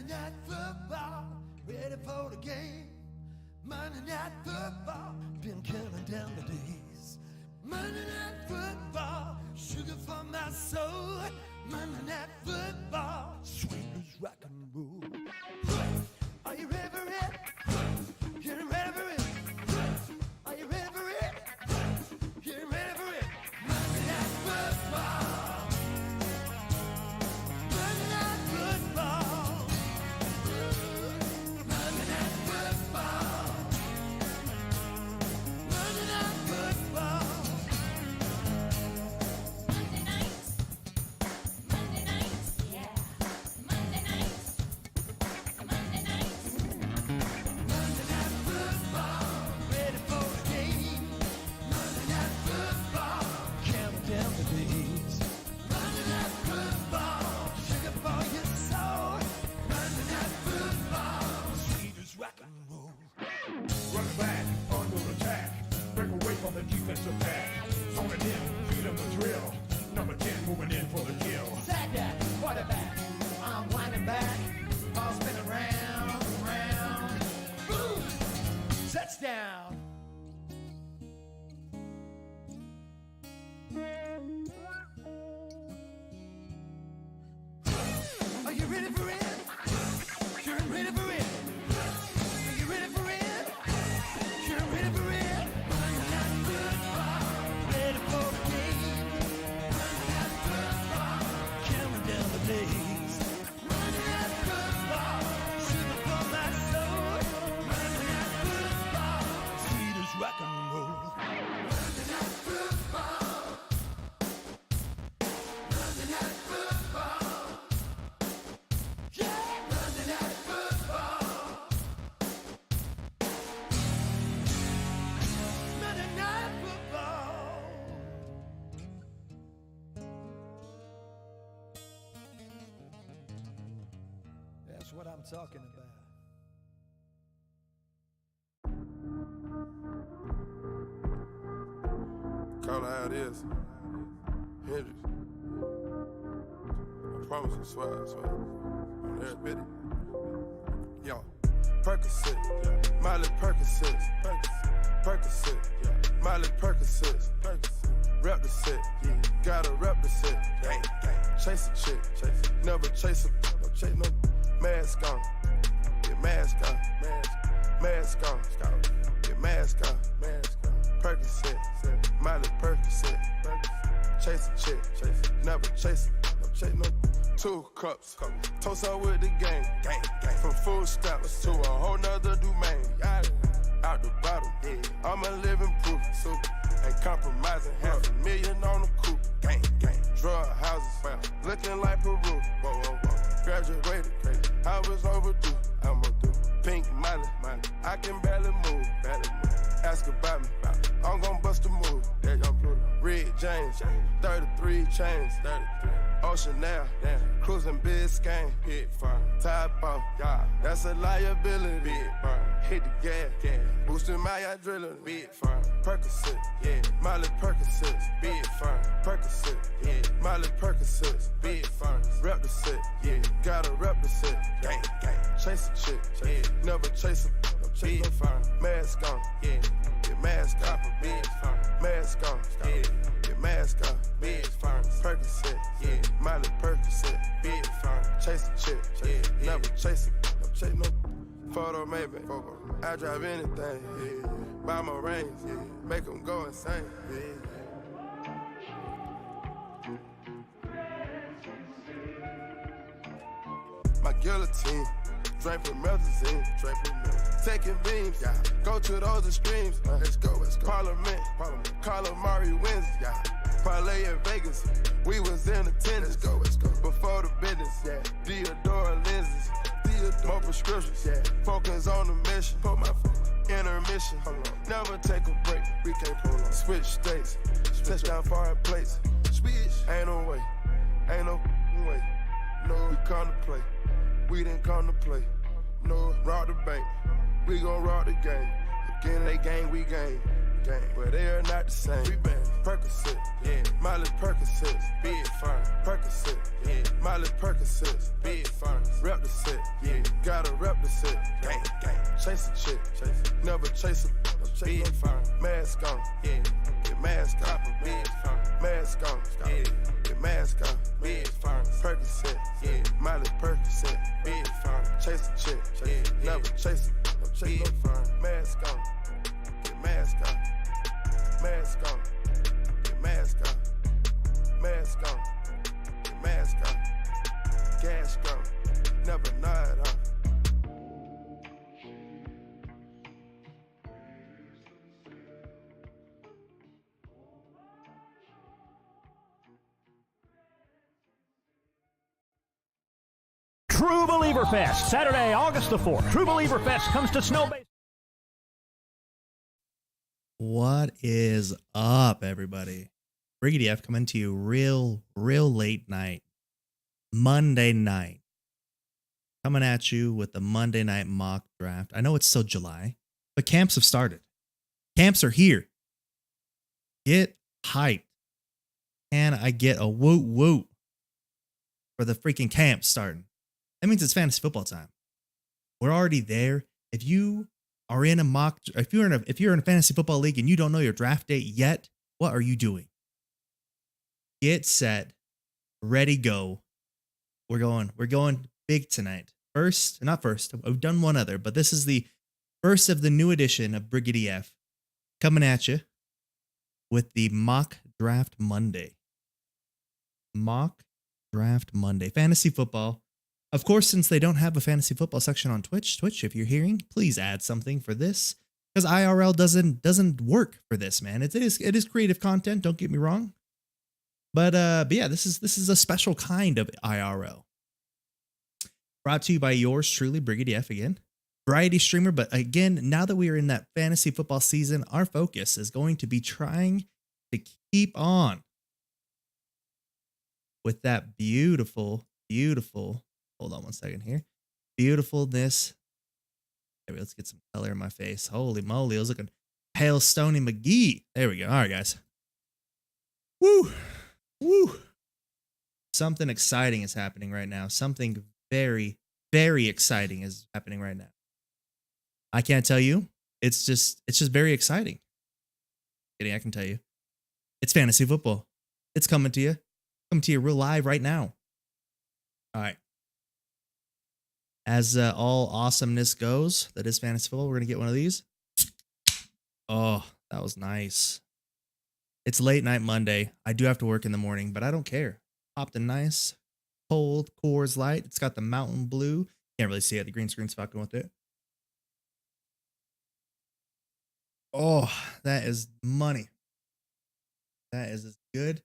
Monday night football, ready for the game. Monday night football, been counting down the days. Monday night football, sugar for my soul. Monday night football, sweet as rock and roll. Are you ready for it? Get ready for it. Are you ready for it? Get ready for it. Monday night football. Monday night football. Monday night football. Monday night football. Monday night, yeah. Monday night, Monday night. Monday night football, ready for the game. Monday night football, counting down the days. Monday night football, sugar for your soul. Monday night football, sweet as rock and roll. Running back, under attack. Break away from the defensive pack. Zone it in, feed them the drill. Number 10 moving in for the kill. Sack that, quarterback. I'm winding back. Ball spinning round, round. Boom! Touchdown. Are you ready for it? You're ready for it. Are you ready for it? You're ready for it. Monday night football, ready for the game. Monday night football, counting down the days. Monday night football, sugar for my soul. Monday night football, sweet as rock and roll. Monday night football. Monday night football. Yeah, Monday night football. Monday night football. That's what I'm talking about. Call it how it is. Hendrix. I promise you, swear. On every bitty. Yo, Percocet, Miley Percocet, Percocet, Miley Percocet, rep the set, gotta rep the set, chase a chick, never chase a, no chase no mask on, get mask on, mask on, get mask on, Percocet, Miley Percocet, chase a chick, never chase no chase no. 2 cups, toast up with the gang. From food stamps to a whole nother domain. Out the bottom, I'm a living proof. Ain't compromising, $500,000 on the coupe. Drug houses, looking like Peru. Graduated, I was overdue. Pink Molly, I can barely move. Ask about me, I'm gon' bust a move. Red James, 33 chains. Ocean now, cruising Biscayne. Top off, that's a liability. Hit the gas, boosting my adrenaline. Percocet, Miley Percocet, Percocet, Miley Percocet, rep the set, gotta rep the set. Chase a chick, never chase a, no chase no fire. Mask on, get mask on, mask on, get mask on. Percocet, Miley Percocet, chase a chick, never chase a, no chase no. Photo maybe, I drive anything, buy my range, make them go insane. My guillotine, drink from methazine, taking beams, go to those extremes. Let's go. Parliament, calamari wins, parlay in Vegas, we was in attendance. Let's go. Before the business, Deodora lenses, more prescriptions, focus on the mission. Put my intermission, never take a break. We can't pull on. Switch states, touchdown foreign plates. Ain't no way, ain't no way. No, we come to play. We didn't come to play. No, rob the bank. We gon' rob the game. Again, they gang, we gang. But they are not the same. We bang. Percocet, Miley Percocet, big firm. Percocet, Miley Percocet, big firm. Rep the set, on, yeah. Get mask on, big firm. Percocet, yeah. Miley Percocet, big firm. Chase a chick, yeah. Never chase it, no chase no firm. Mask on, get mask on, mask on, get mask on, mask on, get mask on. Gas gone, never nod off. True Believer Fest, Saturday, August the 4th. True Believer Fest comes to Snowbase. What is up, everybody? Briggity F coming to you real late night, Monday night. Coming at you with the Monday night mock draft. I know it's still July, but camps have started. Camps are here. Get hyped. Can I get a woot woot for the freaking camp starting? That means it's fantasy football time. We're already there. If you are in a mock, if you're in a fantasy football league and you don't know your draft date yet, what are you doing? Get set, ready, go. We're going big tonight. Not first. I've done one other, but this is the first of the new edition of Briggity F coming at you with the mock draft Monday. Mock draft Monday. Fantasy football. Of course, since they don't have a fantasy football section on Twitch, if you're hearing, please add something for this because IRL doesn't work for this, man. It is creative content. Don't get me wrong, but yeah, this is a special kind of IRL. Brought to you by yours truly, Briggity F again, variety streamer. But again, now that we are in that fantasy football season, our focus is going to be trying to keep on with that beautiful. Hold on one second here. Beautifulness. Maybe let's get some color in my face. Holy moly, I was looking pale Stony McGee. There we go. All right, guys. Woo. Something exciting is happening right now. Something very, very exciting is happening right now. I can't tell you. It's just very exciting. I can tell you. It's fantasy football. It's coming to you. Coming to you real live right now. All right. As all awesomeness goes, that is fantasy football. We're going to get one of these. Oh, that was nice. It's late night Monday. I do have to work in the morning, but I don't care. Popped a nice cold Coors Light. It's got the Mountain Blue. Can't really see it. The green screen's fucking with it. Oh, that is money. That is as good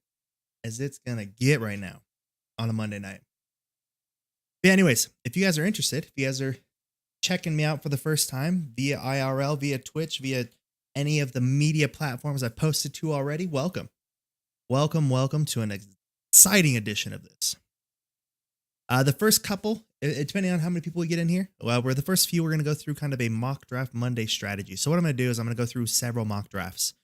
as it's going to get right now on a Monday night. But anyways, if you guys are interested, if you guys are checking me out for the first time via IRL, via Twitch, via any of the media platforms I've posted to already, welcome. Welcome to an exciting edition of this. The first couple, depending on how many people we get in here, well, we're the first few, we're going to go through kind of a mock draft Monday strategy. So what I'm going to do is I'm going to go through several mock drafts.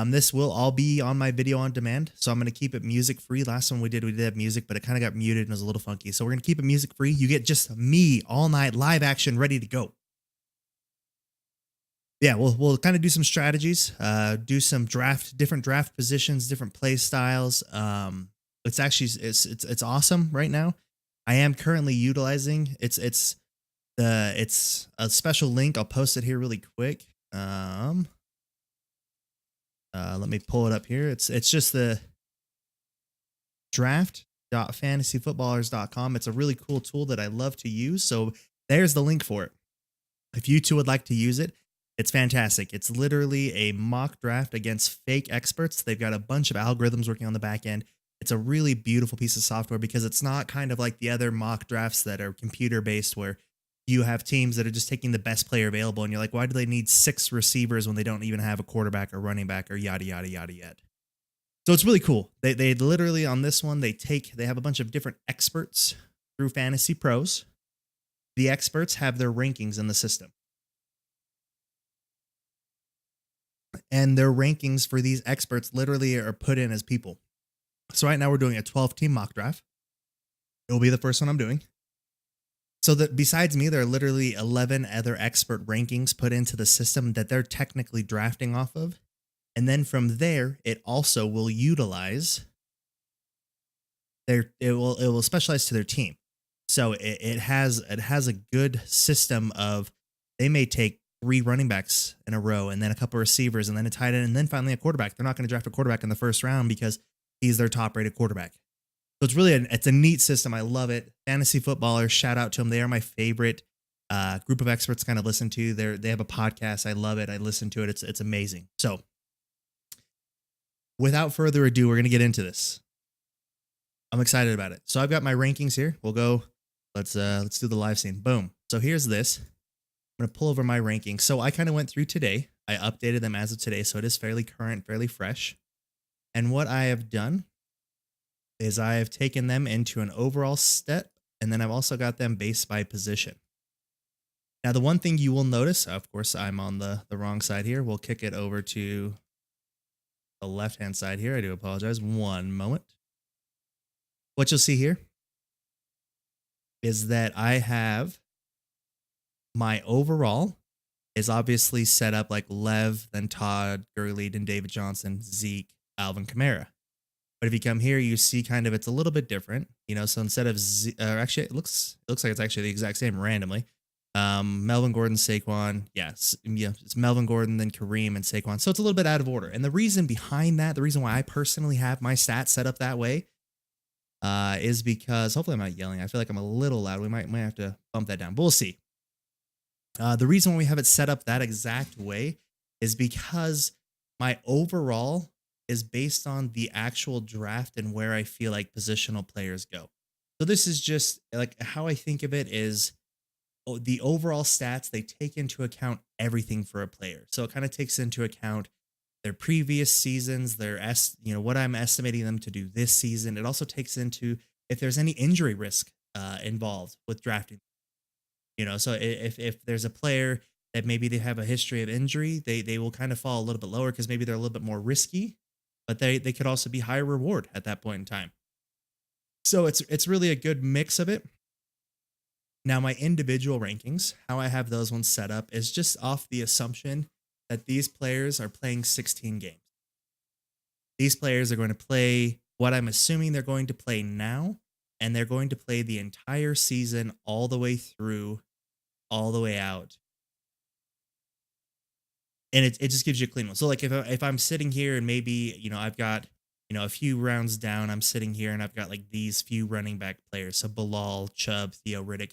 This will all be on my video on demand, so I'm going to keep it music free. Last one we did have music, but it kind of got muted and was a little funky. So we're going to keep it music free. You get just me all night, live action, ready to go. Yeah, we'll kind of do some strategies, do some different draft positions, different play styles. It's actually it's awesome right now. I am currently utilizing it's a special link. I'll post it here really quick. Let me pull it up here. It's just the draft.fantasyfootballers.com. It's a really cool tool that I love to use. So there's the link for it. If you two would like to use it, it's fantastic. It's literally a mock draft against fake experts. They've got a bunch of algorithms working on the back end. It's a really beautiful piece of software because it's not kind of like the other mock drafts that are computer based where you have teams that are just taking the best player available and you're like, why do they need 6 receivers when they don't even have a quarterback or running back or yada, yada, yada yet? So it's really cool. They literally on this one, they have a bunch of different experts through Fantasy Pros. The experts have their rankings in the system. And their rankings for these experts literally are put in as people. So right now we're doing a 12-team mock draft. It will be the first one I'm doing. So that besides me, there are literally 11 other expert rankings put into the system that they're technically drafting off of. And then from there, it also will utilize it will specialize to their team. So it has a good system of, they may take 3 running backs in a row and then a couple of receivers and then a tight end and then finally a quarterback. They're not going to draft a quarterback in the first round because he's their top rated quarterback. So it's really it's a neat system. I love it. Fantasy footballers, shout out to them. They are my favorite group of experts to kind of listen to. They have a podcast. I love it. I listen to it. It's amazing. So without further ado, we're going to get into this. I'm excited about it. So I've got my rankings here. We'll go. Let's do the live scene. Boom. So here's this. I'm going to pull over my rankings. So I kind of went through today. I updated them as of today. So it is fairly current, fairly fresh. And what I have done is I have taken them into an overall step, and then I've also got them based by position. Now, the one thing you will notice, of course, I'm on the wrong side here. We'll kick it over to the left-hand side here. I do apologize. One moment. What you'll see here is that I have my overall is obviously set up like Lev, then Todd, Gurley, then David Johnson, Zeke, Alvin Kamara. But if you come here, you see kind of it's a little bit different, you know. So instead of actually, it looks like it's actually the exact same randomly. Melvin Gordon, Saquon, yes, it's Melvin Gordon, then Kareem and Saquon. So it's a little bit out of order. And the reason behind that, the reason why I personally have my stats set up that way, is because hopefully I'm not yelling. I feel like I'm a little loud. We might have to bump that down, but we'll see. The reason why we have it set up that exact way is because my overall is based on the actual draft and where I feel like positional players go. So this is just like how I think of it is the overall stats. They take into account everything for a player. So it kind of takes into account their previous seasons, what I'm estimating them to do this season. It also takes into if there's any injury risk involved with drafting. You know, so if there's a player that maybe they have a history of injury, they will kind of fall a little bit lower because maybe they're a little bit more risky, but they could also be higher reward at that point in time. So it's really a good mix of it. Now, my individual rankings, how I have those ones set up is just off the assumption that these players are playing 16 games. These players are going to play what I'm assuming they're going to play now, and they're going to play the entire season all the way through, all the way out. And it just gives you a clean one. So like if I'm sitting here and maybe, I've got, a few rounds down, I'm sitting here and I've got like these few running back players. So Bilal, Chubb, Theo Riddick.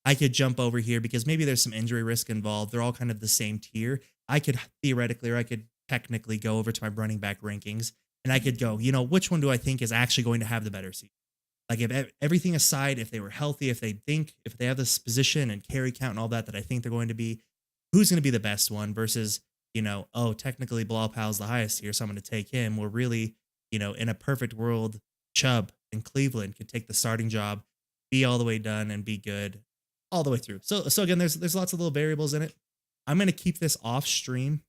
I could jump over here because maybe there's some injury risk involved. They're all kind of the same tier. I could theoretically, or I could technically go over to my running back rankings and I could go, which one do I think is actually going to have the better season? Like if everything aside, if they were healthy, if they have this position and carry count and all that I think they're going to be, who's going to be the best one versus, technically Bilal Powell's the highest here, so I'm going to take him. We're really, in a perfect world, Chubb in Cleveland could take the starting job, be all the way done and be good all the way through. So again, there's lots of little variables in it. I'm going to keep this off stream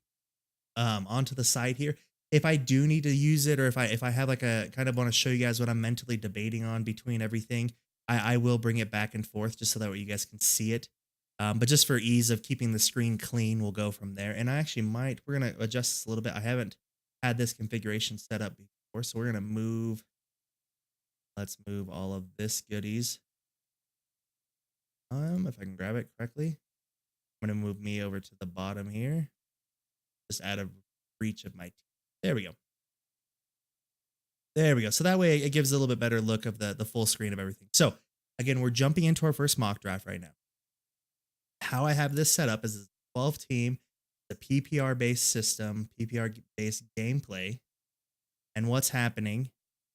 onto the side here. If I do need to use it, or if I have like a kind of want to show you guys what I'm mentally debating on between everything, I will bring it back and forth just so that way you guys can see it. But just for ease of keeping the screen clean, we'll go from there. And I actually we're going to adjust this a little bit. I haven't had this configuration set up before, so we're going to let's move all of this goodies. If I can grab it correctly, I'm going to move me over to the bottom here, just out of reach of my team. There we go. There we go. So that way it gives a little bit better look of the full screen of everything. So again, we're jumping into our first mock draft right now. How I have this set up is a 12 team, the PPR based system, PPR based gameplay. And what's happening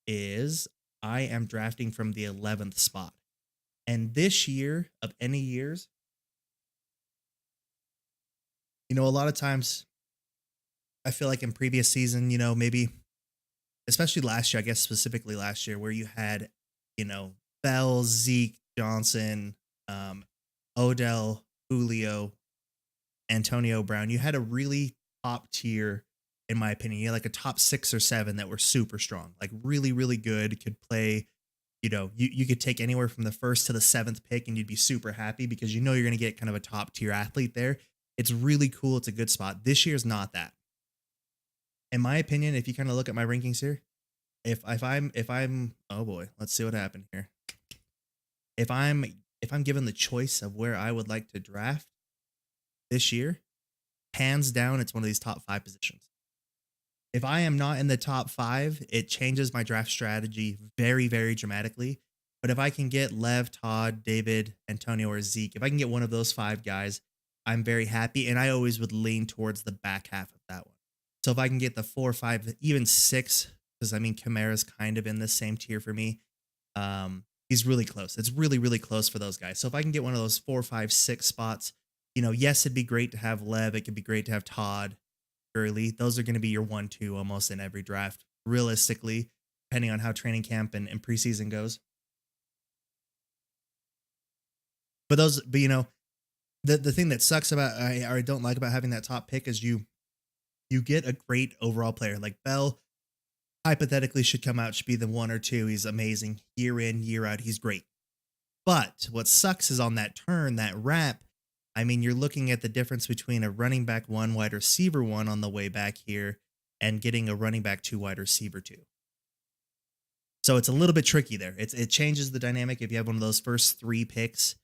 is I am drafting from the 11th spot. And this year of any years, a lot of times I feel like in previous season, maybe, especially last year, I guess specifically last year, where you had, Bell, Zeke, Johnson, Odell, Julio, Antonio Brown. You had a really top tier, in my opinion. You had like a top 6 or 7 that were super strong, like really, really good, could play. You could take anywhere from the 1st to the 7th pick and you'd be super happy because you're going to get kind of a top tier athlete there. It's really cool. It's a good spot. This year's not that. In my opinion, if you kind of look at my rankings here, if I'm oh boy, let's see what happened here. If I'm given the choice of where I would like to draft this year, hands down, it's one of these top 5 positions. If I am not in the top 5, it changes my draft strategy very, very dramatically. But if I can get Lev, Todd, David, Antonio, or Zeke, if I can get one of those 5 guys, I'm very happy. And I always would lean towards the back half of that one. So if I can get the 4, 5, even 6, because I mean, Kamara's kind of in the same tier for me. He's really close. It's really, really close for those guys. So if I can get one of those 4, 5, 6 spots, yes, it'd be great to have Lev. It could be great to have Todd, Gurley. Those are going to be your 1, 2 almost in every draft, realistically, depending on how training camp and preseason goes. But the thing that sucks about I don't like about having that top pick is you get a great overall player like Bell. Hypothetically, should come out, should be the 1 or 2. He's amazing year in, year out. He's great. But what sucks is on that turn, that wrap. I mean, you're looking at the difference between a running back 1, wide receiver 1 on the way back here and getting a running back 2, wide receiver 2. So it's a little bit tricky there. It changes the dynamic if you have one of those first 3 picks,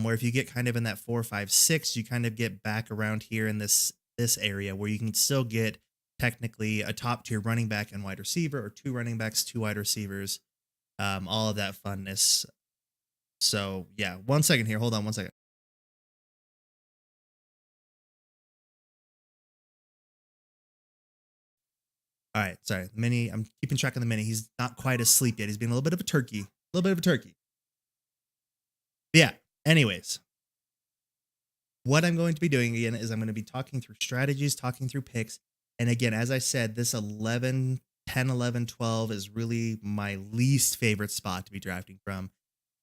where if you get kind of in that 4, 5, 6, you kind of get back around here in this area where you can still get technically a top tier running back and wide receiver, or 2 running backs, 2 wide receivers, all of that funness. So yeah, 1 second here. Hold on 1 second. All right, sorry. Mini, I'm keeping track of the mini. He's not quite asleep yet. He's being a little bit of a turkey. A little bit of a turkey. But yeah, anyways. What I'm going to be doing again is I'm going to be talking through strategies, talking through picks. And again, as I said, this 10, 11, 12 is really my least favorite spot to be drafting from.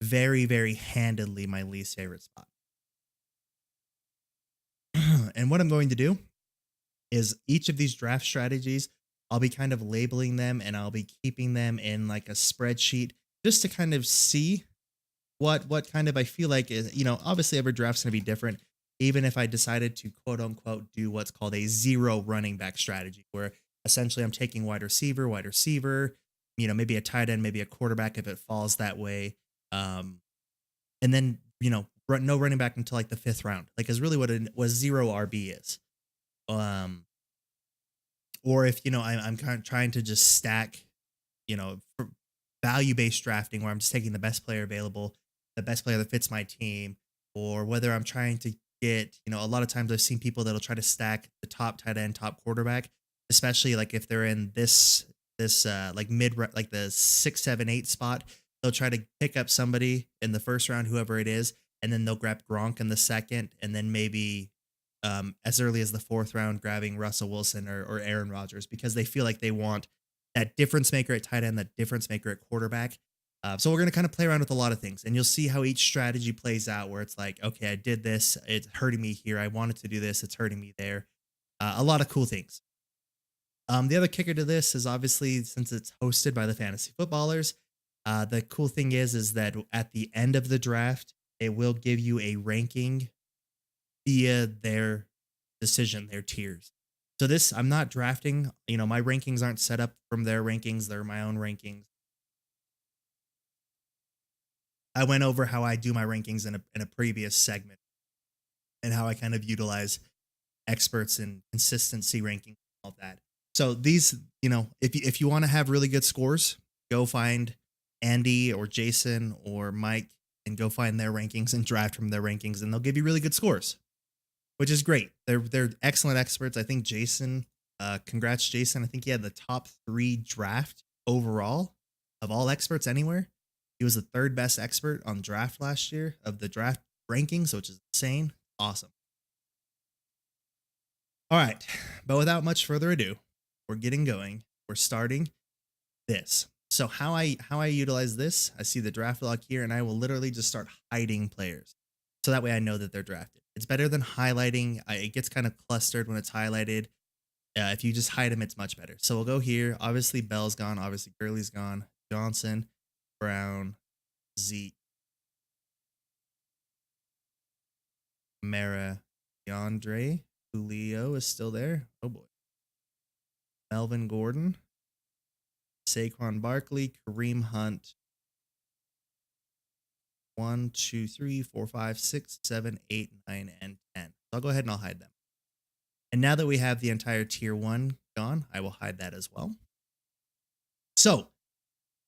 Very, very handedly my least favorite spot. And what I'm going to do is each of these draft strategies, I'll be kind of labeling them and I'll be keeping them in like a spreadsheet just to kind of see what kind of I feel like is, obviously every draft's going to be different. Even if I decided to quote unquote do what's called a 0 running back strategy, where essentially I'm taking wide receiver, maybe a tight end, maybe a quarterback if it falls that way. And then, no running back until like the 5th round, like is really what 0 RB is. Or if, I'm kind of trying to just stack, value-based drafting where I'm just taking the best player available, the best player that fits my team, or whether I'm trying to get, a lot of times I've seen people that'll try to stack the top tight end, top quarterback, especially like if they're in this like mid, like the 6, 7, 8 spot, they'll try to pick up somebody in the 1st round, whoever it is, and then they'll grab Gronk in the 2nd, and then maybe as early as the 4th round, grabbing Russell Wilson or Aaron Rodgers, because they feel like they want that difference maker at tight end, that difference maker at quarterback. So we're going to kind of play around with a lot of things, and you'll see how each strategy plays out, where it's like, okay, I did this, it's hurting me here. I wanted to do this, it's hurting me there. A lot of cool things. The other kicker to this is obviously, since it's hosted by the fantasy footballers, the cool thing is that at the end of the draft, it will give you a ranking via their decision, their tiers. So this, I'm not drafting, my rankings aren't set up from their rankings. They're my own rankings. I went over how I do my rankings in a previous segment and how I kind of utilize experts in consistency ranking, all that. So these, if you want to have really good scores, go find Andy or Jason or Mike and go find their rankings and draft from their rankings, and they'll give you really good scores, which is great. They're excellent experts. I think Jason, congrats Jason. I think he had the top 3 draft overall of all experts anywhere. He was the 3rd best expert on draft last year of the draft rankings, which is insane. Awesome. All right, but without much further ado, we're getting going. We're starting this. So how I utilize this, I see the draft log here, and I will literally just start hiding players. So that way I know that they're drafted. It's better than highlighting. It gets kind of clustered when it's highlighted. If you just hide them, it's much better. So we'll go here. Obviously, Bell's gone. Obviously, Gurley's gone. Johnson, Brown, Zeke, Mara, DeAndre, Julio is still there. Oh boy. Melvin Gordon, Saquon Barkley, Kareem Hunt. 1, 2, 3, 4, 5, 6, 7, 8, 9, and 10. So I'll go ahead and I'll hide them. And now that we have the entire tier 1 gone, I will hide that as well. So,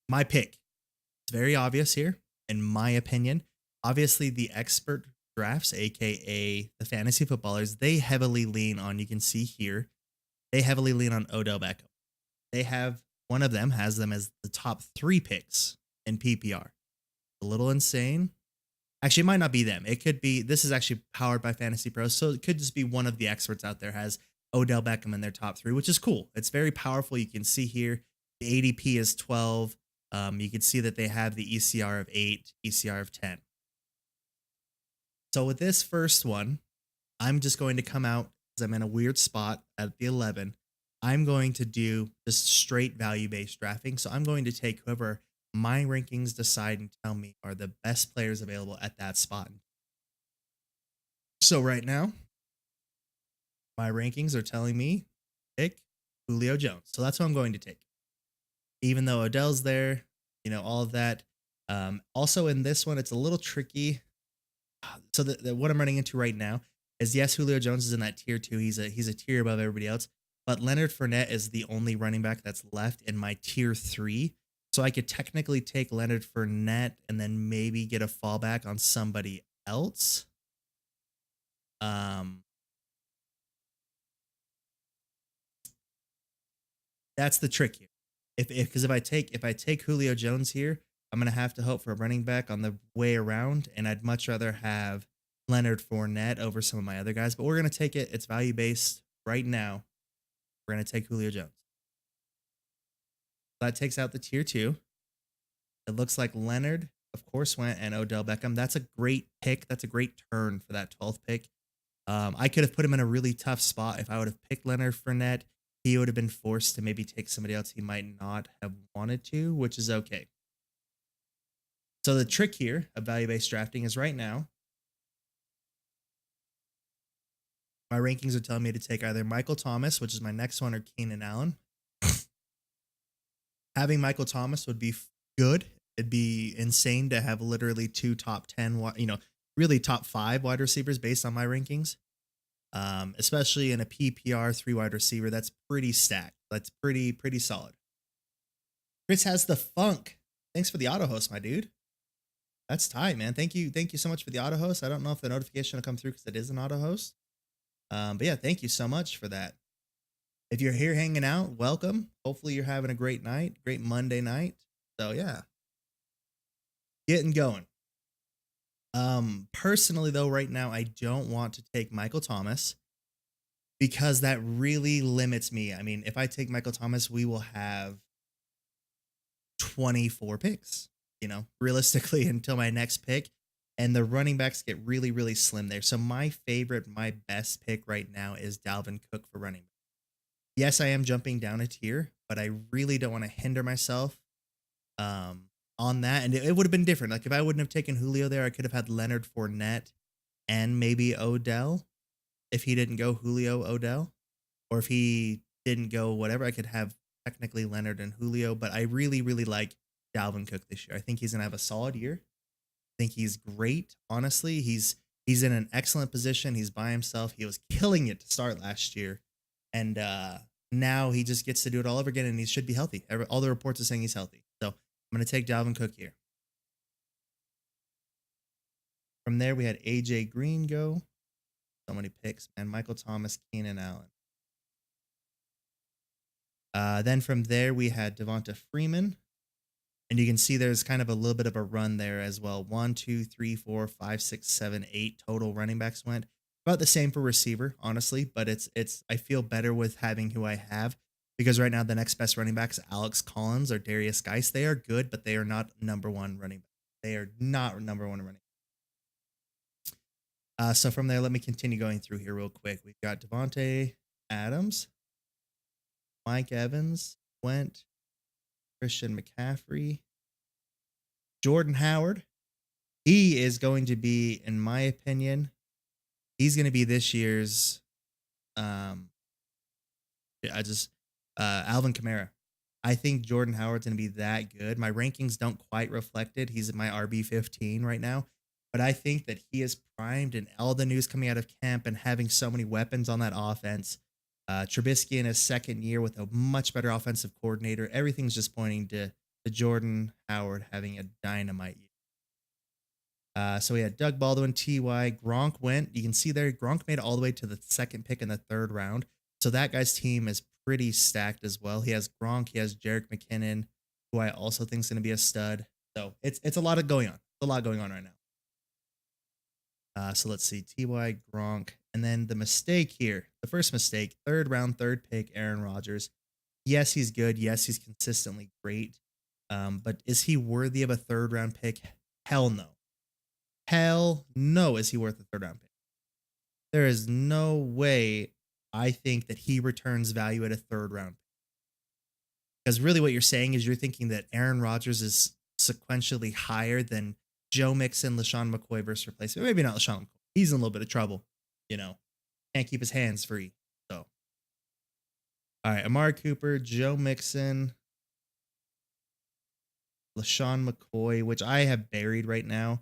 my pick. It's very obvious here, in my opinion. Obviously, the expert drafts, aka the fantasy footballers, they heavily lean on, you can see here, they heavily lean on Odell Beckham. They have, one of them has them as the top 3 picks in PPR. A little insane. Actually, it might not be them. It could be, this is actually powered by Fantasy Pros, so it could just be one of the experts out there has Odell Beckham in their top 3, which is cool. It's very powerful. You can see here, the ADP is 12. You can see that they have the ECR of 8, ECR of 10. So with this first one, I'm just going to come out, because I'm in a weird spot at the 11. I'm going to do just straight value-based drafting. So I'm going to take whoever my rankings decide and tell me are the best players available at that spot. So right now, my rankings are telling me pick Julio Jones. So that's what I'm going to take. Even though Odell's there, you know, all of that. Also in this one, it's a little tricky. So what I'm running into right now is, yes, Julio Jones is in that tier 2. He's a tier above everybody else. But Leonard Fournette is the only running back that's left in my tier 3. So I could technically take Leonard Fournette and then maybe get a fallback on somebody else. That's the trick here. Because if I take Julio Jones here, I'm gonna have to hope for a running back on the way around, and I'd much rather have Leonard Fournette over some of my other guys. But we're gonna take it. It's value based right now. We're gonna take Julio Jones. That takes out the tier 2. It looks like Leonard, of course, went, and Odell Beckham. That's a great pick. That's a great turn for that 12th pick. I could have put him in a really tough spot if I would have picked Leonard Fournette. He would have been forced to maybe take somebody else he might not have wanted to, which is okay. So the trick here of value-based drafting is right now, my rankings are telling me to take either Michael Thomas, which is my next one, or Keenan Allen. Having Michael Thomas would be good. It'd be insane to have literally 2 top 10, really top 5 wide receivers based on my rankings. Especially in a PPR 3 wide receiver, that's pretty stacked. That's pretty solid. Chris has the funk. Thanks for the auto host, my dude. That's tight, man. Thank you so much for the auto host. I don't know if the notification will come through because it is an auto host. But yeah, thank you so much for that. If you're here hanging out, welcome. Hopefully you're having a great night, great Monday night. So yeah, getting going. Personally though, right now, I don't want to take Michael Thomas because that really limits me. I mean, if I take Michael Thomas, we will have 24 picks, realistically until my next pick. And the running backs get really, really slim there. So my best pick right now is Dalvin Cook for running back. Yes, I am jumping down a tier, but I really don't want to hinder myself on that. And it would have been different. Like if I wouldn't have taken Julio there, I could have had Leonard Fournette and maybe Odell. If he didn't go Julio, Odell, or if he didn't go whatever, I could have technically Leonard and Julio. But I really, really like Dalvin Cook this year. I think he's going to have a solid year. I think he's great. Honestly, he's in an excellent position. He's by himself. He was killing it to start last year. And now he just gets to do it all over again, and he should be healthy. All the reports are saying he's healthy. So I'm going to take Dalvin Cook here. From there, we had AJ Green go. So many picks, man. Michael Thomas, Keenan Allen. Then from there, we had Devonta Freeman. And you can see there's kind of a little bit of a run there as well. 1, 2, 3, 4, 5, 6, 7, 8 total running backs went. About the same for receiver, honestly, but I feel better with having who I have because right now the next best running backs, Alex Collins or Darius Geis, they are good, but they are not number 1 running back. They are not number 1 running back. So from there, let me continue going through here real quick. We've got Devontae Adams, Mike Evans went, Christian McCaffrey, Jordan Howard. He is going to be, in my opinion, he's going to be this year's Alvin Kamara. I think Jordan Howard's going to be that good. My rankings don't quite reflect it. He's at my RB15 right now. But I think that he is primed, and all the news coming out of camp and having so many weapons on that offense. Trubisky in his second year with a much better offensive coordinator. Everything's just pointing to Jordan Howard having a dynamite year. So we had Doug Baldwin, T.Y. Gronk went. You can see there, Gronk made it all the way to the second pick in the third round. So that guy's team is pretty stacked as well. He has Gronk, he has Jerick McKinnon, who I also think is going to be a stud. So it's a lot of going on. It's a lot going on right now. So let's see, T.Y. Gronk. And then the mistake here, the first mistake, third round, third pick, Aaron Rodgers. Yes, he's good. Yes, he's consistently great. But is he worthy of a third round pick? Hell no. Hell no, is he worth a third round pick? There is no way I think that he returns value at a third round pick. Because really what you're saying is you're thinking that Aaron Rodgers is sequentially higher than Joe Mixon, LaShawn McCoy versus replacement. Maybe not LaShawn McCoy. He's in a little bit of trouble, you know. Can't keep his hands free. So, all right, Amari Cooper, Joe Mixon, LaShawn McCoy, which I have buried right now.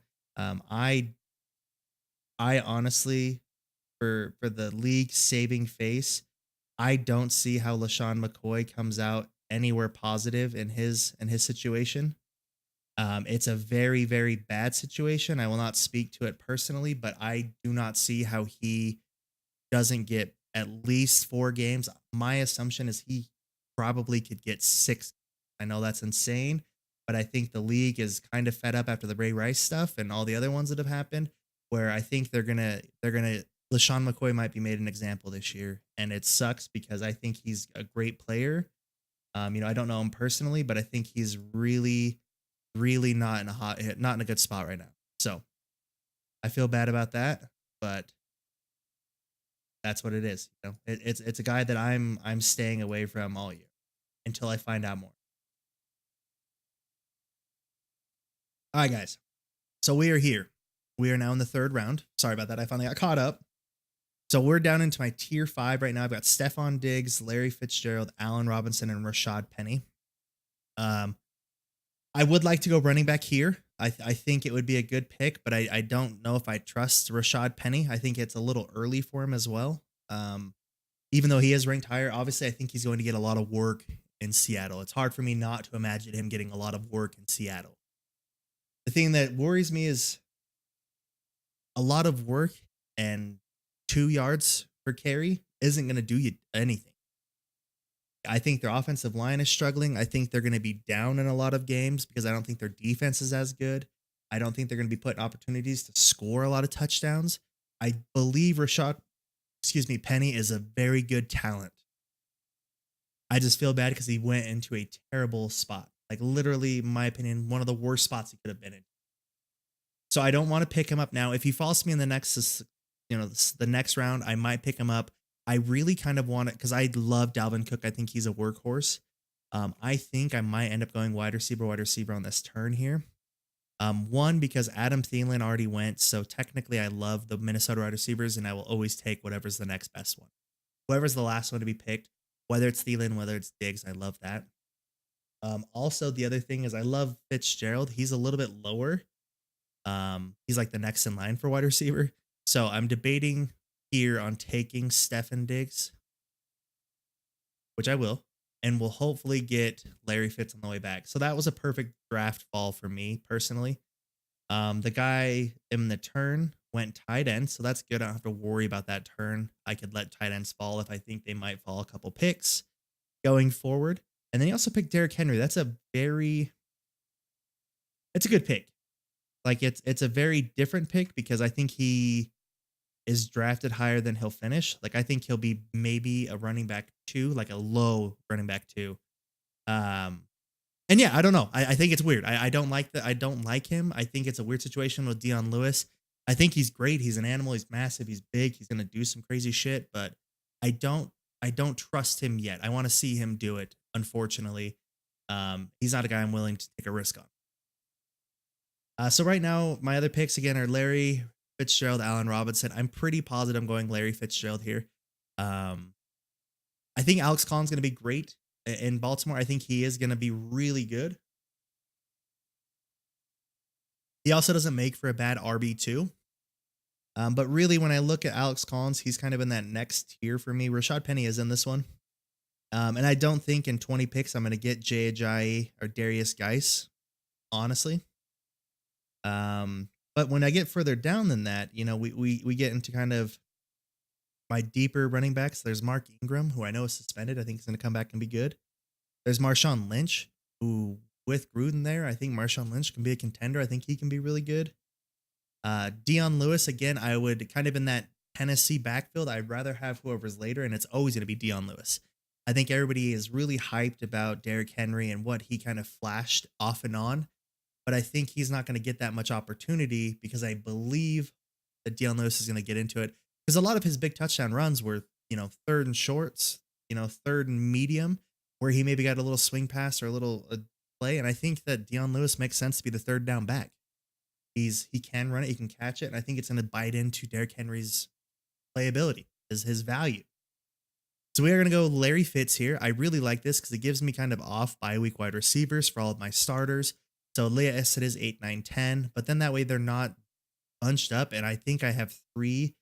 I honestly, for the league saving face, I don't see how LaShawn McCoy comes out anywhere positive in his situation. It's a very, very bad situation. I will not speak to it personally, but I do not see how he doesn't get at least 4 games. My assumption is he probably could get 6. I know that's insane, but I think the league is kind of fed up after the Ray Rice stuff and all the other ones that have happened, where I think they're gonna LaShawn McCoy might be made an example this year, and it sucks because I think he's a great player. I don't know him personally, but I think he's really, really not in a good spot right now. So I feel bad about that, but that's what it is. It's a guy that I'm staying away from all year until I find out more. All right, guys. So we are here. We are now in the third round. Sorry about that. I finally got caught up. So we're down into my tier 5 right now. I've got Stephon Diggs, Larry Fitzgerald, Allen Robinson, and Rashad Penny. I would like to go running back here. I think it would be a good pick, but I don't know if I trust Rashad Penny. I think it's a little early for him as well. Even though he is ranked higher, obviously I think he's going to get a lot of work in Seattle. It's hard for me not to imagine him getting a lot of work in Seattle. The thing that worries me is a lot of work and 2 yards per carry isn't going to do you anything. I think their offensive line is struggling. I think they're going to be down in a lot of games because I don't think their defense is as good. I don't think they're going to be put in opportunities to score a lot of touchdowns. I believe Penny is a very good talent. I just feel bad because he went into a terrible spot. Like literally, in my opinion, one of the worst spots he could have been in. So I don't want to pick him up now. If he falls to me in the next round, I might pick him up. I really kind of want it because I love Dalvin Cook. I think he's a workhorse. I think I might end up going wide receiver on this turn here. One, because Adam Thielen already went. So technically I love the Minnesota wide receivers and I will always take whatever's the next best one. Whoever's the last one to be picked, whether it's Thielen, whether it's Diggs, I love that. Also, the other thing is I love Fitzgerald. He's a little bit lower. He's like the next in line for wide receiver. So I'm debating here on taking Stephon Diggs, which I will, and we'll hopefully get Larry Fitz on the way back. So that was a perfect draft fall for me personally. The guy in the turn went tight end, so that's good. I don't have to worry about that turn. I could let tight ends fall if I think they might fall a couple picks going forward. And then he also picked Derrick Henry. It's a good pick. Like it's a very different pick because I think he is drafted higher than he'll finish. Like I think he'll be maybe a running back 2, like a low running back 2. And yeah, I don't know. I think it's weird. I don't like him. I think it's a weird situation with Dion Lewis. I think he's great. He's an animal. He's massive. He's big. He's gonna do some crazy shit. But I don't trust him yet. I want to see him do it. Unfortunately, he's not a guy I'm willing to take a risk on. So right now, my other picks again are Larry Fitzgerald, Allen Robinson. I'm pretty positive I'm going Larry Fitzgerald here. I think Alex Collins is going to be great. in Baltimore. I think he is going to be really good. He also doesn't make for a bad RB2. But really, when I look at Alex Collins, he's kind of in that next tier for me. Rashad Penny is in this one. And I don't think in 20 picks I'm going to get Jay Ajayi or Darius Geis, honestly. But when I get further down than that, you know, we get into kind of my deeper running backs. There's Mark Ingram, who I know is suspended. I think he's going to come back and be good. There's Marshawn Lynch, who with Gruden there, I think Marshawn Lynch can be a contender. I think he can be really good. Dion Lewis, again, I would kind of in that Tennessee backfield. I'd rather have whoever's later, and it's always going to be Dion Lewis. I think everybody is really hyped about Derrick Henry and what he kind of flashed off and on, but I think he's not going to get that much opportunity because I believe that Dion Lewis is going to get into it because a lot of his big touchdown runs were, you know, third and shorts, you know, third and medium, where he maybe got a little swing pass or a little play, and I think that Dion Lewis makes sense to be the third down back. He can run it, he can catch it, and I think it's going to bite into Derrick Henry's playability, his value. So we are going to go Larry Fitz here. I really like this because it gives me kind of off bye week wide receivers for all of my starters. So Leah Ested is 8, 9, 10, but then that way they're not bunched up, and I think I have 3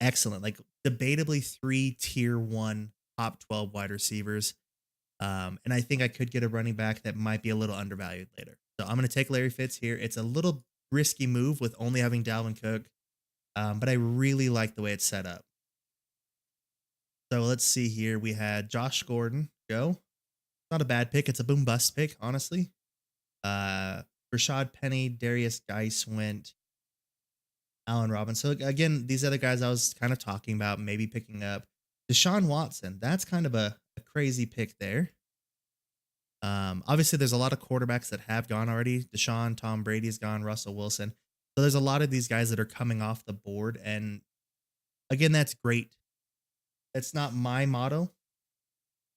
excellent, like debatably 3 tier 1 top 12 wide receivers. And I think I could get a running back that might be a little undervalued later. So I'm going to take Larry Fitz here. It's a little risky move with only having Dalvin Cook, but I really like the way it's set up. So let's see here. We had Josh Gordon go. Not a bad pick. It's a boom bust pick, honestly. Rashad Penny, Darius Geis went. Allen Robinson. So again, these other guys I was kind of talking about, maybe picking up. Deshaun Watson. That's kind of a crazy pick there. Obviously, there's a lot of quarterbacks that have gone already. Deshaun, Tom Brady's gone, Russell Wilson. So there's a lot of these guys that are coming off the board. And again, that's great. It's not my motto.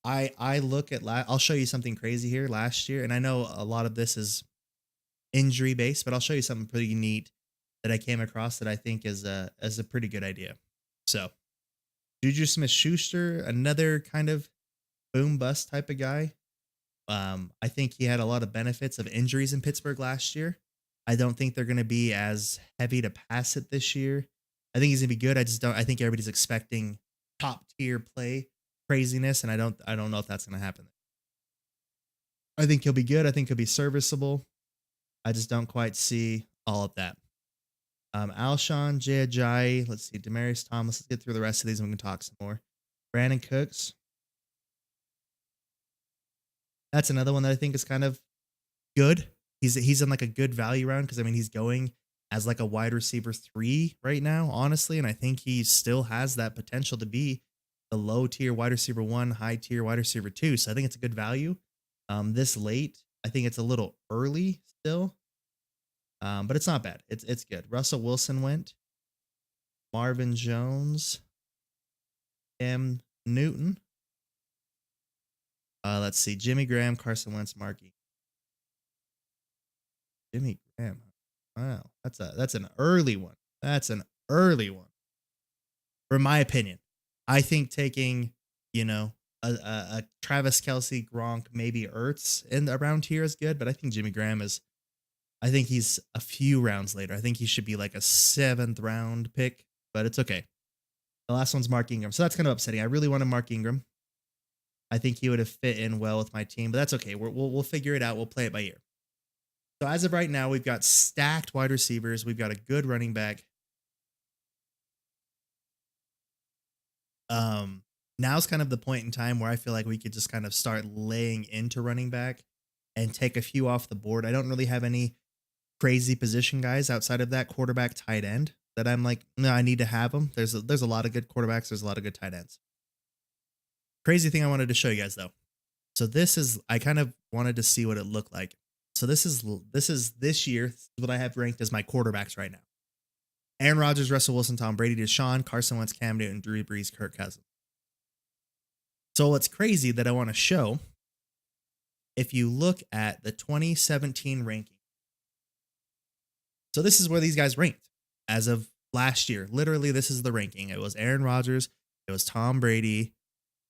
I look at, I'll show you something crazy here last year. And I know a lot of this is injury based, but I'll show you something pretty neat that I came across that I think is a pretty good idea. So Juju Smith-Schuster, another kind of boom bust type of guy. I think he had a lot of benefits of injuries in Pittsburgh last year. I don't think they're going to be as heavy to pass it this year. I think he's going to be good. I think everybody's expecting top tier play craziness, and I don't know if that's going to happen. I think he'll be good. I think he'll be serviceable. I just don't quite see all of that. Alshon, Jay Ajayi, let's see, Demaryius Thomas. Let's get through the rest of these and we can talk some more. Brandon Cooks. That's another one that I think is kind of good. He's in like a good value round because I mean he's going as like a wide receiver 3 right now, honestly, and I think he still has that potential to be the low tier wide receiver 1, high tier wide receiver 2. So I think it's a good value. This late, I think it's a little early still. But it's not bad. It's good. Russell Wilson went. Marvin Jones. Cam Newton. Let's see. Jimmy Graham, Carson Wentz, Markey. Jimmy Graham. Wow. That's an early one. That's an early one. For my opinion. I think taking, you know, a Travis Kelce, Gronk, maybe Ertz in around here is good, but I think Jimmy Graham is, I think he's a few rounds later. I think he should be like a 7th round pick, but it's okay. The last one's Mark Ingram. So that's kind of upsetting. I really wanted Mark Ingram. I think he would have fit in well with my team, but that's okay. We'll figure it out. We'll play it by ear. So as of right now, we've got stacked wide receivers. We've got a good running back. Now's kind of the point in time where I feel like we could just kind of start laying into running back and take a few off the board. I don't really have any crazy position guys outside of that quarterback, tight end that I'm like, no, I need to have them. There's a lot of good quarterbacks. There's a lot of good tight ends. Crazy thing I wanted to show you guys though. So I kind of wanted to see what it looked like. So this year, this is what I have ranked as my quarterbacks right now. Aaron Rodgers, Russell Wilson, Tom Brady, Deshaun, Carson Wentz, Cam Newton, Drew Brees, Kirk Cousins. So what's crazy that I want to show, if you look at the 2017 ranking. So this is where these guys ranked as of last year. Literally, this is the ranking. It was Aaron Rodgers. It was Tom Brady.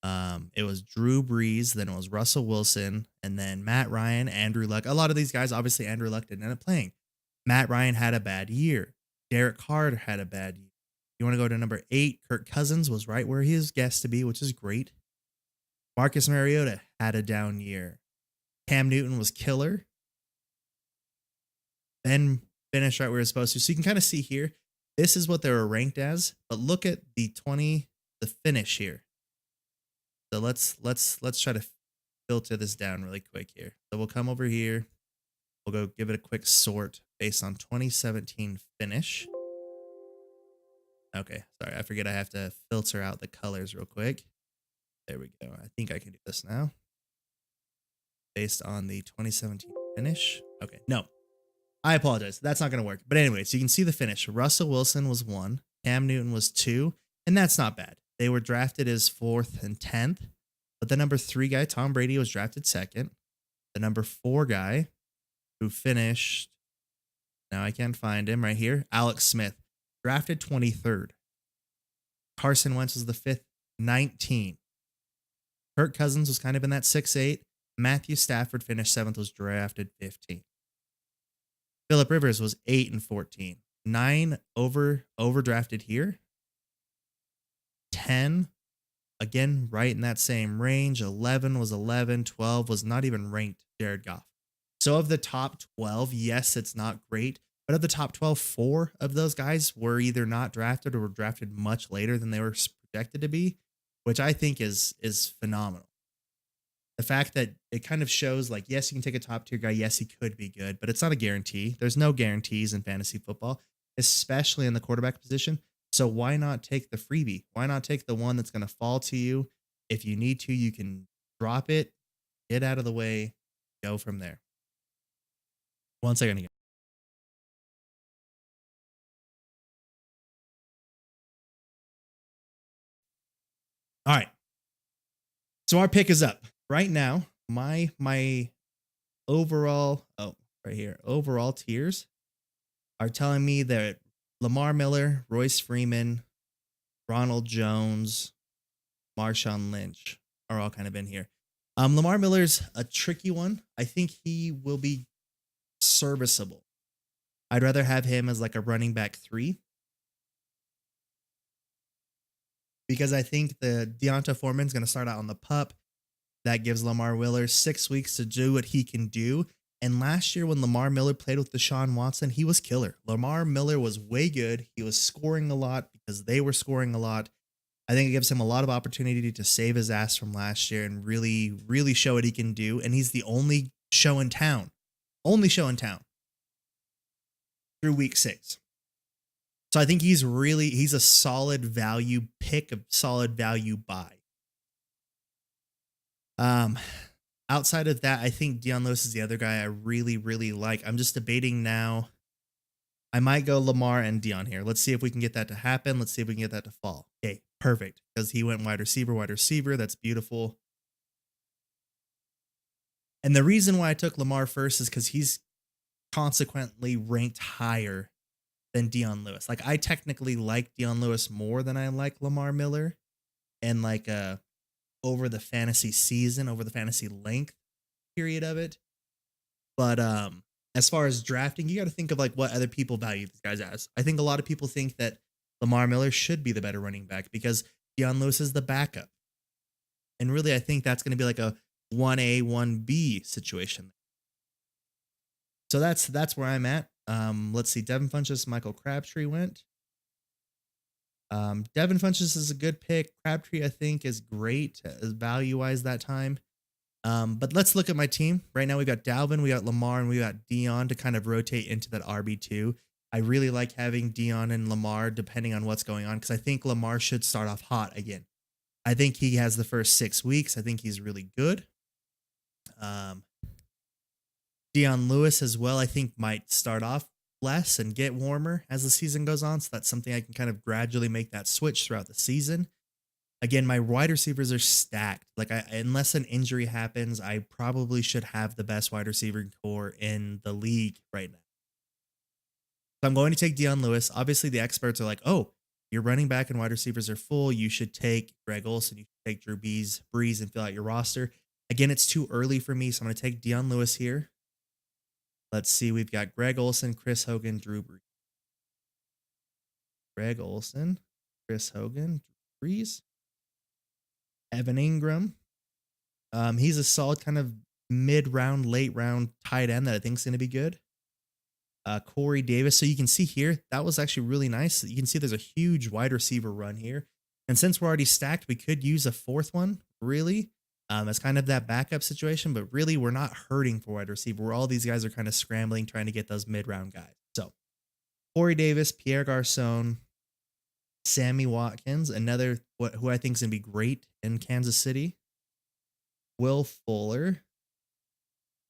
It was Drew Brees, then it was Russell Wilson, and then Matt Ryan, Andrew Luck. A lot of these guys, obviously, Andrew Luck didn't end up playing. Matt Ryan had a bad year. Derek Carr had a bad year. You want to go to number 8? Kirk Cousins was right where he is guessed to be, which is great. Marcus Mariota had a down year. Cam Newton was killer. Ben finished right where he was supposed to. So you can kind of see here, this is what they were ranked as. But look at the finish here. So let's try to filter this down really quick here. So we'll come over here. We'll go give it a quick sort based on 2017 finish. Okay, sorry, I forget I have to filter out the colors real quick. There we go. I think I can do this now. Based on the 2017 finish. Okay, no. I apologize. That's not going to work. But anyway, so you can see the finish. Russell Wilson was 1. Cam Newton was 2. And that's not bad. They were drafted as 4th and 10th. But the number 3 guy, Tom Brady, was drafted 2nd. The number 4 guy, who finished, now I can't find him right here, Alex Smith, drafted 23rd. Carson Wentz was the 5th, 19. Kirk Cousins was kind of in that 6-8. Matthew Stafford finished 7th, was drafted 15. Phillip Rivers was 8 and 14. 9 overdrafted here. 10, again, right in that same range. 11 was 11. 12 was not even ranked Jared Goff. So of the top 12, yes, it's not great. But of the top 12, 4 of those guys were either not drafted or were drafted much later than they were projected to be, which I think is phenomenal. The fact that it kind of shows like, yes, you can take a top tier guy. Yes, he could be good, but it's not a guarantee. There's no guarantees in fantasy football, especially in the quarterback position. So why not take the freebie? Why not take the one that's going to fall to you? If you need to, you can drop it, get out of the way, go from there. 1 second again. All right. So our pick is up. Right now, my overall, right here, overall tiers are telling me that Lamar Miller, Royce Freeman, Ronald Jones, Marshawn Lynch are all kind of in here. Lamar Miller's a tricky one. I think he will be serviceable. I'd rather have him as like a running back 3. Because I think the Deonta Foreman's going to start out on the pup. That gives Lamar Miller 6 weeks to do what he can do. And last year when Lamar Miller played with Deshaun Watson, he was killer. Lamar Miller was way good. He was scoring a lot because they were scoring a lot. I think it gives him a lot of opportunity to save his ass from last year and really, really show what he can do. And he's the only show in town. Only show in town. Through week 6. So I think he's a solid value pick, a solid value buy. Outside of that, I think Dion Lewis is the other guy I really, really like. I'm just debating now. I might go Lamar and Dion here. Let's see if we can get that to happen. Let's see if we can get that to fall. Okay, perfect. Because he went wide receiver. That's beautiful. And the reason why I took Lamar first is because he's consequently ranked higher than Dion Lewis. Like I technically like Dion Lewis more than I like Lamar Miller. And like over the fantasy season, over the fantasy length period of it. But as far as drafting, you got to think of like what other people value these guys as. I think a lot of people think that Lamar Miller should be the better running back because Dion Lewis is the backup. And really, I think that's going to be like a 1A, 1B situation. So that's where I'm at. Let's see. Devin Funchess, Michael Crabtree went. Devin Funchess is a good pick. Crabtree, I think, is great value-wise that time. But let's look at my team. Right now, we got Dalvin, we got Lamar, and we got Dion to kind of rotate into that RB2. I really like having Dion and Lamar depending on what's going on because I think Lamar should start off hot again. I think he has the first 6 weeks. I think he's really good. Dion Lewis as well, I think, might start off less and get warmer as the season goes on. So that's something I can kind of gradually make that switch throughout the season. Again, my wide receivers are stacked. Like unless an injury happens, I probably should have the best wide receiver core in the league right now. So I'm going to take Dion Lewis. Obviously, the experts are like, oh, your running back and wide receivers are full. You should take Greg Olsen. You should take Drew Brees and fill out your roster. Again, it's too early for me, so I'm going to take Deion Lewis here. Let's see. We've got Greg Olsen, Chris Hogan, Drew Brees. Greg Olsen, Chris Hogan, Drew Brees. Evan Ingram. He's a solid kind of mid-round, late-round tight end that I think is going to be good. Corey Davis. So you can see here, that was actually really nice. You can see there's a huge wide receiver run here. And since we're already stacked, we could use a fourth one, really. As kind of that backup situation, but really we're not hurting for wide receiver. Where all these guys are kind of scrambling, trying to get those mid-round guys. So Corey Davis, Pierre Garcon, Sammy Watkins, another who I think is going to be great in Kansas City. Will Fuller.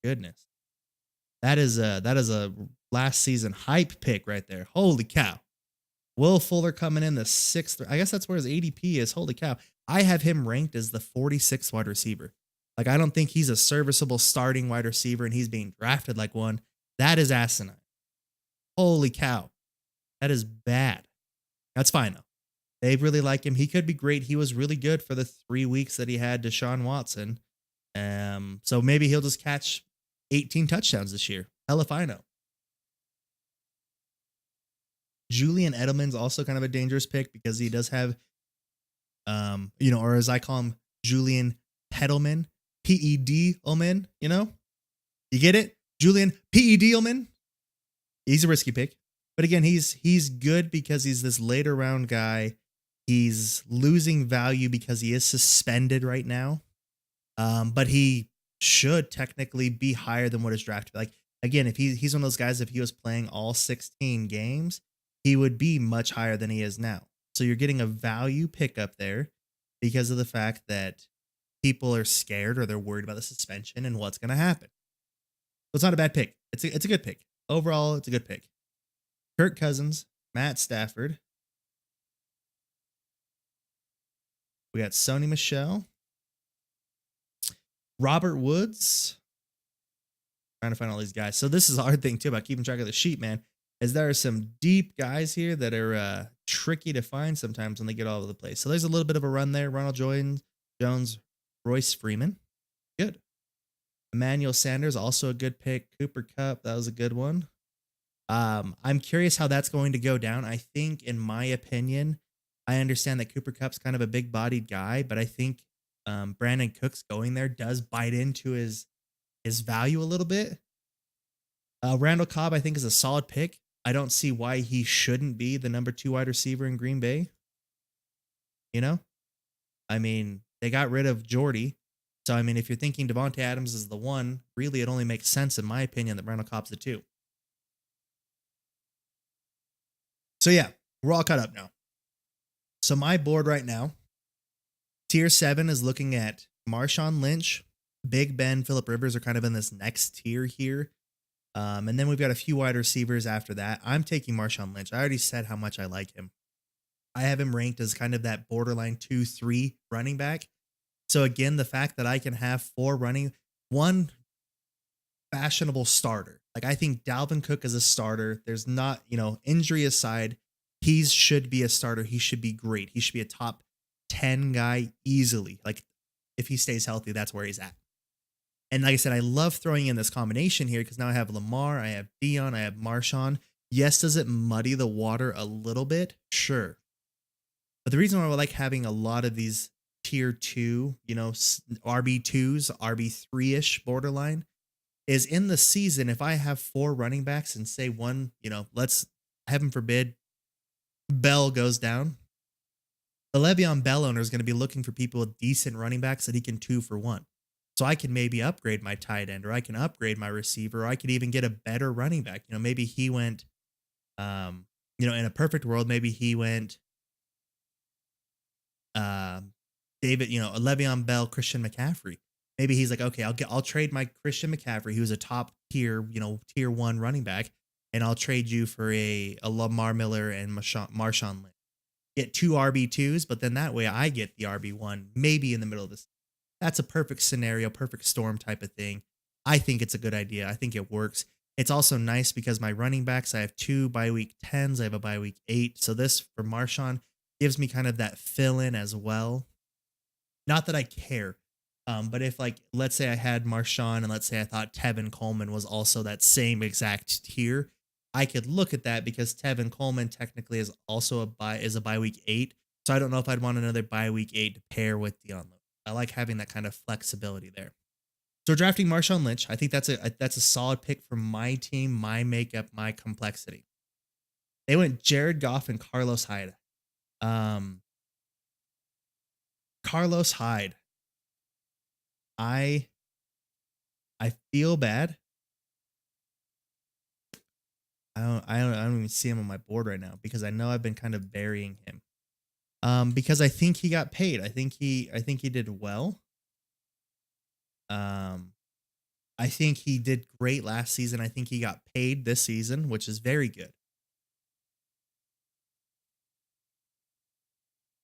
Goodness. That is a last season hype pick right there. Holy cow. Will Fuller coming in the 6th. I guess that's where his ADP is. Holy cow. I have him ranked as the 46th wide receiver. Like, I don't think he's a serviceable starting wide receiver and he's being drafted like one. That is asinine. Holy cow. That is bad. That's fine, though. They really like him. He could be great. He was really good for the 3 weeks that he had Deshaun Watson. So maybe he'll just catch 18 touchdowns this year. Hell if I know. Julian Edelman's also kind of a dangerous pick because he does have, or as I call him, Julian Pedelman, P-E-D-Elman, You get it? Julian P-E-D-Elman. He's a risky pick. But again, he's good because he's this later round guy. He's losing value because he is suspended right now. But he should technically be higher than what is drafted. Like, again, if he's one of those guys, if he was playing all 16 games, he would be much higher than he is now. So you're getting a value pickup there because of the fact that people are scared or they're worried about the suspension and what's going to happen. So it's not a bad pick. It's a good pick. Overall, it's a good pick. Kirk Cousins, Matt Stafford. We got Sony Michel. Robert Woods. Trying to find all these guys. So this is a hard thing too about keeping track of the sheet, man. Is there are some deep guys here that are tricky to find sometimes when they get all over the place. So there's a little bit of a run there. Ronald Jones, Royce Freeman. Good. Emmanuel Sanders, also a good pick. Cooper Kupp, that was a good one. I'm curious how that's going to go down. I think, in my opinion, I understand that Cooper Kupp's kind of a big-bodied guy, but I think Brandon Cooks going there does bite into his value a little bit. Randall Cobb, I think, is a solid pick. I don't see why he shouldn't be the number 2 wide receiver in Green Bay. I mean, they got rid of Jordy. So, I mean, if you're thinking Devontae Adams is the one, really it only makes sense, in my opinion, that Randall Cobb's the 2. So, yeah, we're all caught up now. So, my board right now, tier 7 is looking at Marshawn Lynch, Big Ben, Phillip Rivers are kind of in this next tier here. And then we've got a few wide receivers after that. I'm taking Marshawn Lynch. I already said how much I like him. I have him ranked as kind of that borderline 2-3 running back. So again, the fact that I can have one fashionable starter. Like, I think Dalvin Cook is a starter. There's not, injury aside, he should be a starter. He should be great. He should be a top 10 guy easily. Like, if he stays healthy, that's where he's at. And like I said, I love throwing in this combination here because now I have Lamar, I have Dion, I have Marshawn. Yes, does it muddy the water a little bit? Sure. But the reason why I like having a lot of these tier 2, RB2s, RB3-ish borderline, is in the season, if I have 4 running backs and say one, let's, heaven forbid, Bell goes down, the Le'Veon Bell owner is going to be looking for people with decent running backs that he can 2 for 1. So I can maybe upgrade my tight end, or I can upgrade my receiver, or I could even get a better running back. Maybe he went, in a perfect world, maybe he went David, Le'Veon Bell, Christian McCaffrey. Maybe he's like, okay, I'll trade my Christian McCaffrey, who's a top tier, tier 1 running back, and I'll trade you for a Lamar Miller and Marshawn Lynch. Get 2 RB2s, but then that way I get the RB1, maybe in the middle of this. That's a perfect scenario, perfect storm type of thing. I think it's a good idea. I think it works. It's also nice because my running backs, I have 2 bye week 10s. I have a bye week 8. So this for Marshawn gives me kind of that fill in as well. Not that I care. But if like, let's say I had Marshawn and let's say I thought Tevin Coleman was also that same exact tier, I could look at that because Tevin Coleman technically is also a bye week 8. So I don't know if I'd want another bye week 8 to pair with Dion Lewis. I like having that kind of flexibility there. So drafting Marshawn Lynch, I think that's a solid pick for my team, my makeup, my complexity. They went Jared Goff and Carlos Hyde. Carlos Hyde. I feel bad. I don't even see him on my board right now because I know I've been kind of burying him. Because I think he got paid. I think he did well. I think he did great last season. I think he got paid this season, which is very good.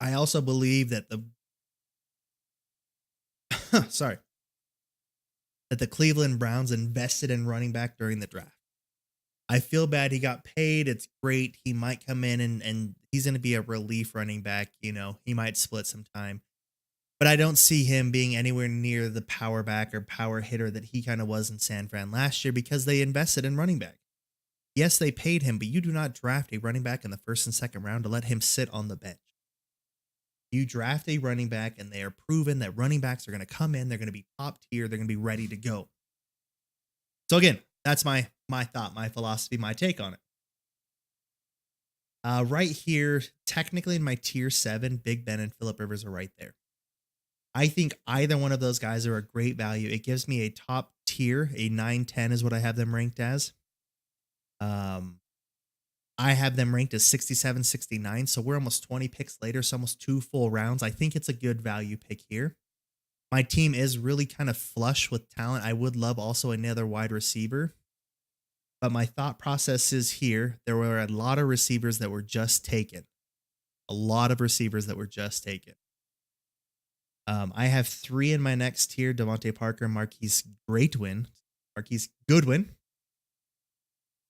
I also believe that that the Cleveland Browns invested in running back during the draft. I feel bad he got paid. It's great. He might come in and he's going to be a relief running back. You know, he might split some time. But I don't see him being anywhere near the power back or power hitter that he kind of was in San Fran last year because they invested in running back. Yes, they paid him, but you do not draft a running back in the first and second round to let him sit on the bench. You draft a running back and they are proven that running backs are going to come in, they're going to be top tier, they're going to be ready to go. So again, that's my thought, my philosophy, my take on it. Right here, technically in my tier 7, Big Ben and Phillip Rivers are right there. I think either one of those guys are a great value. It gives me a top tier, a 9-10 is what I have them ranked as. I have them ranked as 67, 69. So we're almost 20 picks later. So almost 2 full rounds. I think it's a good value pick here. My team is really kind of flush with talent. I would love also another wide receiver. But my thought process is here. There were a lot of receivers that were just taken. I have 3 in my next tier: Devontae Parker, Marquise Goodwin,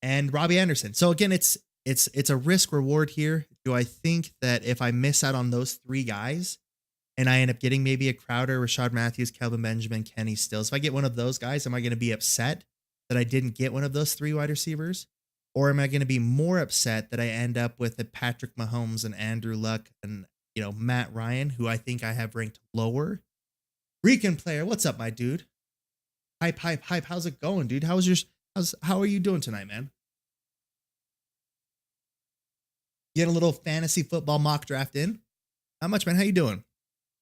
and Robbie Anderson. So again, it's a risk reward here. Do I think that if I miss out on those 3 guys and I end up getting maybe a Crowder, Rashad Matthews, Kelvin Benjamin, Kenny Stills, if I get one of those guys, am I going to be upset that I didn't get one of those 3 wide receivers? Or am I going to be more upset that I end up with a Patrick Mahomes and Andrew Luck and Matt Ryan, who I think I have ranked lower? Rican player, what's up, my dude? Hype. How's it going, dude? How are you doing tonight, man? Getting a little fantasy football mock draft in. How much, man? How you doing?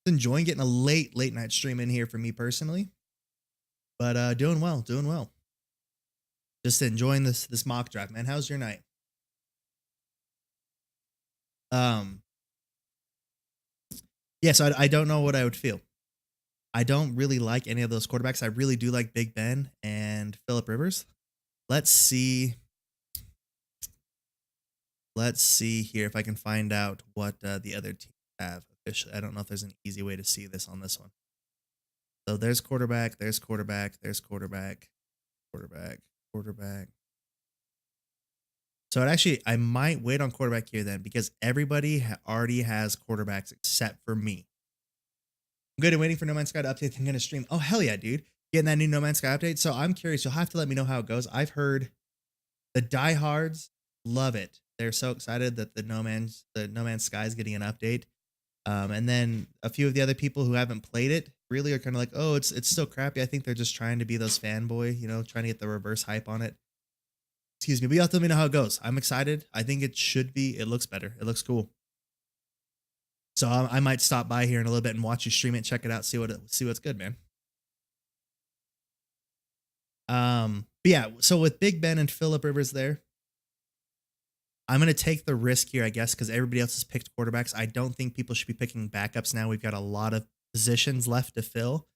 Enjoying getting a late night stream in here for me personally. But doing well. Just enjoying this mock draft, man. How's your night? Yes, I don't know what I would feel. I don't really like any of those quarterbacks. I really do like Big Ben and Phillip Rivers. Let's see here if I can find out what the other teams have officially. I don't know if there's an easy way to see this on this one. So there's quarterback. So I might wait on quarterback here then because everybody already has quarterbacks except for me. I'm good and waiting for No Man's Sky to update. I'm going to stream. Oh, hell yeah, dude. Getting that new No Man's Sky update. So I'm curious. You'll have to let me know how it goes. I've heard the diehards love it. They're so excited that the No Man's Sky is getting an update. And then a few of the other people who haven't played it really are kind of like, oh, it's still crappy. I think they're just trying to be those fanboy, trying to get the reverse hype on it. Excuse me, but you have to let me know how it goes. I'm excited. I think it looks better. It looks cool. So I might stop by here in a little bit and watch you stream it, check it out, see what's good, man. But yeah, so with Big Ben and Phillip Rivers there, I'm going to take the risk here, I guess, because everybody else has picked quarterbacks. I don't think people should be picking backups now. We've got a lot of positions left to fill.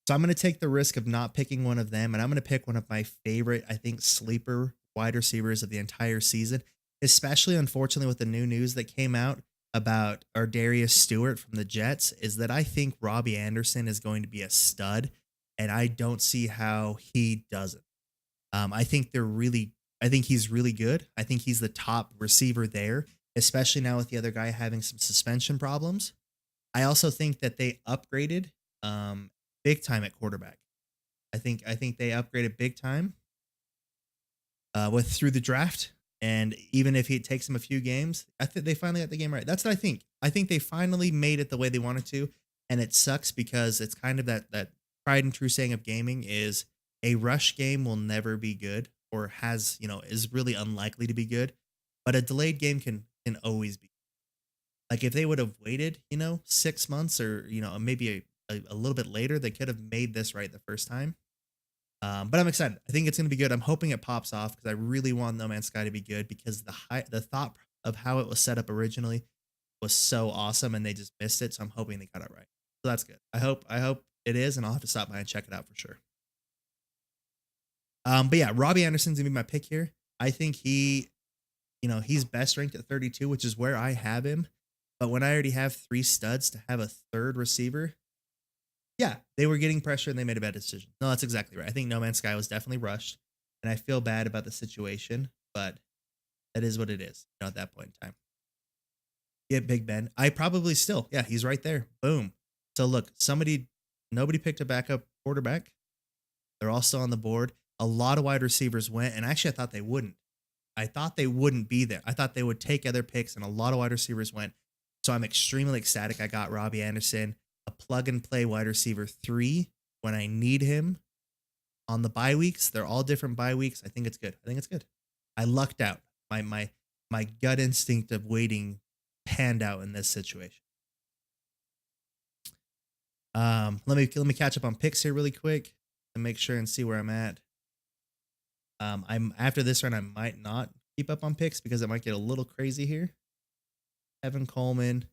So I'm going to take the risk of not picking one of them, and I'm going to pick one of my favorite, I think, sleeper wide receivers of the entire season, especially, unfortunately, with the new news that came out about our Darius Stewart from the Jets, is that I think Robbie Anderson is going to be a stud, and I don't see how he doesn't. I think he's really good. I think he's the top receiver there, especially now with the other guy having some suspension problems. I also think that they upgraded big time at quarterback. I think they upgraded big time with through the draft. And even if it takes them a few games, I think they finally got the game right. That's what I think. I think they finally made it the way they wanted to, and it sucks because it's kind of that tried and true saying of gaming is a rush game will never be good or has is really unlikely to be good, but a delayed game can always be. Like if they would have waited 6 months or maybe a little bit later, they could have made this right the first time. But I'm excited. I think it's going to be good. I'm hoping it pops off because I really want No Man's Sky to be good because the thought of how it was set up originally was so awesome and they just missed it. So I'm hoping they got it right. So that's good. I hope it is, and I'll have to stop by and check it out for sure. But yeah, Robbie Anderson's gonna be my pick here. I think he's best ranked at 32, which is where I have him. But when I already have 3 studs to have a third receiver, yeah, they were getting pressure and they made a bad decision. No, that's exactly right. I think No Man's Sky was definitely rushed, and I feel bad about the situation, but that is what it is, at that point in time. Get Big Ben. I probably still, yeah, he's right there. Boom. So look, nobody picked a backup quarterback. They're all still on the board. A lot of wide receivers went, and actually I thought they wouldn't. I thought they wouldn't be there. I thought they would take other picks, and a lot of wide receivers went. So I'm extremely ecstatic. I got Robbie Anderson, a plug and play wide receiver 3 when I need him on the bye weeks. They're all different bye weeks. I think it's good. I lucked out. My gut instinct of waiting panned out in this situation. Let me catch up on picks here really quick and make sure and see where I'm at. I'm after this run, I might not keep up on picks because it might get a little crazy here. Evan Coleman,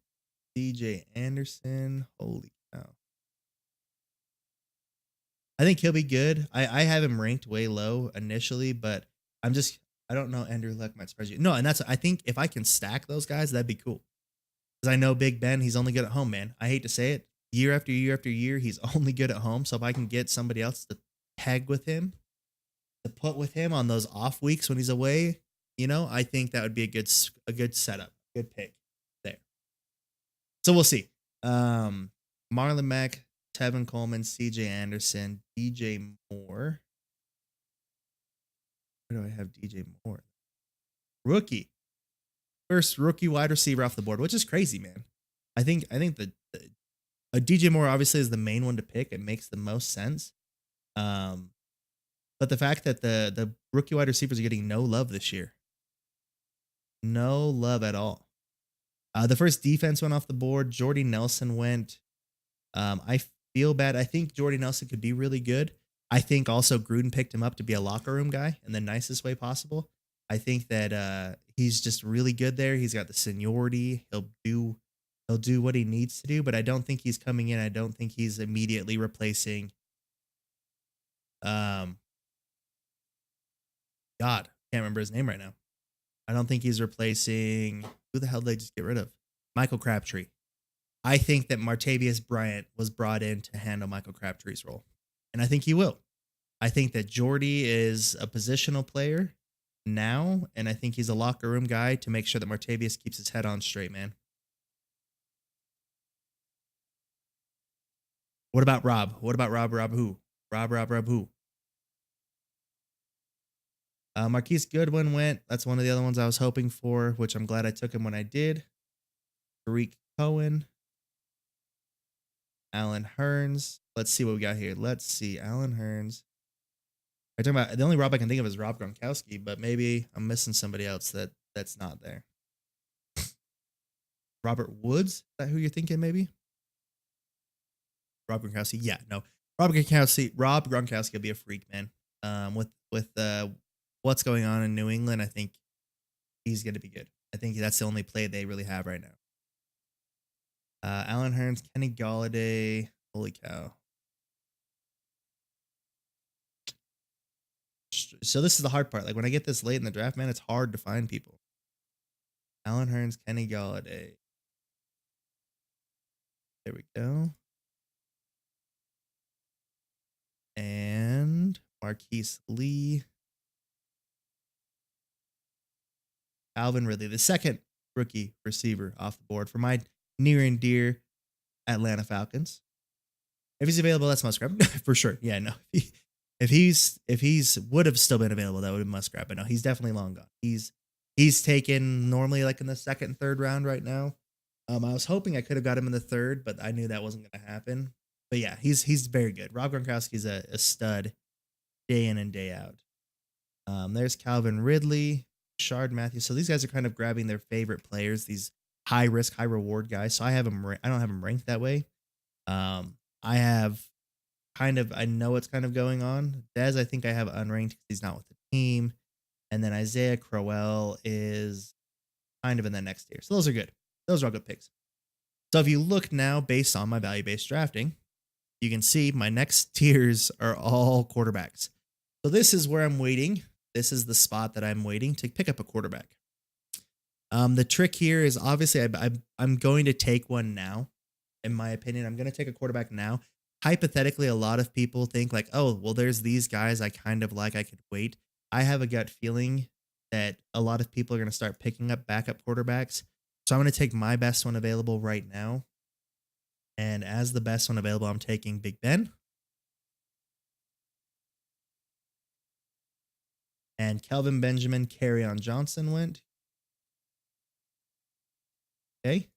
DJ Anderson. Holy cow. I think he'll be good. I have him ranked way low initially, but I don't know. Andrew Luck might surprise you. No, and I think if I can stack those guys, that'd be cool. Because I know Big Ben, he's only good at home, man. I hate to say it. Year after year after year, he's only good at home. So if I can get somebody else to peg with him, to put with him on those off weeks when he's away, I think that would be a good setup, good pick there. So we'll see. Marlon Mack, Tevin Coleman, CJ Anderson, DJ Moore. Where do I have DJ Moore? Rookie. First rookie wide receiver off the board, which is crazy, man. I think the DJ Moore obviously is the main one to pick. It makes the most sense. But the fact that the rookie wide receivers are getting no love this year. No love at all. The first defense went off the board. Jordy Nelson went. I feel bad. I think Jordy Nelson could be really good. I think also Gruden picked him up to be a locker room guy in the nicest way possible. I think that he's just really good there. He's got the seniority. He'll do what he needs to do, but I don't think he's coming in. I don't think he's immediately replacing God, can't remember his name right now. I don't think he's replacing who the hell did they just get rid of? Michael Crabtree. I think that Martavius Bryant was brought in to handle Michael Crabtree's role. And I think he will. I think that Jordy is a positional player now, and I think he's a locker room guy to make sure that Martavius keeps his head on straight, man. What about Rob? What about Rob who? Rob who? Marquise Goodwin went. That's one of the other ones I was hoping for, which I'm glad I took him when I did. Tariq Cohen. Alan Hearns. Let's see what we got here. Let's see. Alan Hearns. I'm talking about the only Rob I can think of is Rob Gronkowski, but maybe I'm missing somebody else that's not there. Robert Woods? Is that who you're thinking, maybe? Rob Gronkowski? Yeah, no. Rob Gronkowski will be a freak, man. With what's going on in New England, I think he's going to be good. I think that's the only play they really have right now. Alan Hearns, Kenny Galladay. Holy cow. So this is the hard part. Like when I get this late in the draft, man, it's hard to find people. Alan Hearns, Kenny Galladay. There we go. And Marquise Lee. Alvin Ridley, the second rookie receiver off the board for my near and dear Atlanta Falcons. If he's available, that's must grab for sure. Yeah, no. If he's would have still been available, that would have must grab. But no, he's definitely long gone. He's taken normally like in the second and third round right now. I was hoping I could have got him in the third, but I knew that wasn't going to happen. But yeah, he's very good. Rob Gronkowski's a stud day in and day out. There's Calvin Ridley, Shard Matthews. So these guys are kind of grabbing their favorite players, these high risk, high reward guys. So I don't have them ranked that way. I have I know what's kind of going on. Dez, I think I have unranked because he's not with the team. And then Isaiah Crowell is kind of in the next tier. So those are good. Those are all good picks. So if you look now based on my value-based drafting, you can see my next tiers are all quarterbacks. So this is where I'm waiting. This is the spot that I'm waiting to pick up a quarterback. The trick here is obviously I'm going to take one now. In my opinion, I'm going to take a quarterback now. Hypothetically, a lot of people think like, oh, well, there's these guys I kind of like. I could wait. I have a gut feeling that a lot of people are going to start picking up backup quarterbacks. So I'm going to take my best one available right now. And as the best one available, I'm taking Big Ben. And Kelvin Benjamin, Kerryon Johnson went. Okay.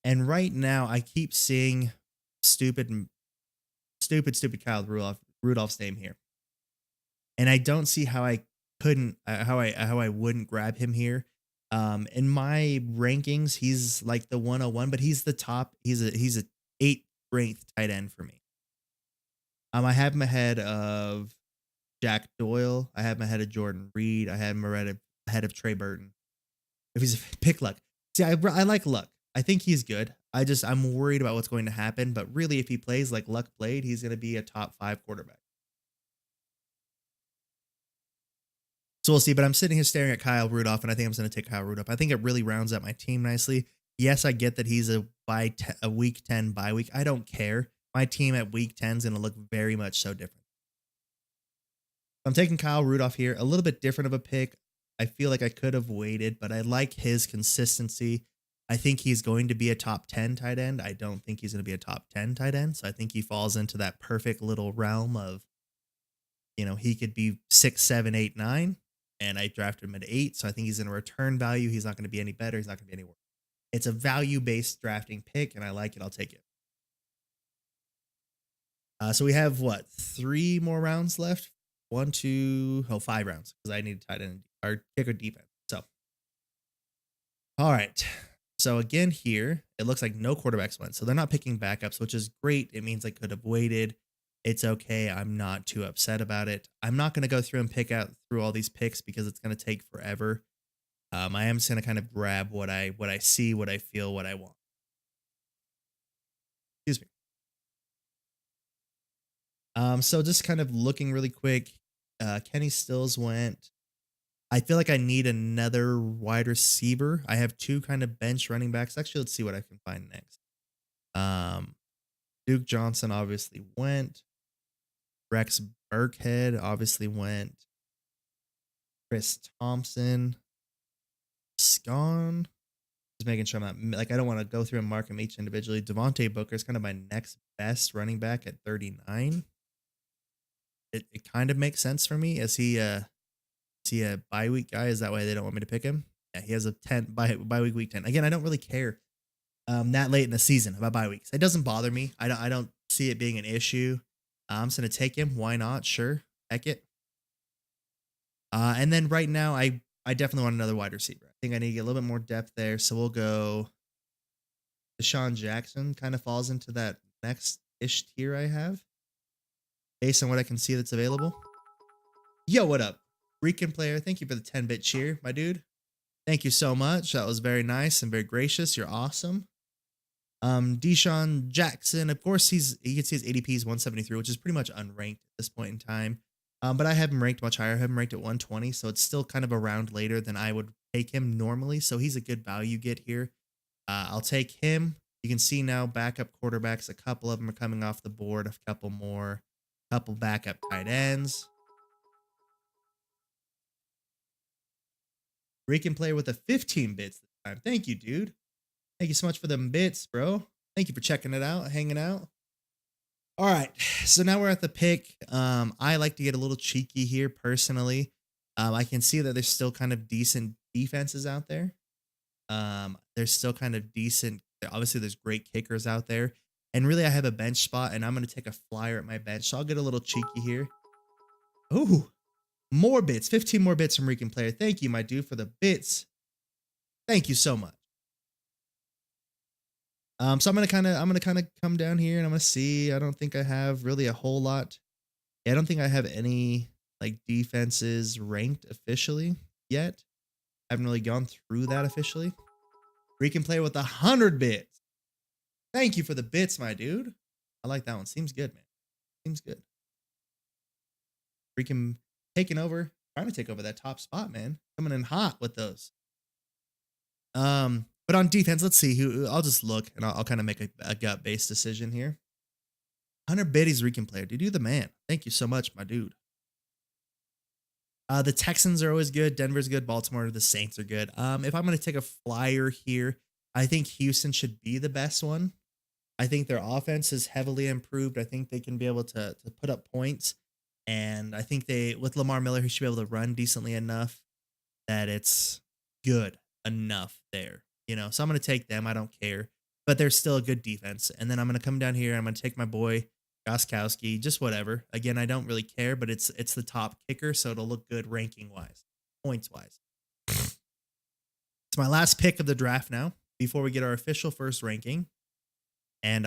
And right now, I keep seeing stupid Kyle Rudolph's name here. And I don't see how I couldn't, how I wouldn't grab him here. In my rankings, he's like the 101, but he's the top. He's a 8th ranked tight end for me. I have him ahead of Jack Doyle. I have him ahead of Jordan Reed. I have him ahead of Trey Burton. If he's pick Luck. See, I like Luck. I think he's good. I'm worried about what's going to happen. But really, if he plays like Luck played, he's going to be a top 5 quarterback. So we'll see. But I'm sitting here staring at Kyle Rudolph, and I think I'm going to take Kyle Rudolph. I think it really rounds out my team nicely. Yes, I get that he's a week 10 bye week. I don't care. My team at week 10 is going to look very much so different. I'm taking Kyle Rudolph here. A little bit different of a pick. I feel like I could have waited, but I like his consistency. I think he's going to be a top 10 tight end. I don't think he's going to be a top 10 tight end. So I think he falls into that perfect little realm of, he could be 6, 7, 8, 9. And I drafted him at 8. So I think he's in a return value. He's not going to be any better. He's not going to be any worse. It's a value-based drafting pick, and I like it. I'll take it. So we have 3 more rounds left? 5 rounds because I need a tight end or kicker defense. So, all right. So again, here it looks like no quarterbacks went. So they're not picking backups, which is great. It means I could have waited. It's okay. I'm not too upset about it. I'm not going to go through and pick out through all these picks because it's going to take forever. I am just going to kind of grab what I see, what I feel, what I want. Excuse me. So just kind of looking really quick, Kenny Stills went. I feel like I need another wide receiver. I have 2 kind of bench running backs. Actually, let's see what I can find next. Duke Johnson obviously went. Rex Burkhead obviously went. Chris Thompson is gone. Just making sure I'm not, I don't want to go through and mark them each individually. Devontae Booker is kind of my next best running back at 39. It kind of makes sense for me. Is he a bye week guy? Is that why they don't want me to pick him? Yeah, he has a 10 bye week 10. Again, I don't really care that late in the season about bye weeks. It doesn't bother me. I don't see it being an issue. I'm just gonna take him. Why not? Sure, heck it. And then right now, I definitely want another wide receiver. I think I need to get a little bit more depth there. So we'll go. Deshaun Jackson kind of falls into that next ish tier I have, based on what I can see that's available. Yo, what up? Rican player, thank you for the 10-bit cheer, my dude. Thank you so much. That was very nice and very gracious. You're awesome. Deshaun Jackson, of course, you can see his ADP is 173, which is pretty much unranked at this point in time. But I have him ranked much higher. I have him ranked at 120, so it's still kind of a round later than I would take him normally. So he's a good value get here. I'll take him. You can see now backup quarterbacks, a couple of them are coming off the board, a couple more, couple backup tight ends. Rican player with a 15 bits this time. Thank you, dude. Thank you so much for them bits, bro. Thank you for checking it out, hanging out. All right, so now we're at the pick. I like to get a little cheeky here personally. I can see that there's still kind of decent defenses out there. There's still kind of decent. Obviously, there's great kickers out there, and really, I have a bench spot, and I'm gonna take a flyer at my bench. So I'll get a little cheeky here. Ooh, more bits, 15 more bits from Rican Player. Thank you, my dude, for the bits. Thank you so much. So I'm gonna kind of come down here and I'm gonna see. I don't think I have really a whole lot. Yeah, I don't think I have any like defenses ranked officially yet. I haven't really gone through that officially. Rican Player with 100 bits. Thank you for the bits, my dude. I like that one. Seems good, man. Seems good. Rican taking over, trying to take over that top spot, man. Coming in hot with those. But on defense, let's see who. I'll just look and I'll kind of make a gut-based decision here. 100 biddies Rican Player. Dude, you're the man. Thank you so much, my dude. The Texans are always good. Denver's good. Baltimore, the Saints are good. If I'm going to take a flyer here, I think Houston should be the best one. I think their offense is heavily improved. I think they can be able to put up points. And I think with Lamar Miller, he should be able to run decently enough that it's good enough there. So I'm going to take them. I don't care. But they're still a good defense. And then I'm going to come down here. I'm going to take my boy, Goskowski, just whatever. Again, I don't really care, but it's the top kicker, so it'll look good ranking-wise, points-wise. It's my last pick of the draft now, before we get our official first ranking. And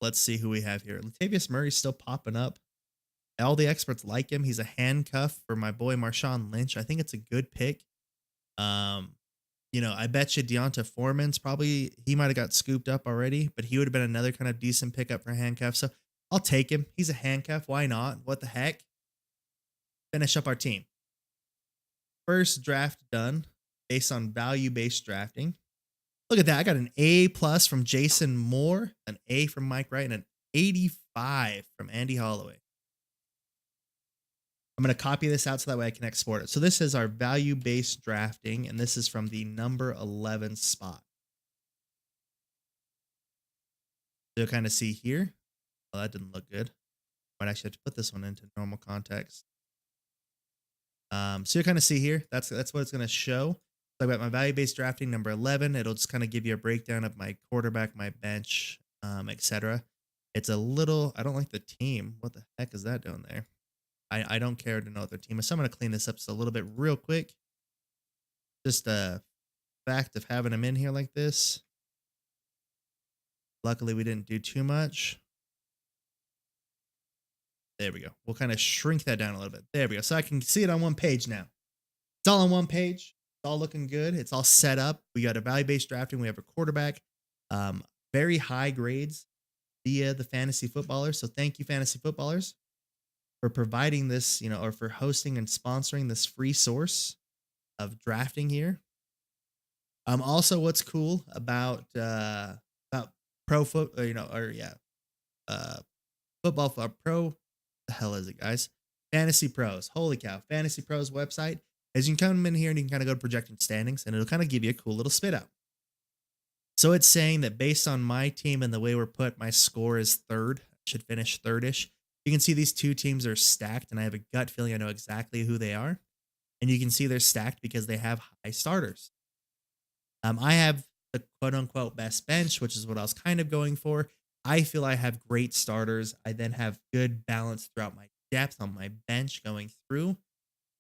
let's see who we have here. Latavius Murray's still popping up. All the experts like him. He's a handcuff for my boy Marshawn Lynch. I think it's a good pick. I bet you Deonta Foreman's he might have got scooped up already, but he would have been another kind of decent pickup for handcuff. So I'll take him. He's a handcuff. Why not? What the heck? Finish up our team. First draft done based on value-based drafting. Look at that. I got an A+ from Jason Moore, an A from Mike Wright, and an 85 from Andy Holloway. I'm going to copy this out so that way I can export it. So this is our value-based drafting, and this is from the number 11 spot. You'll kind of see here. Well, that didn't look good. Might actually have to put this one into normal context. So you'll kind of see here. That's what it's going to show. So I got my value-based drafting number 11. It'll just kind of give you a breakdown of my quarterback, my bench, etc. It's a little. I don't like the team. What the heck is that doing there? I don't care to know what their team is. So I'm going to clean this up just a little bit real quick. Just a fact of having them in here like this. Luckily, we didn't do too much. There we go. We'll kind of shrink that down a little bit. There we go. So I can see it on one page now. It's all on one page. It's all looking good. It's all set up. We got a value-based drafting. We have a quarterback. Very high grades via the fantasy footballers. So thank you, fantasy footballers, for providing this, or for hosting and sponsoring this free source of drafting here. Also, what's cool about pro foot, football for pro. The hell is it, guys? Fantasy Pros. Holy cow! Fantasy Pros website. As you can come in here and you can kind of go to projected standings, and it'll kind of give you a cool little spit out. So it's saying that based on my team and the way we're put, my score is third. I should finish third-ish. You can see these two teams are stacked, and I have a gut feeling I know exactly who they are. And you can see they're stacked because they have high starters. I have the quote-unquote best bench, which is what I was kind of going for. I feel I have great starters. I then have good balance throughout my depth on my bench going through.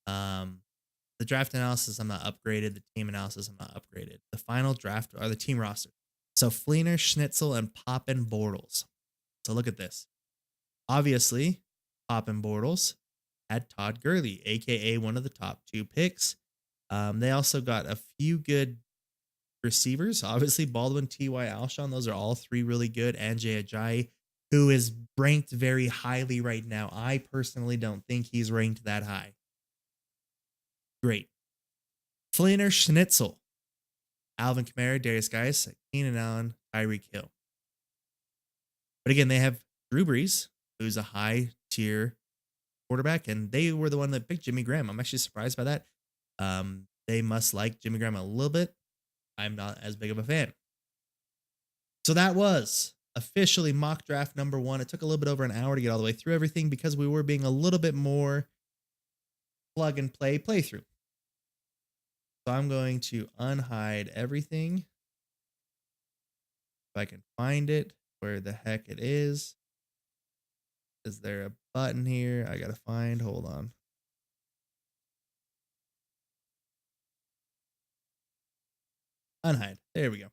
The draft analysis, I'm not upgraded. The team analysis, I'm not upgraded. The final draft are the team roster. So Fleener, Schnitzel, and Poppin Bortles. So look at this. Obviously, Poppin Bortles had Todd Gurley, a.k.a. one of the top 2 picks. They also got a few good receivers. Obviously, Baldwin, T.Y. Alshon. Those are all 3 really good. And Jay Ajayi, who is ranked very highly right now. I personally don't think he's ranked that high. Great. Fleener, Schnitzel, Alvin Kamara, Darius Geis, Keenan Allen, Tyreek Hill. But again, they have Drew Brees, who's a high-tier quarterback, and they were the one that picked Jimmy Graham. I'm actually surprised by that. They must like Jimmy Graham a little bit. I'm not as big of a fan. So that was officially mock draft number 1. It took a little bit over an hour to get all the way through everything because we were being a little bit more plug and play playthrough. So I'm going to unhide everything. If I can find it, where the heck it is. Is there a button here I gotta find? Hold on. Unhide. There we go.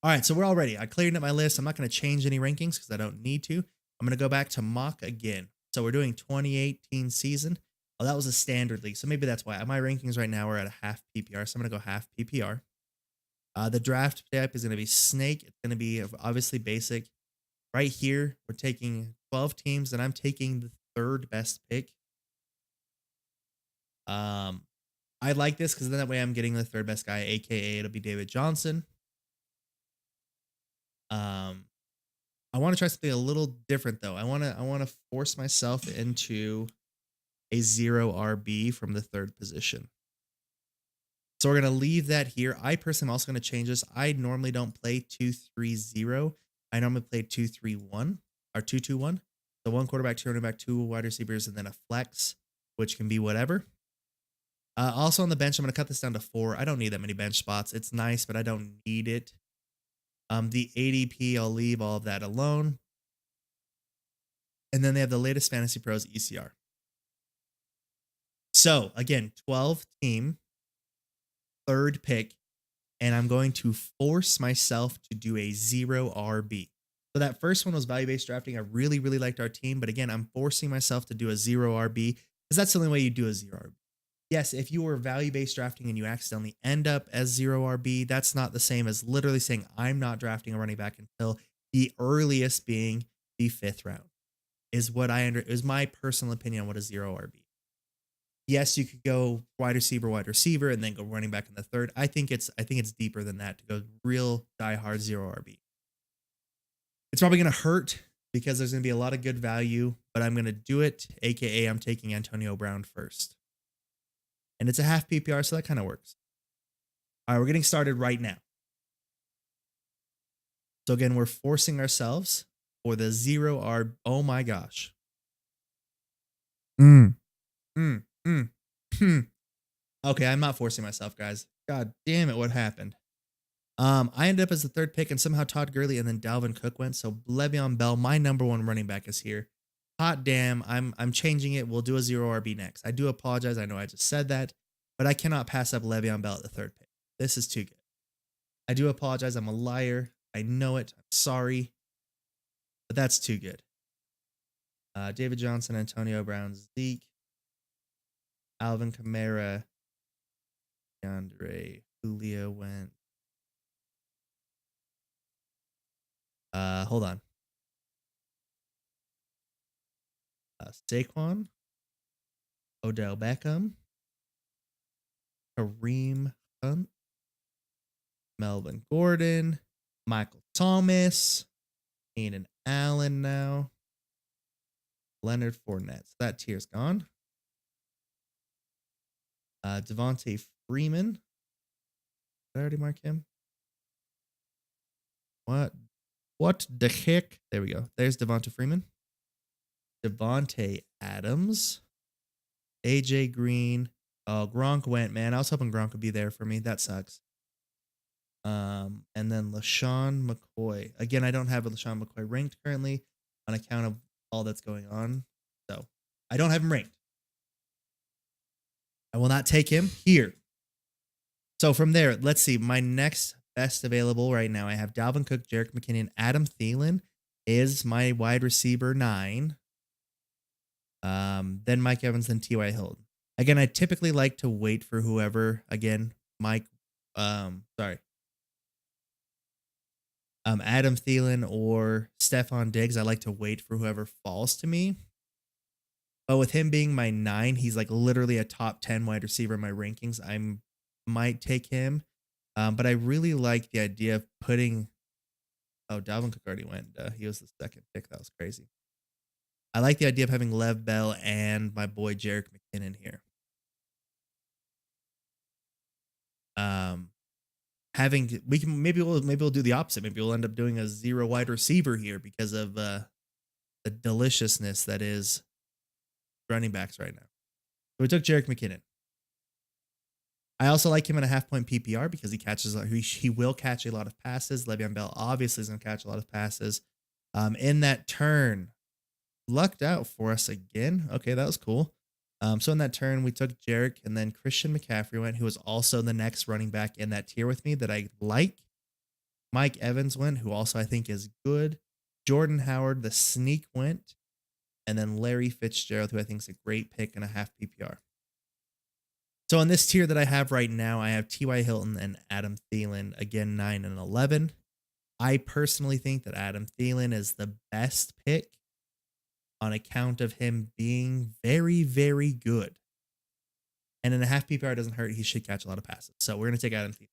All right, so we're all ready. I cleared up my list. I'm not going to change any rankings because I don't need to. I'm going to go back to mock again. So we're doing 2018 season. Oh, that was a standard league. So maybe that's why. My rankings right now are at a half PPR. So I'm going to go half PPR. The draft type is going to be snake. It's going to be obviously basic. Right here, we're taking 12 teams, and I'm taking the third best pick. I like this because then that way I'm getting the third best guy, aka it'll be David Johnson. I want to try something a little different though. I want to force myself into a 0 RB from the third position. So we're going to leave that here. I personally am also going to change this. I normally don't play 2-3-0. I normally play 2-3-1 or 2-2-1. So 1 quarterback, 2 running back, 2 wide receivers, and then a flex, which can be whatever. Also on the bench, I'm going to cut this down to 4. I don't need that many bench spots. It's nice, but I don't need it. The ADP, I'll leave all of that alone. And then they have the latest Fantasy Pros ECR. So again, 12 team, third pick, and I'm going to force myself to do a 0 RB. So that first one was value-based drafting. I really, really liked our team, but again, I'm forcing myself to do a 0 RB because that's the only way you do a 0 RB. Yes, if you were value-based drafting and you accidentally end up as 0 RB, that's not the same as literally saying I'm not drafting a running back until the earliest being the 5th round. Is my personal opinion on what a 0 RB. Yes, you could go wide receiver, and then go running back in the 3rd. I think it's deeper than that to go real diehard 0 RB. It's probably going to hurt because there's going to be a lot of good value, but I'm going to do it, aka I'm taking Antonio Brown first. And it's a half PPR, so that kind of works. All right, we're getting started right now. So again, we're forcing ourselves for the 0 RB. Oh my gosh. Okay, I'm not forcing myself, guys. God damn it, what happened? I ended up as the 3rd pick, and somehow Todd Gurley and then Dalvin Cook went. So Le'Veon Bell, my number 1 running back, is here. Hot damn, I'm changing it. We'll do a 0 RB next. I do apologize. I know I just said that, but I cannot pass up Le'Veon Bell at the 3rd pick. This is too good. I do apologize. I'm a liar. I know it. I'm sorry, but that's too good. David Johnson, Antonio Brown, Zeke, Alvin Kamara, DeAndre, Julio went. Hold on. Saquon, Odell Beckham, Kareem Hunt, Melvin Gordon, Michael Thomas, Keenan Allen now, Leonard Fournette. So that tier's gone. Devontae Freeman. Did I already mark him? What the heck? There we go. There's Devontae Freeman. Devontae Adams. AJ Green. Oh, Gronk went, man. I was hoping Gronk would be there for me. That sucks. And then LaShawn McCoy. Again, I don't have a LaShawn McCoy ranked currently on account of all that's going on. So I don't have him ranked. I will not take him here. So from there, let's see. My next best available right now, I have Dalvin Cook, Jerick McKinnon, Adam Thielen is my wide receiver 9. Then Mike Evans, then T.Y. Hilton. Again, I typically like to wait for whoever, again, Adam Thielen or Stephon Diggs. I like to wait for whoever falls to me. But with him being my 9, he's like literally a top 10 wide receiver in my rankings. I might take him. But I really like the idea of putting... Oh, Dalvin Cook already went. He was the 2nd pick. That was crazy. I like the idea of having Lev Bell and my boy Jerick McKinnon here. we can maybe we'll do the opposite. Maybe we'll end up doing a 0 wide receiver here because of the deliciousness that is running backs right now. So we took Jerick McKinnon. I also like him in a half-point PPR because he will catch a lot of passes. Le'Veon Bell obviously is going to catch a lot of passes. In that turn, lucked out for us again. Okay, that was cool. So in that turn, we took Jerick, and then Christian McCaffrey went, who was also the next running back in that tier with me that I like. Mike Evans went, who also I think is good. Jordan Howard, the sneak went. And then Larry Fitzgerald, who I think is a great pick in a half PPR. So in this tier that I have right now, I have T.Y. Hilton and Adam Thielen, again, 9 and 11. I personally think that Adam Thielen is the best pick on account of him being very, very good. And in a half PPR, it doesn't hurt. He should catch a lot of passes. So we're going to take Adam Thielen.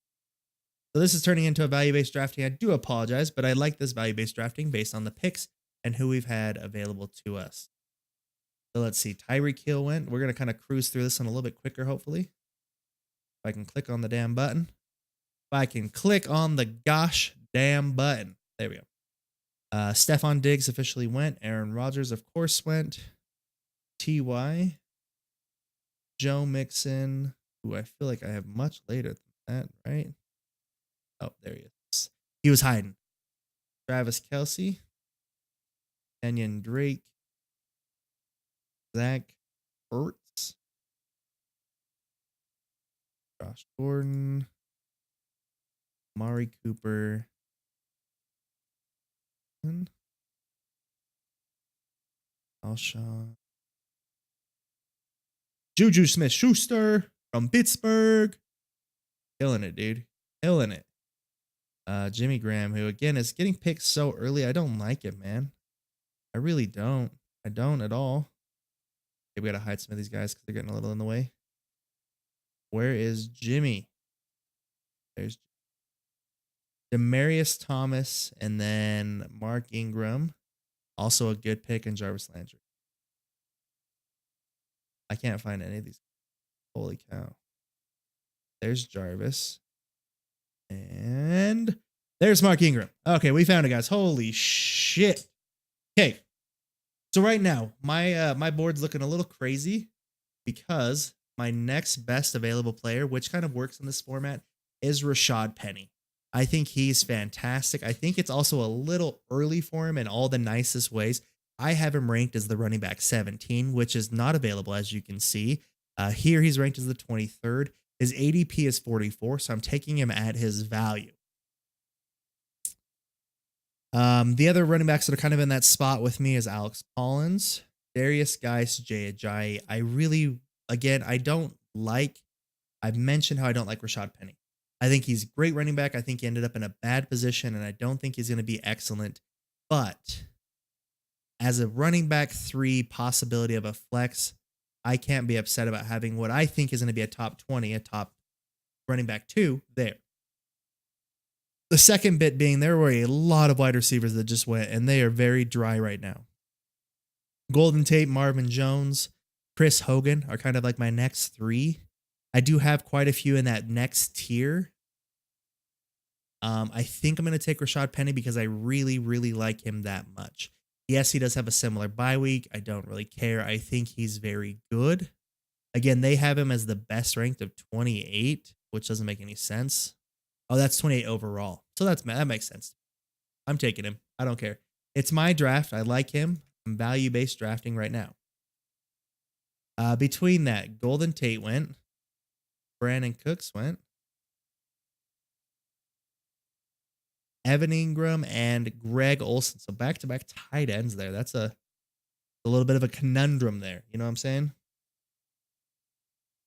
So this is turning into a value-based drafting. I do apologize, but I like this value-based drafting based on the picks and who we've had available to us. So let's see. Tyreek Hill went. We're going to kind of cruise through this one a little bit quicker, hopefully. If I can click on the damn button. If I can click on the gosh damn button. There we go. Stephon Diggs officially went. Aaron Rodgers, of course, went. T.Y. Joe Mixon, who I feel like I have much later than that, right? Oh, there he is. He was hiding. Travis Kelce. Kenyon Drake. Zach Ertz. Josh Gordon. Amari Cooper. Alshon. Juju Smith-Schuster from Pittsburgh. Killing it, dude. Killing it. Jimmy Graham, who again is getting picked so early. I don't like it, man. I really don't. I don't at all. Okay, we gotta hide some of these guys because they're getting a little in the way. Where is Jimmy? There's Demarius Thomas and then Mark Ingram. Also a good pick, and Jarvis Landry. I can't find any of these. Holy cow. There's Jarvis. And there's Mark Ingram. Okay, we found it, guys. Holy shit. Okay. So right now, my board's looking a little crazy because my next best available player, which kind of works in this format, is Rashad Penny. I think he's fantastic. I think it's also a little early for him in all the nicest ways. I have him ranked as the running back 17, which is not available, as you can see. Here he's ranked as the 23rd. His ADP is 44, so I'm taking him at his value. The other running backs that are kind of in that spot with me is Alex Collins, Darius Geis, Jay Ajayi. I've mentioned how I don't like Rashad Penny. I think he's a great running back. I think he ended up in a bad position, and I don't think he's going to be excellent. But as a running back 3 possibility of a flex, I can't be upset about having what I think is going to be a top 20, a top running back 2 there. The second bit being there were a lot of wide receivers that just went, and they are very dry right now. Golden Tate, Marvin Jones, Chris Hogan are kind of like my next 3. I do have quite a few in that next tier. I think I'm going to take Rashad Penny because I really, really like him that much. Yes, he does have a similar bye week. I don't really care. I think he's very good. Again, they have him as the best ranked of 28, which doesn't make any sense. Oh, that's 28 overall. So that makes sense. I'm taking him. I don't care. It's my draft. I like him. I'm value-based drafting right now. Between that, Golden Tate went. Brandon Cooks went. Evan Ingram and Greg Olsen. So back-to-back tight ends there. That's a little bit of a conundrum there. You know what I'm saying?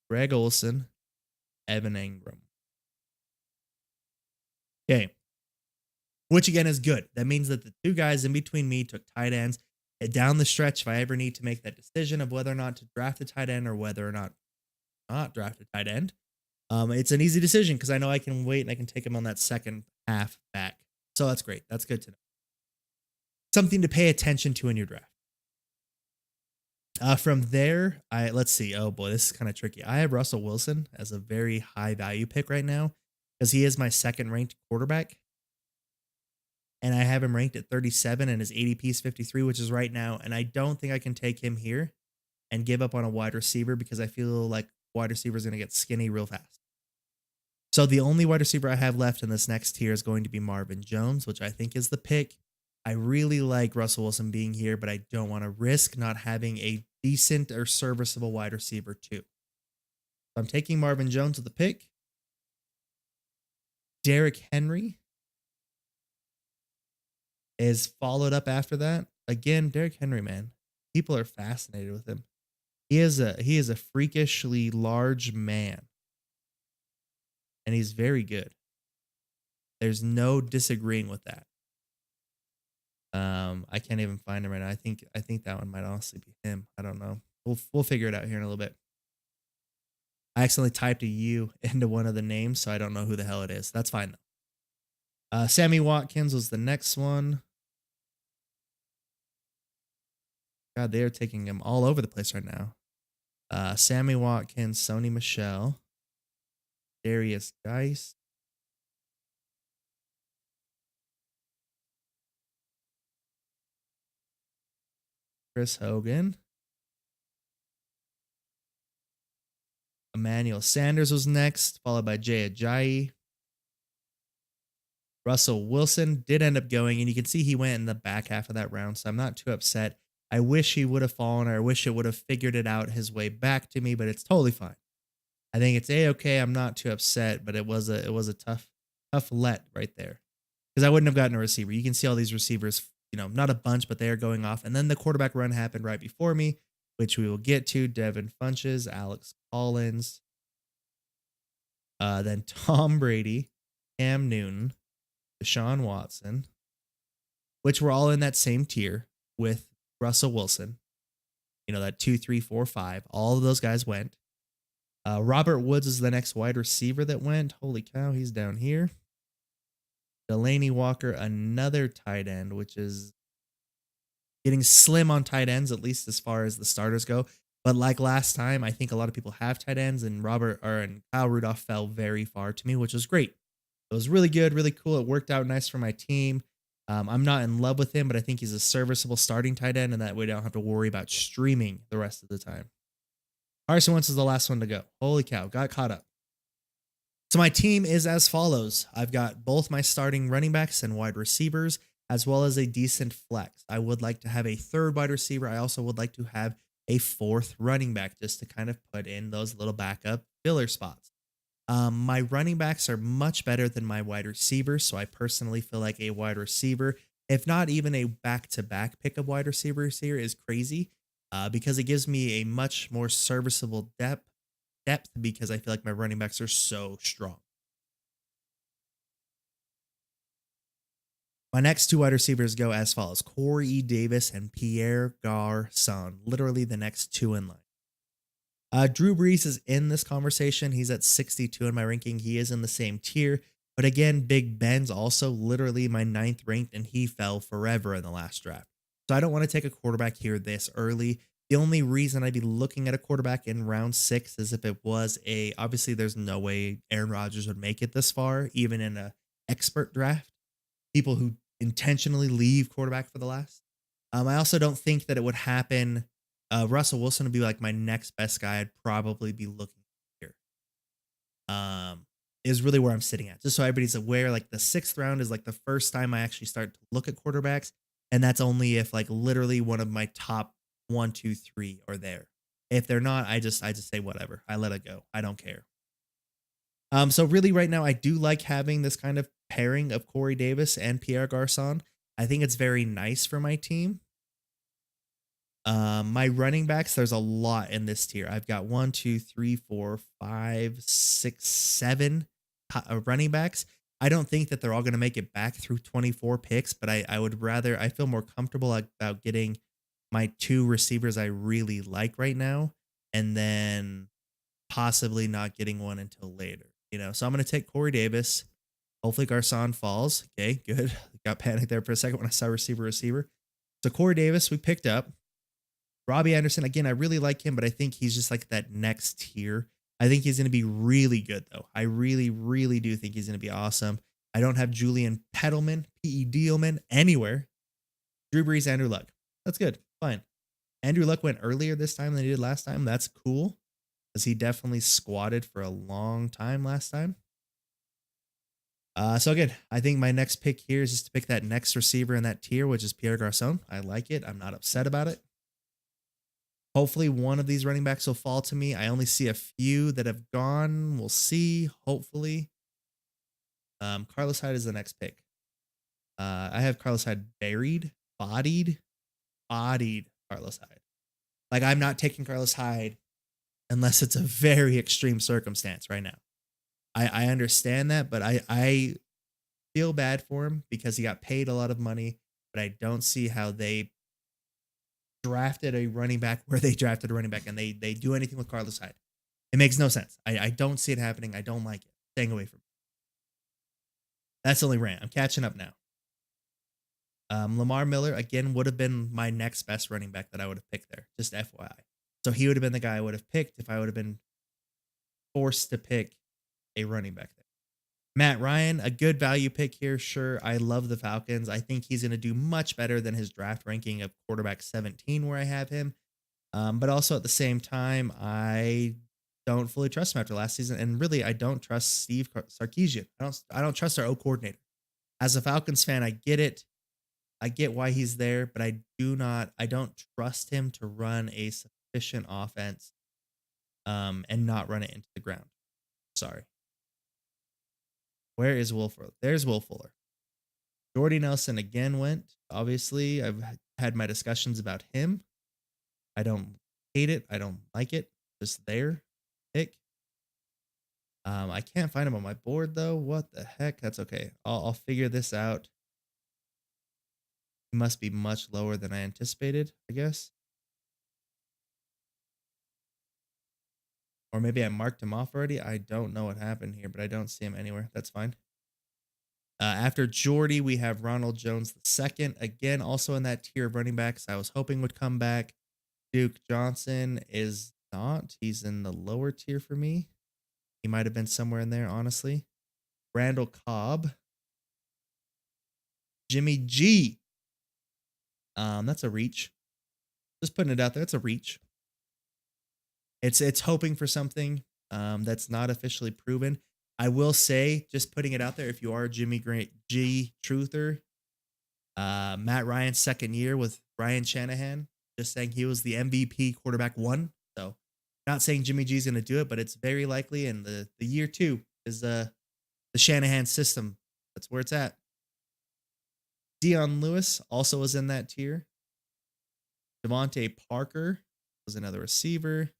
Greg Olsen, Evan Ingram. Okay. Which again is good. That means that the 2 guys in between me took tight ends. And down the stretch, if I ever need to make that decision of whether or not to draft a tight end or whether or not draft a tight end, it's an easy decision because I know I can wait and I can take him on that second half back. So that's great. That's good to know. Something to pay attention to in your draft. From there, let's see. Oh boy, this is kind of tricky. I have Russell Wilson as a very high value pick right now. because he is my second ranked quarterback. And I have him ranked at 37 and his ADP is 53, which is right now. And I don't think I can take him here and give up on a wide receiver because I feel like wide receiver is going to get skinny real fast. So the only wide receiver I have left in this next tier is going to be Marvin Jones, which I think is the pick. I really like Russell Wilson being here, but I don't want to risk not having a decent or serviceable wide receiver too. So I'm taking Marvin Jones with the pick. Derrick Henry is followed up after that. Again, Derrick Henry, man. People are fascinated with him. He is a freakishly large man. And he's very good. There's no disagreeing with that. I can't even find him right now. I think that one might honestly be him. I don't know. We'll figure it out here in a little bit. I accidentally typed a U into one of the names, so I don't know who the hell it is. That's fine though. Sammy Watkins was the next one. God, they are taking him all over the place right now. Sammy Watkins, Sony Michel, Darius Geis, Chris Hogan, Emmanuel Sanders was next, followed by Jay Ajayi. Russell Wilson did end up going, and you can see he went in the back half of that round, so I'm not too upset. I wish he would have fallen, or I wish it would have figured it out his way back to me, but it's totally fine. I think it's a-okay. I'm not too upset, but it was a tough let right there because I wouldn't have gotten a receiver. You can see all these receivers, not a bunch, but they are going off. And then the quarterback run happened right before me, which we will get to. Devin Funches, Alex Collins, then Tom Brady, Cam Newton, Deshaun Watson, which were all in that same tier with Russell Wilson. That 2, 3, 4, 5. All of those guys went. Robert Woods is the next wide receiver that went. Holy cow, he's down here. Delaney Walker, another tight end, which is getting slim on tight ends, at least as far as the starters go. But like last time, I think a lot of people have tight ends, and Kyle Rudolph fell very far to me, which was great. It was really good, really cool. It worked out nice for my team. I'm not in love with him, but I think he's a serviceable starting tight end, and that way I don't have to worry about streaming the rest of the time. Carson Wentz is the last one to go. Holy cow, got caught up. So my team is as follows. I've got both my starting running backs and wide receivers, as well as a decent flex. I would like to have a third wide receiver. I also would like to have a fourth running back just to kind of put in those little backup filler spots. My running backs are much better than my wide receivers, so I personally feel like a wide receiver, if not even a back-to-back pick of wide receivers here, is crazy. Because it gives me a much more serviceable depth because I feel like my running backs are so strong. My next two wide receivers go as follows: Corey Davis and Pierre Garçon, literally the next two in line. Drew Brees is in this conversation. He's at 62 in my ranking. He is in the same tier. But again, Big Ben's also literally my 9th ranked, and he fell forever in the last draft. So I don't want to take a quarterback here this early. The only reason I'd be looking at a quarterback in round 6 is if it was obviously there's no way Aaron Rodgers would make it this far, even in an expert draft. People who intentionally leave quarterback for the last. I also don't think that it would happen. Russell Wilson would be like my next best guy. I'd probably be looking here. Is really where I'm sitting at. Just so everybody's aware, like the 6th round is like the first time I actually start to look at quarterbacks. And that's only if like literally one of my top 1, 2, 3 are there. If they're not, I just say whatever. I let it go. I don't care. So really right now, I do like having this kind of pairing of Corey Davis and Pierre Garçon. I think it's very nice for my team. My running backs, there's a lot in this tier. I've got 1, 2, 3, 4, 5, 6, 7 running backs. I don't think that they're all going to make it back through 24 picks, but I feel more comfortable about getting my 2 receivers I really like right now, and then possibly not getting one until later. So I'm going to take Corey Davis. Hopefully Garçon falls. Okay, good. Got panicked there for a second when I saw receiver. So Corey Davis, we picked up. Robbie Anderson, again, I really like him, but I think he's just like that next tier. I think he's going to be really good, though. I really, really do think he's going to be awesome. I don't have Julian Pedelman, P-E-D-O-man, anywhere. Drew Brees, Andrew Luck. That's good. Fine. Andrew Luck went earlier this time than he did last time. That's cool because he definitely squatted for a long time last time. So good. I think my next pick here is just to pick that next receiver in that tier, which is Pierre Garçon. I like it. I'm not upset about it. Hopefully one of these running backs will fall to me. I only see a few that have gone. We'll see. Hopefully. Carlos Hyde is the next pick. I have Carlos Hyde bodied Carlos Hyde. Like, I'm not taking Carlos Hyde unless it's a very extreme circumstance right now. I understand that, but I feel bad for him because he got paid a lot of money, but I don't see how they drafted a running back where they drafted a running back and they do anything with Carlos Hyde. It makes no sense. I don't see it happening. I don't like it. Staying away from it. That's only rant. I'm catching up now. Lamar Miller, again, would have been my next best running back that I would have picked there. Just FYI. So he would have been the guy I would have picked if I would have been forced to pick a running back there. Matt Ryan, a good value pick here. Sure. I love the Falcons. I think he's going to do much better than his draft ranking of quarterback 17 where I have him. But also at the same time, I don't fully trust him after last season. And really, I don't trust Steve Sarkisian. I don't trust our O coordinator. As a Falcons fan, I get it. I get why he's there, but I don't trust him to run a sufficient offense and not run it into the ground. Sorry. Where is Will Fuller? There's Will Fuller. Jordy Nelson again went. Obviously, I've had my discussions about him. I don't hate it. I don't like it. Just there. Pick. I can't find him on my board, though. What the heck? That's okay. I'll figure this out. He must be much lower than I anticipated, I guess. Or maybe I marked him off already. I don't know what happened here, but I don't see him anywhere. That's fine. After Jordy, we have Ronald Jones II. Again, also in that tier of running backs I was hoping would come back. Duke Johnson is not. He's in the lower tier for me. He might have been somewhere in there, honestly. Randall Cobb. Jimmy G. That's a reach. Just putting it out there. It's a reach. It's hoping for something that's not officially proven. I will say, just putting it out there, if you are a Jimmy G truther, Matt Ryan's second year with Ryan Shanahan, just saying he was the MVP quarterback 1. So not saying Jimmy G's going to do it, but it's very likely. And the year 2 is the Shanahan system. That's where it's at. Deion Lewis also was in that tier. Devontae Parker was another receiver.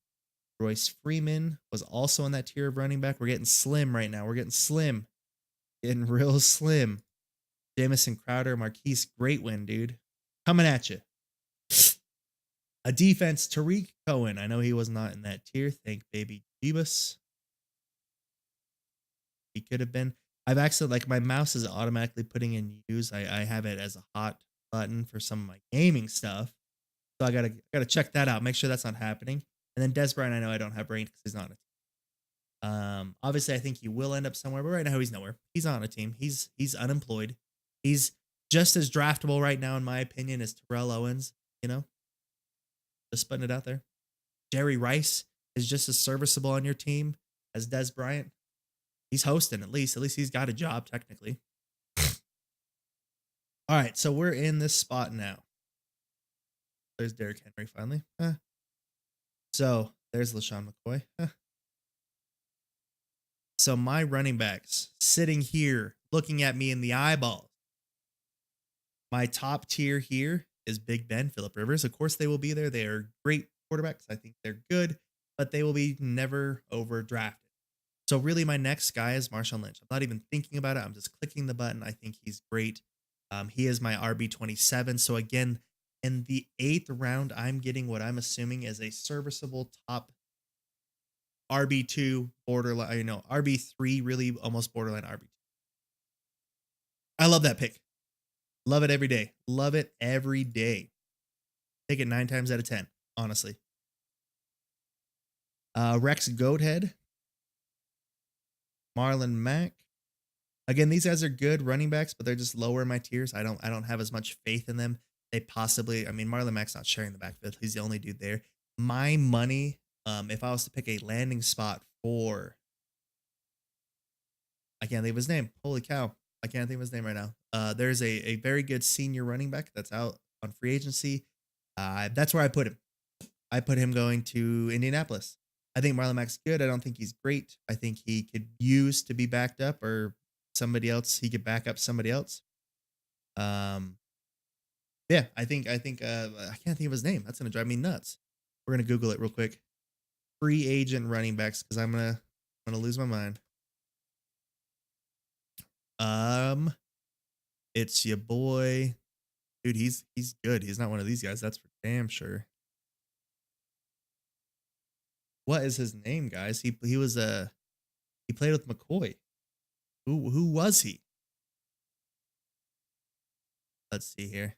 Royce Freeman was also in that tier of running back. We're getting slim right now. We're getting slim. Getting real slim. Jamison Crowder, Marquise, great win, dude. Coming at you. A defense, Tariq Cohen. I know he was not in that tier. Thank baby Jeebus. He could have been. I've actually, like, my mouse is automatically putting in use. I have it as a hot button for some of my gaming stuff. So I gotta check that out. Make sure that's not happening. And then Des Bryant, I know I don't have ranked because he's not on a team. Obviously, I think he will end up somewhere, but right now he's nowhere. He's on a team. He's unemployed. He's just as draftable right now, in my opinion, as Terrell Owens. You know, just putting it out there. Jerry Rice is just as serviceable on your team as Des Bryant. He's hosting at least. At least he's got a job technically. All right, so we're in this spot now. There's Derrick Henry finally. So there's LaShawn McCoy. So my running backs sitting here looking at me in the eyeballs. My top tier here is Big Ben, Phillip Rivers. Of course, they will be there. They are great quarterbacks. I think they're good, but they will be never overdrafted. So really my next guy is Marshawn Lynch. I'm not even thinking about it. I'm just clicking the button. I think he's great. He is my RB27. So again, in the 8th round, I'm getting what I'm assuming is a serviceable top RB2 borderline, RB3, really almost borderline RB2. I love that pick. Love it every day. Love it every day. Take it 9 times out of 10, honestly. Rex Goathead Marlon Mack. Again, these guys are good running backs, but they're just lower in my tiers. I don't have as much faith in them. They possibly, I mean, Marlon Mack's not sharing the backfield. He's the only dude there. My money, if I was to pick a landing spot for, I can't think of his name. Holy cow. I can't think of his name right now. There's a very good senior running back that's out on free agency. That's where I put him. I put him going to Indianapolis. I think Marlon Mack's good. I don't think he's great. I think he could use to be backed up or somebody else. He could back up somebody else. Yeah, I think I can't think of his name. That's gonna drive me nuts. We're gonna Google it real quick. Free agent running backs, because I'm gonna lose my mind. It's your boy, dude. He's good. He's not one of these guys. That's for damn sure. What is his name, guys? He was he played with McCoy. Who was he? Let's see here.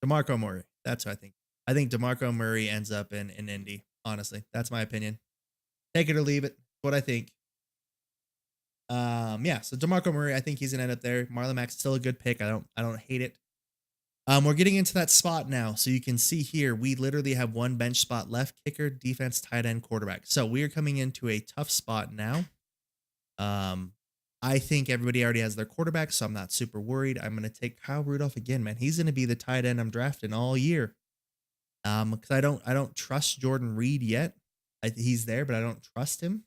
DeMarco Murray. That's what I think. I think DeMarco Murray ends up in Indy. Honestly, that's my opinion. Take it or leave it. What I think. Yeah. So DeMarco Murray, I think he's gonna end up there. Marlon Mack's still a good pick. I don't hate it. We're getting into that spot now. So you can see here, we literally have one bench spot left: kicker, defense, tight end, quarterback. So we are coming into a tough spot now. I think everybody already has their quarterback, so I'm not super worried. I'm going to take Kyle Rudolph again, man. He's going to be the tight end I'm drafting all year. Because I don't trust Jordan Reed yet. He's there, but I don't trust him.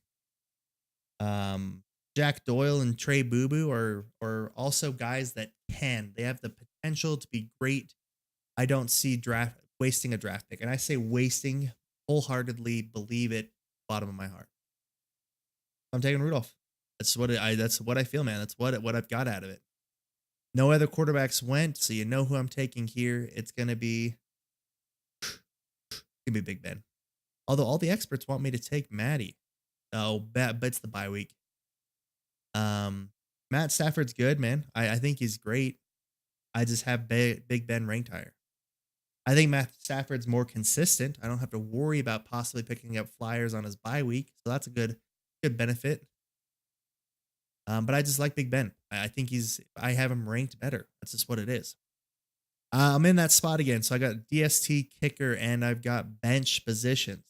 Jack Doyle and Trey Boo Boo are also guys that they have the potential to be great. I don't see wasting a draft pick. And I say wasting, wholeheartedly believe it, bottom of my heart. I'm taking Rudolph. That's what I feel, man. That's what I've got out of it. No other quarterbacks went, so you know who I'm taking here. It's gonna be Big Ben. Although all the experts want me to take Matty. Oh, but it's the bye week. Matt Stafford's good, man. I think he's great. I just have Big Ben ranked higher. I think Matt Stafford's more consistent. I don't have to worry about possibly picking up flyers on his bye week, so that's a good benefit. But I just like Big Ben. I think I have him ranked better. That's just what it is. I'm in that spot again. So I got DST, kicker, and I've got bench positions.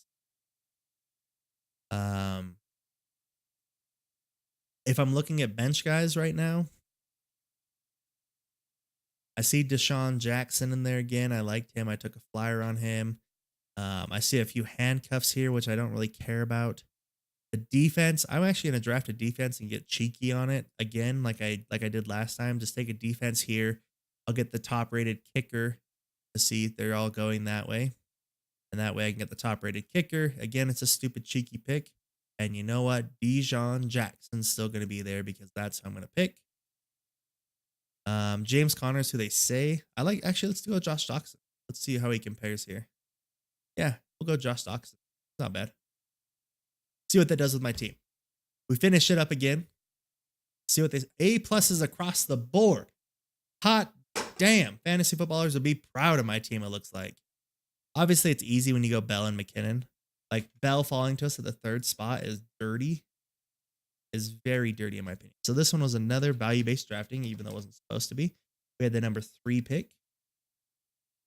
If I'm looking at bench guys right now, I see Deshaun Jackson in there again. I liked him. I took a flyer on him. I see a few handcuffs here, which I don't really care about. The defense, I'm actually going to draft a defense and get cheeky on it again, like I did last time. Just take a defense here. I'll get the top rated kicker to see if they're all going that way. And that way I can get the top rated kicker. Again, it's a stupid cheeky pick. And you know what? Deshaun Jackson's still going to be there because that's who I'm going to pick. James Conner's who they say. Actually, let's go Josh Doxson. Let's see how he compares here. Yeah, we'll go Josh Doxson. It's not bad. See what that does with my team. We finish it up again. See what A pluses across the board. Hot damn. Fantasy footballers will be proud of my team, it looks like. Obviously, it's easy when you go Bell and McKinnon. Like, Bell falling to us at the third spot is dirty. Is very dirty in my opinion. So this one was another value-based drafting, even though it wasn't supposed to be. We had the number 3 pick.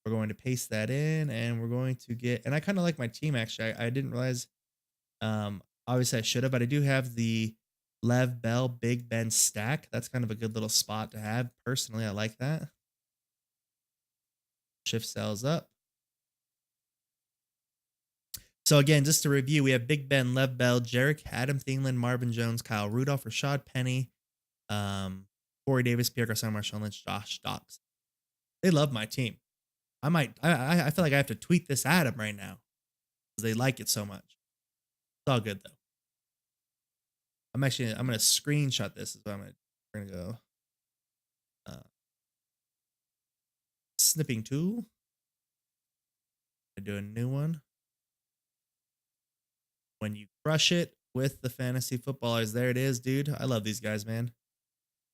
We're going to paste that in, and we're going to get... And I kind of like my team, actually. I didn't realize... Obviously, I should have, but I do have the Lev Bell Big Ben stack. That's kind of a good little spot to have. Personally, I like that. Shift cells up. So again, just to review, we have Big Ben, Lev Bell, Jarek, Adam Thielen, Marvin Jones, Kyle Rudolph, Rashad Penny, Corey Davis, Pierre Garcon, Marshawn Lynch, Josh Doxson. They love my team. I feel like I have to tweet this at them right now because they like it so much. It's all good though. I'm going to screenshot this. Is what we're going to go. Snipping tool. I do a new one. When you crush it with the fantasy footballers, there it is, dude. I love these guys, man.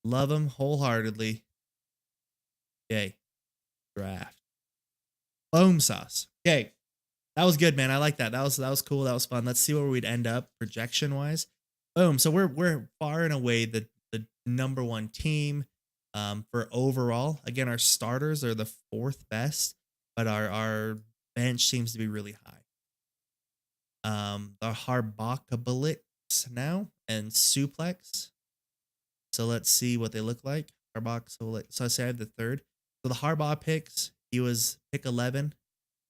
Love them wholeheartedly. Okay. Draft. Boom sauce. Okay. That was good, man. I like that. That was cool. That was fun. Let's see where we'd end up projection wise. Boom. So we're far and away the number one team for overall. Again, our starters are the fourth best, but our bench seems to be really high. The Harbakablix now and Suplex. So let's see what they look like. So I say I have the third. So the Harbaugh picks, he was pick 11.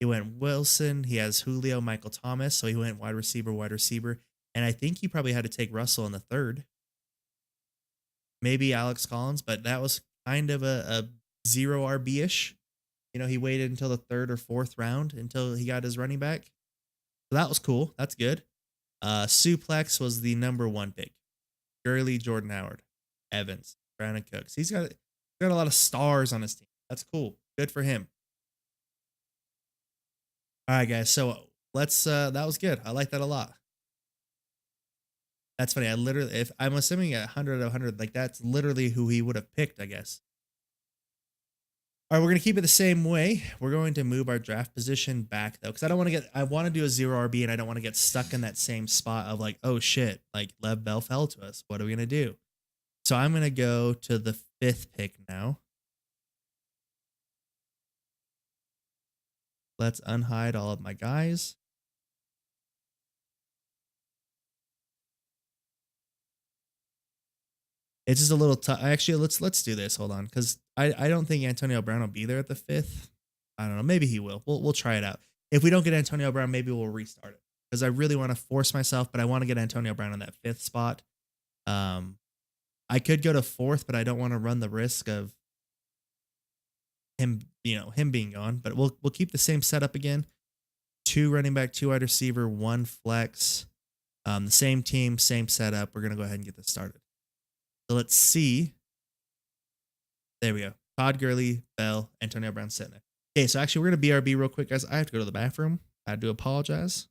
He went Wilson. He has Julio, Michael Thomas. So he went wide receiver, wide receiver. And I think he probably had to take Russell in the third. Maybe Alex Collins, but that was kind of a zero RB ish. You know, he waited until the third or fourth round until he got his running back. So that was cool. That's good. Suplex was the number one pick. Gurley, Jordan Howard, Evans, Brandon Cooks. He's got a lot of stars on his team. That's cool. Good for him. All right, guys. So let's that was good. I like that a lot. That's funny. I literally, if I'm assuming 100 out of 100, like that's literally who he would have picked, I guess. All right, we're going to keep it the same way. We're going to move our draft position back though, because I want to do a 0 RB and I don't want to get stuck in that same spot of like, oh shit, like Lev Bell fell to us. What are we going to do? So I'm going to go to the 5th pick now. Let's unhide all of my guys. It's just a little tough. Actually, let's do this. Hold on, because I don't think Antonio Brown will be there at the 5th. I don't know. Maybe he will. We'll try it out. If we don't get Antonio Brown, maybe we'll restart it because I really want to force myself, but I want to get Antonio Brown on that 5th spot. I could go to 4th, but I don't want to run the risk of him being gone. But we'll keep the same setup again. 2 running back, 2 wide receiver, 1 flex. The same team, same setup. We're gonna go ahead and get this started. So let's see. There we go. Todd Gurley, Bell, Antonio Brown sitting there. Okay, so actually we're gonna BRB real quick, guys. I have to go to the bathroom. I do apologize.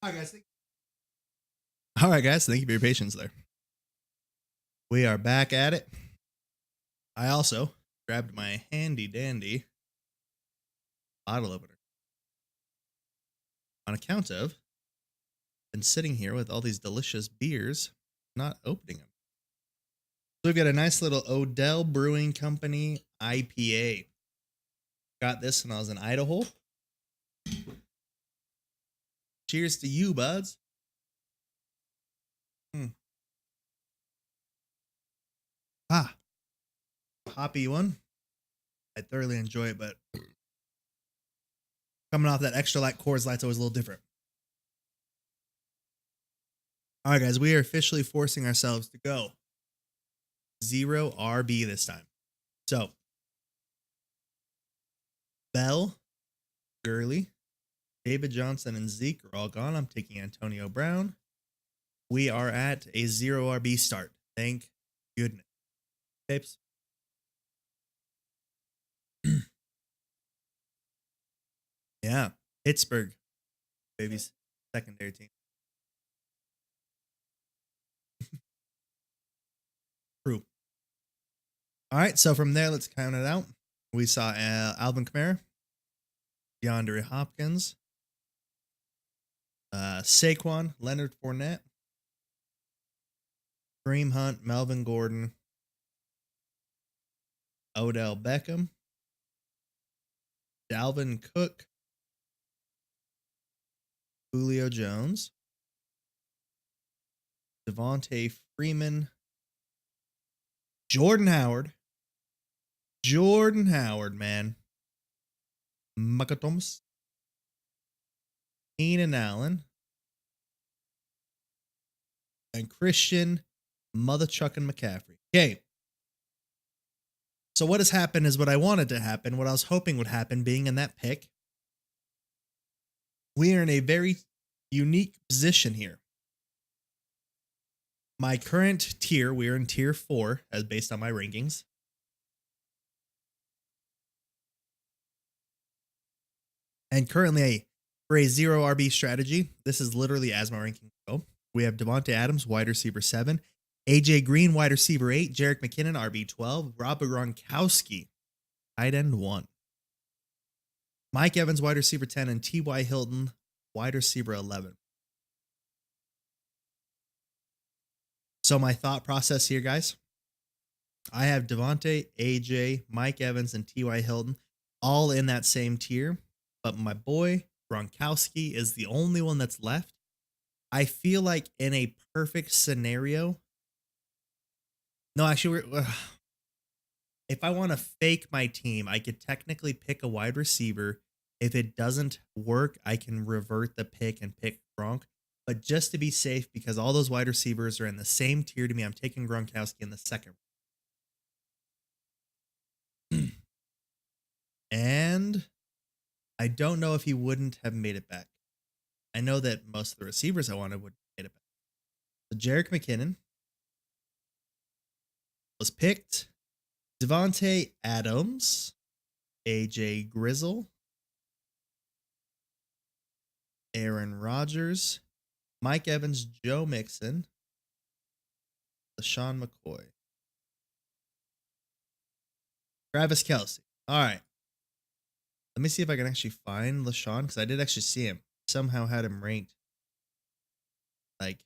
All right, guys. All right, guys. Thank you for your patience there. We are back at it. I also grabbed my handy dandy bottle opener on account of been sitting here with all these delicious beers, not opening them. So we've got a nice little Odell Brewing Company IPA. Got this when I was in Idaho. Cheers to you, buds. Ah, hoppy one. I thoroughly enjoy it, but coming off that extra light Coors Light's always a little different. All right, guys, we are officially forcing ourselves to go 0 RB this time. So, Bell, Gurley, David Johnson, and Zeke are all gone. I'm taking Antonio Brown. We are at a 0 RB start. Thank goodness. Tapes. Yeah, Pittsburgh, baby's secondary team. True. All right, so from there, let's count it out. We saw Alvin Kamara, DeAndre Hopkins, Saquon, Leonard Fournette, Kareem Hunt, Melvin Gordon, Odell Beckham, Dalvin Cook, Julio Jones, Devontae Freeman, Jordan Howard, man, Micah Thomas, Keenan Allen, and Christian Motherchuckin' McCaffrey. Okay. So what has happened is what I wanted to happen, what I was hoping would happen being in that pick. We are in a very unique position here. My current tier, we're in tier 4 as based on my rankings. And currently for a 0 RB strategy, this is literally as my rankings go. We have Devontae Adams, wide receiver 7, AJ Green, wide receiver 8, Jerick McKinnon, RB 12, Rob Gronkowski, tight end 1. Mike Evans, wide receiver 10, and T.Y. Hilton, wide receiver 11. So my thought process here, guys, I have Devontae, AJ, Mike Evans, and T.Y. Hilton all in that same tier, but my boy Gronkowski is the only one that's left. I feel like in a perfect scenario, no, actually, if I want to fake my team, I could technically pick a wide receiver. If it doesn't work, I can revert the pick and pick Gronk. But just to be safe, because all those wide receivers are in the same tier to me, I'm taking Gronkowski in the second. And I don't know if he wouldn't have made it back. I know that most of the receivers I wanted would have made it back. So Jerick McKinnon was picked. Devontae Adams, AJ Grizzle, Aaron Rodgers, Mike Evans, Joe Mixon, LaShawn McCoy, Travis Kelce. All right. Let me see if I can actually find LaShawn, because I did actually see him. Somehow had him ranked like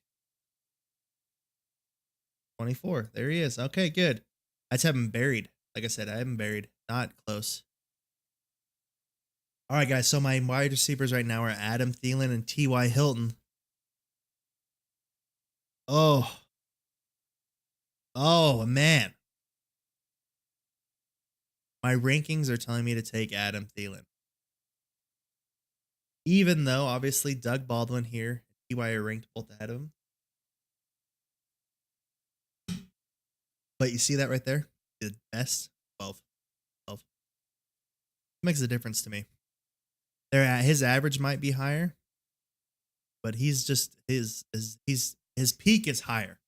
24. There he is. Okay, good. I just have him buried. Like I said, I have him buried. Not close. All right, guys. So my wide receivers right now are Adam Thielen and T.Y. Hilton. Oh, man. My rankings are telling me to take Adam Thielen. Even though, obviously, Doug Baldwin here, T.Y. are ranked both ahead of him. But you see that right there? The best 12. Makes a difference to me. His average might be higher, but he's just his peak is higher.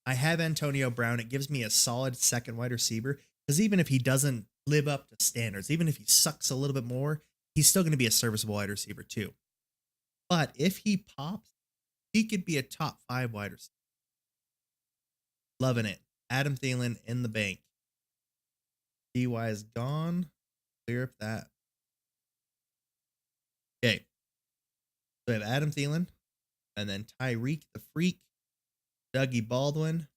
I have Antonio Brown. It gives me a solid second wide receiver, because even if he doesn't live up to standards, even if he sucks a little bit more, he's still going to be a serviceable wide receiver too. But if he pops, he could be a top 5 wide receiver. Loving it. Adam Thielen in the bank. DY is gone. Clear up that. Okay. So we have Adam Thielen, and then Tyreek the Freak, Dougie Baldwin,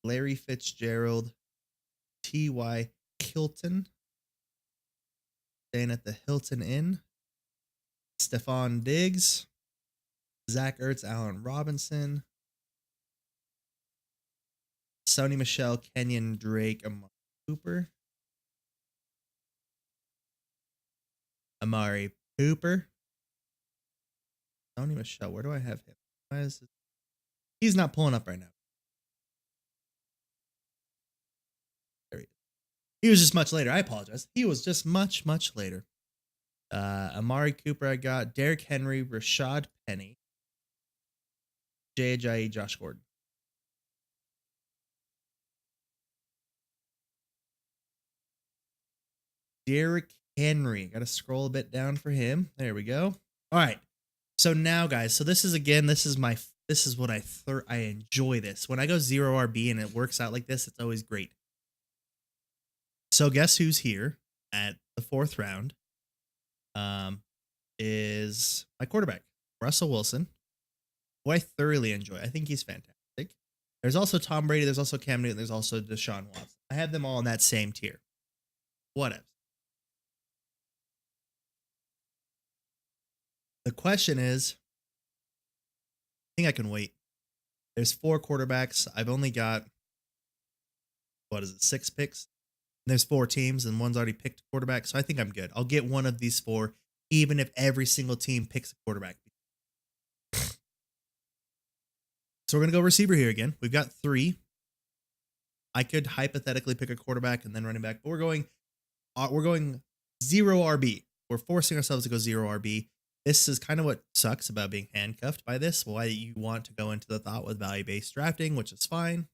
Larry Fitzgerald, T.Y. Hilton, staying at the Hilton Inn, Stephon Diggs, Zach Ertz, Allen Robinson, Sony Michelle, Kenyon Drake, Amari Cooper, Amari Cooper, Sony Michelle. Where do I have him? Why is this? He's not pulling up right now. There he is. He was just much later. I apologize. He was just much later. Amari Cooper, I got Derrick Henry, Rashad Penny, J.J. Josh Gordon. Derrick Henry. Got to scroll a bit down for him. There we go. All right. So now, guys, so this is what I enjoy this. When I go 0 RB and it works out like this, it's always great. So guess who's here at the 4th round? Is my quarterback, Russell Wilson, who I thoroughly enjoy. I think he's fantastic. There's also Tom Brady. There's also Cam Newton. There's also Deshaun Watson. I have them all in that same tier. Whatever. The question is, I think I can wait. There's 4 quarterbacks. I've only got, 6 picks? There's 4 teams and one's already picked a quarterback. So I think I'm good. I'll get one of these 4, even if every single team picks a quarterback. So we're going to go receiver here again. We've got 3. I could hypothetically pick a quarterback and then running back, but we're going 0 RB. We're forcing ourselves to go 0 RB. This is kind of what sucks about being handcuffed by this. Why you want to go into the thought with value-based drafting, which is fine.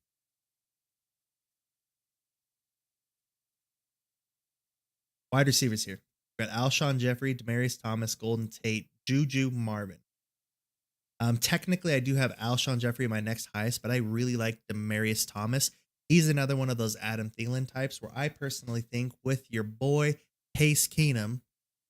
Wide receivers here. We've got Alshon Jeffrey, Demaryius Thomas, Golden Tate, Juju Marvin. Technically, I do have Alshon Jeffrey my next highest, but I really like Demaryius Thomas. He's another one of those Adam Thielen types where I personally think with your boy Case Keenum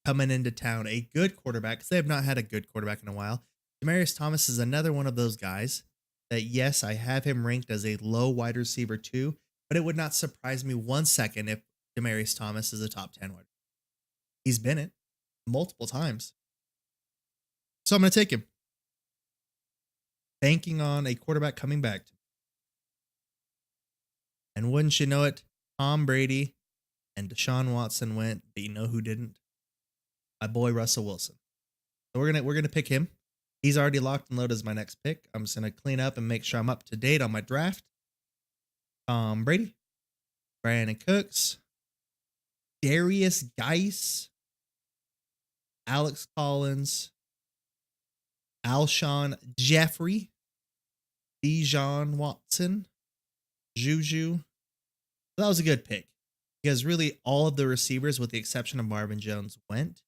coming into town, a good quarterback, because they have not had a good quarterback in a while. Demaryius Thomas is another one of those guys that, yes, I have him ranked as a low wide receiver too, but it would not surprise me 1 second if Demaryius Thomas is a top 10 wide. He's been it multiple times. So I'm going to take him. Banking on a quarterback coming back. And wouldn't you know it, Tom Brady and Deshaun Watson went, but you know who didn't? My boy Russell Wilson. So we're gonna pick him. He's already locked and loaded as my next pick. I'm just gonna clean up and make sure I'm up to date on my draft. Tom Brady, Brandon Cooks, Darius Geis, Alex Collins, Alshon Jeffrey, Bijan Watson, Juju. That was a good pick because really all of the receivers, with the exception of Marvin Jones, went.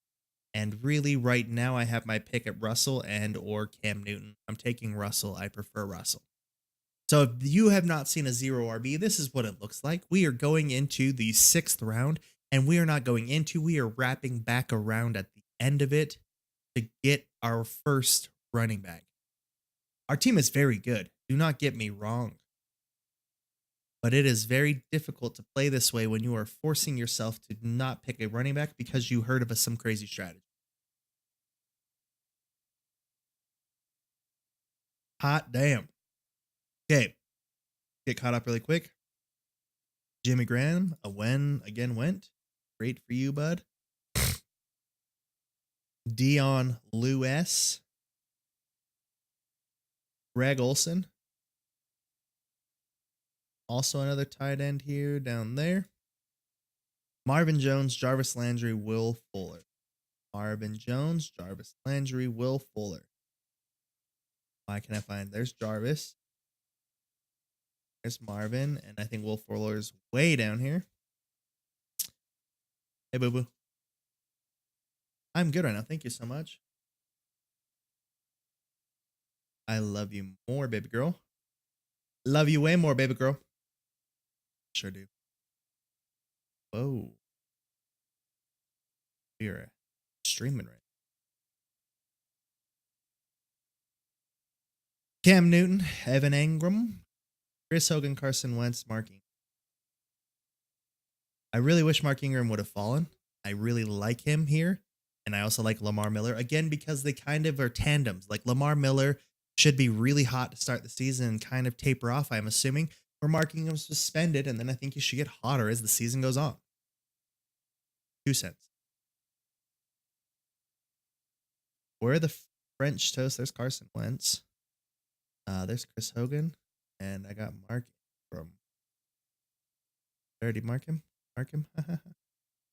And really right now I have my pick at Russell and or Cam Newton. I'm taking Russell. I prefer Russell. So if you have not seen a 0 RB, this is what it looks like. We are going into the 6th round, and we are wrapping back around at the end of it to get our first running back. Our team is very good. Do not get me wrong. But it is very difficult to play this way when you are forcing yourself to not pick a running back because you heard of some crazy strategy. Hot damn. Okay. Get caught up really quick. Jimmy Graham, went. Great for you, bud. Dion Lewis. Greg Olson. Also another tight end here down there. Marvin Jones, Jarvis Landry, Will Fuller. Marvin Jones, Jarvis Landry, Will Fuller. Why can I find? There's Jarvis. There's Marvin. And I think Will Fuller's way down here. Hey, boo-boo. I'm good right now. Thank you so much. I love you more, baby girl. Love you way more, baby girl. Sure do. Whoa. We are streaming right. Cam Newton, Evan Engram, Chris Hogan, Carson Wentz, Mark Ingram. I really wish Mark Ingram would have fallen. I really like him here. And I also like Lamar Miller, again, because they kind of are tandems. Like Lamar Miller should be really hot to start the season and kind of taper off, I'm assuming. Or Mark Ingram's suspended, and then I think he should get hotter as the season goes on. 2 cents. Where are the French toast? There's Carson Wentz. There's Chris Hogan. And I got Mark from. Already mark him? Mark him?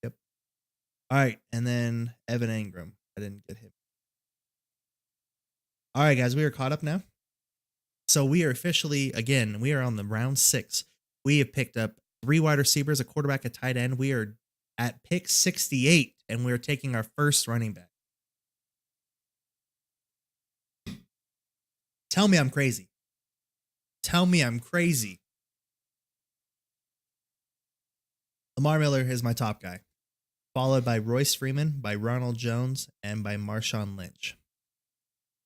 Yep. All right. And then Evan Engram. I didn't get him. All right, guys. We are caught up now. So we are officially, again, we are on the round 6. We have picked up 3 wide receivers, a quarterback, a tight end. We are at pick 68, and we are taking our first running back. Tell me I'm crazy. Tell me I'm crazy. Lamar Miller is my top guy, followed by Royce Freeman, by Ronald Jones, and by Marshawn Lynch.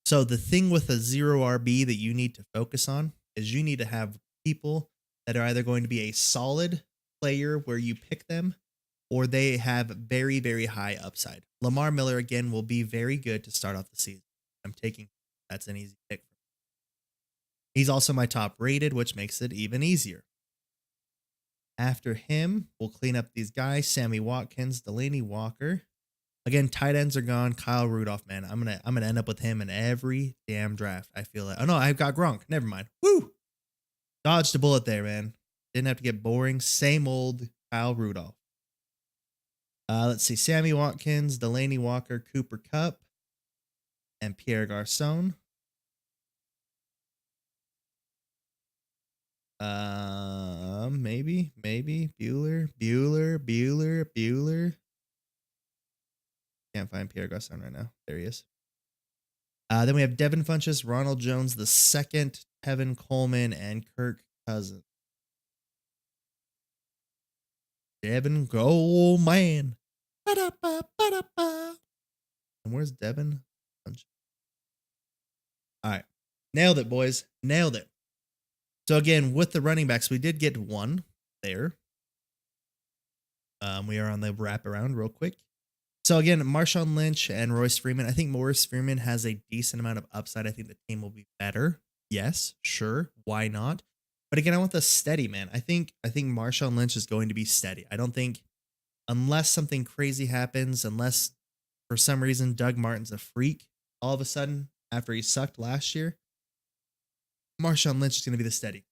So the thing with a 0 RB that you need to focus on is you need to have people that are either going to be a solid player where you pick them, or they have very, very high upside. Lamar Miller, again, will be very good to start off the season. I'm taking, that's an easy pick. He's also my top rated, which makes it even easier. After him, we'll clean up these guys. Sammy Watkins, Delaney Walker. Again, tight ends are gone. Kyle Rudolph, man. I'm gonna end up with him in every damn draft. I feel like. Oh no, I've got Gronk. Never mind. Woo! Dodged a bullet there, man. Didn't have to get boring. Same old Kyle Rudolph. Let's see. Sammy Watkins, Delaney Walker, Cooper Kupp, and Pierre Garcon. Maybe Bueller. Can't find Pierre Garcon right now. There he is. Then we have Devin Funchess, Ronald Jones the second, Tevin Coleman, and Kirk Cousins. Devin Coleman. Ba-da-ba, and where's Devin Funchess? All right. Nailed it, boys. Nailed it. So again, with the running backs, we did get one there. We are on the wraparound real quick. So again, Marshawn Lynch and Royce Freeman. I think Royce Freeman has a decent amount of upside. I think the team will be better. Yes, sure. Why not? But again, I want the steady, man. I think Marshawn Lynch is going to be steady. I don't think, unless something crazy happens, unless for some reason Doug Martin's a freak all of a sudden after he sucked last year, Marshawn Lynch is going to be the steady.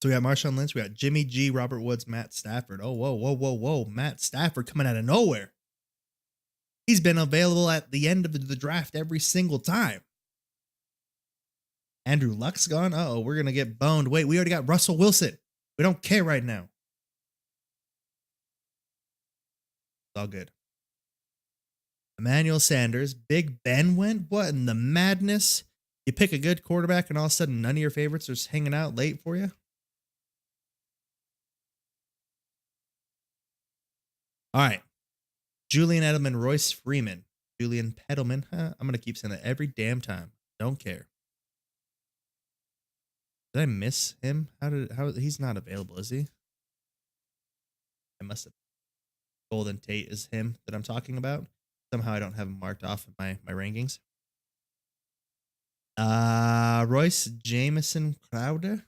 So we got Marshawn Lynch, we got Jimmy G, Robert Woods, Matt Stafford. Oh, whoa. Matt Stafford coming out of nowhere. He's been available at the end of the draft every single time. Andrew Luck's gone. Uh-oh, we're going to get boned. Wait, we already got Russell Wilson. We don't care right now. It's all good. Emmanuel Sanders, Big Ben went. What in the madness? You pick a good quarterback and all of a sudden none of your favorites are just hanging out late for you? All right. Julian Edelman, Royce Freeman, Julian Pedelman. I'm going to keep saying that every damn time. Don't care. Did I miss him? How he's not available, is he? I must have. Golden Tate is him that I'm talking about. Somehow I don't have him marked off in my rankings. Royce Jamison Crowder.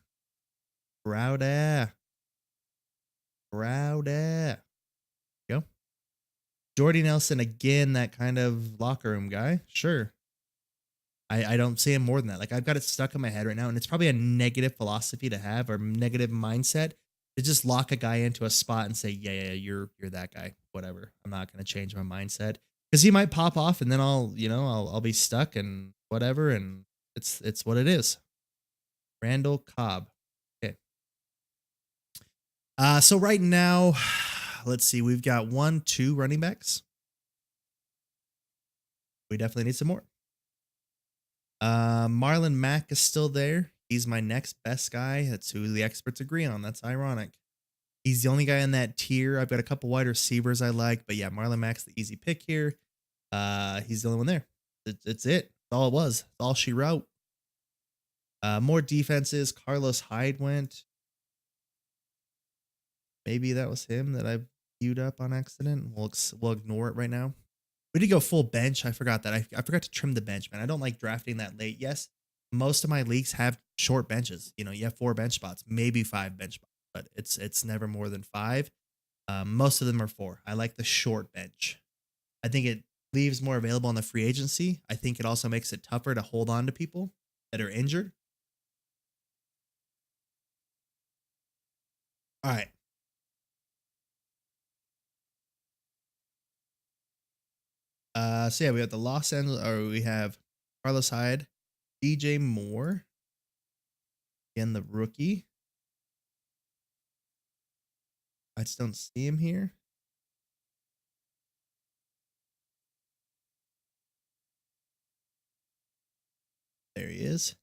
Go. Jordy Nelson, again, that kind of locker room guy. Sure. I don't see him more than that. Like, I've got it stuck in my head right now, and it's probably a negative philosophy to have or negative mindset to just lock a guy into a spot and say, yeah, you're that guy. Whatever. I'm not going to change my mindset because he might pop off and then I'll be stuck and whatever. And it's what it is. Randall Cobb. Okay. So right now, let's see. We've got 2 running backs. We definitely need some more. Marlon Mack is still there. He's my next best guy. That's who the experts agree on. That's ironic. He's the only guy in that tier. I've got a couple wide receivers I like, but yeah, Marlon Mack's the easy pick here. He's the only one there. It's it. That's all it was. That's all she wrote. More defenses. Carlos Hyde went. Maybe that was him that I queued up on accident. We'll ignore it right now. We did go full bench. I forgot that. I forgot to trim the bench, man. I don't like drafting that late. Yes, most of my leagues have short benches. You know, you have 4 bench spots, maybe 5 bench spots, but it's never more than 5. Most of them are 4. I like the short bench. I think it leaves more available on the free agency. I think it also makes it tougher to hold on to people that are injured. All right. So yeah, we have the Los Angeles, or we have Carlos Hyde, DJ Moore, again the rookie. I just don't see him here. There he is.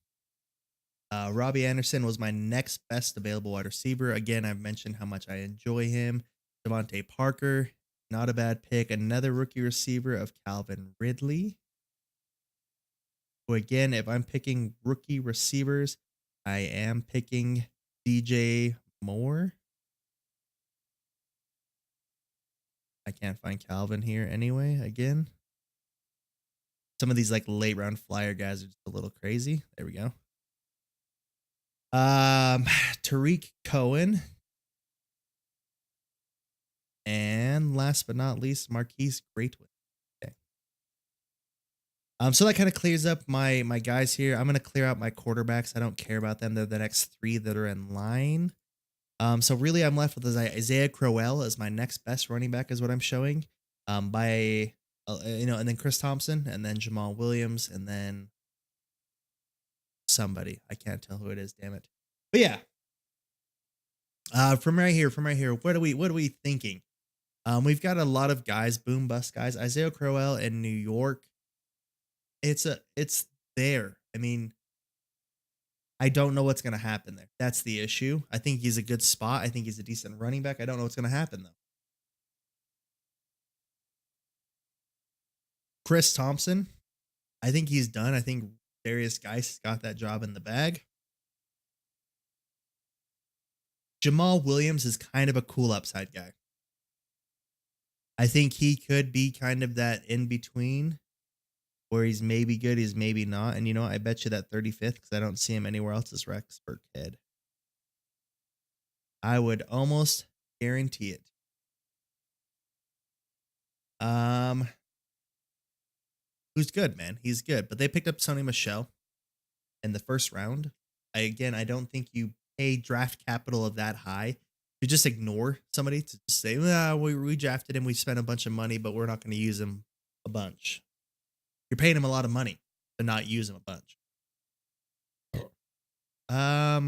Robbie Anderson was my next best available wide receiver. Again, I've mentioned how much I enjoy him. Devontae Parker, not a bad pick. Another rookie receiver of Calvin Ridley. So again, if I'm picking rookie receivers, I am picking DJ Moore. I can't find Calvin here anyway. Again, some of these like late round flyer guys are just a little crazy. There we go. Tariq Cohen. And last but not least, Marquise Greatwood. Okay. So that kind of clears up my guys here. I'm gonna clear out my quarterbacks. I don't care about them. They're the next 3 that are in line. So really, I'm left with Isaiah Crowell as my next best running back, is what I'm showing. And then Chris Thompson, and then Jamal Williams, and then somebody. I can't tell who it is. Damn it. But yeah. From right here, what are we thinking? We've got a lot of guys, boom bust guys. Isaiah Crowell in New York. It's there. I mean, I don't know what's gonna happen there. That's the issue. I think he's a good spot. I think he's a decent running back. I don't know what's gonna happen though. Chris Thompson, I think he's done. I think Darius Geis got that job in the bag. Jamal Williams is kind of a cool upside guy. I think he could be kind of that in between where he's maybe good, he's maybe not. And you know, I bet you that 35th, because I don't see him anywhere else, is Rex Burkhead. I would almost guarantee it. Who's good, man? He's good. But they picked up Sony Michel in the first round. I don't think you pay draft capital of that high to just ignore somebody, to just say, we drafted him, we spent a bunch of money, but we're not going to use him a bunch. You're paying him a lot of money to not use him a bunch. I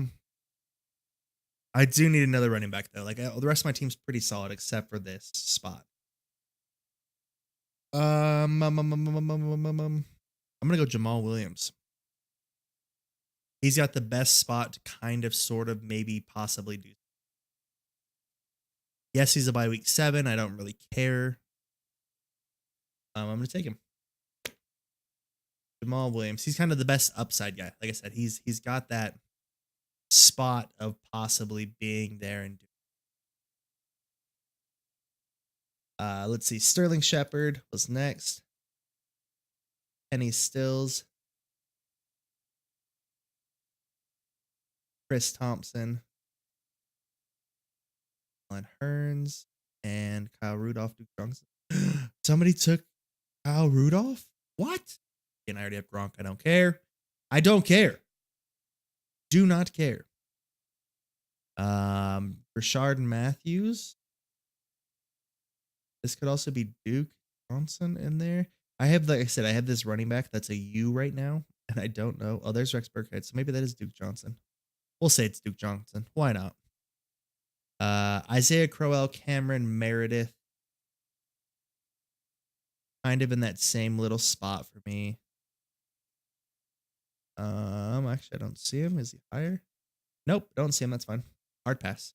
do need another running back though. Like the rest of my team's pretty solid except for this spot. I'm gonna go Jamal Williams. He's got the best spot to kind of, sort of, maybe, possibly do. Yes, he's a bye week 7. I don't really care. I'm gonna take him. Jamal Williams. He's kind of the best upside guy. Like I said, he's got that spot of possibly being there and doing. Let's see. Sterling Shepard was next. Kenny Stills. Chris Thompson. Alan Hearns. And Kyle Rudolph. Duke Johnson. Somebody took Kyle Rudolph? What? And I already have Gronk. I don't care. I don't care. Do not care. Rashard Matthews. This could also be Duke Johnson in there. I have, like I said, I have this running back that's a U right now, and I don't know. Oh, there's Rex Burkhead. So maybe that is Duke Johnson. We'll say it's Duke Johnson. Why not? Isaiah Crowell, Cameron Meredith, kind of in that same little spot for me. Actually, I don't see him. Is he higher? Nope, don't see him. That's fine. Hard pass.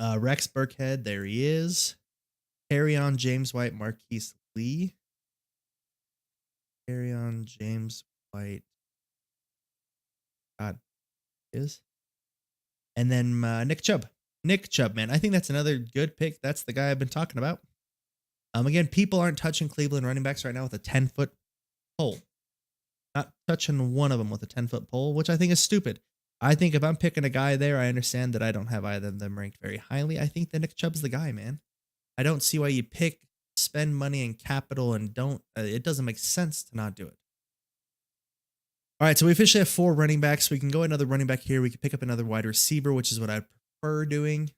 Rex Burkhead, there he is. Carry on James White, Marquise Lee. Carry on James White. God, is. And then Nick Chubb. Nick Chubb, man. I think that's another good pick. That's the guy I've been talking about. Again, people aren't touching Cleveland running backs right now with a 10-foot pole. Not touching one of them with a 10-foot pole, which I think is stupid. I think if I'm picking a guy there, I understand that I don't have either of them ranked very highly. I think that Nick Chubb's the guy, man. I don't see why you spend money and capital and don't. It doesn't make sense to not do it. All right, so we officially have 4 running backs. We can go another running back here. We could pick up another wide receiver, which is what I prefer doing.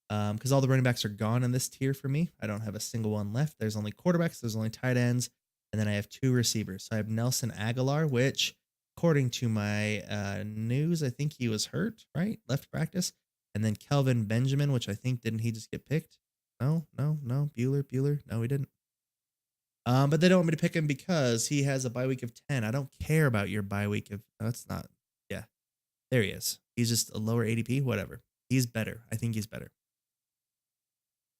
Because all the running backs are gone in this tier for me. I don't have a single one left. There's only quarterbacks, there's only tight ends, and then I have 2 receivers. So I have Nelson Aguilar, which, according to my news, I think he was hurt, right? Left practice. And then Kelvin Benjamin, which I think, didn't he just get picked? No. Bueller. No, he didn't. But they don't want me to pick him because he has a bye week of 10. I don't care about your bye week of. No, it's not. Yeah. There he is. He's just a lower ADP. Whatever. He's better. I think he's better.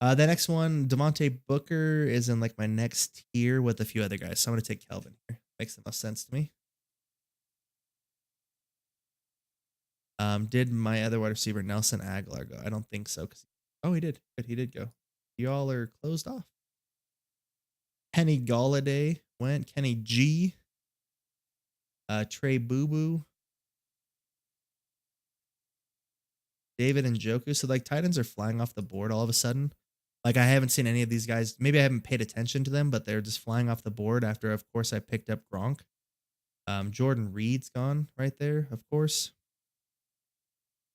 The next one, Devontae Booker, is in like my next tier with a few other guys. So I'm going to take Kelvin here. Makes the most sense to me. Did my other wide receiver, Nelson Aguilar, go? I don't think so. Oh, he did. Good. He did go. Y'all are closed off. Kenny Galladay went. Kenny G. Trey Boo Boo. David Njoku. So like tight ends are flying off the board all of a sudden. Like I haven't seen any of these guys. Maybe I haven't paid attention to them, but they're just flying off the board after, of course, I picked up Gronk. Jordan Reed's gone right there, of course.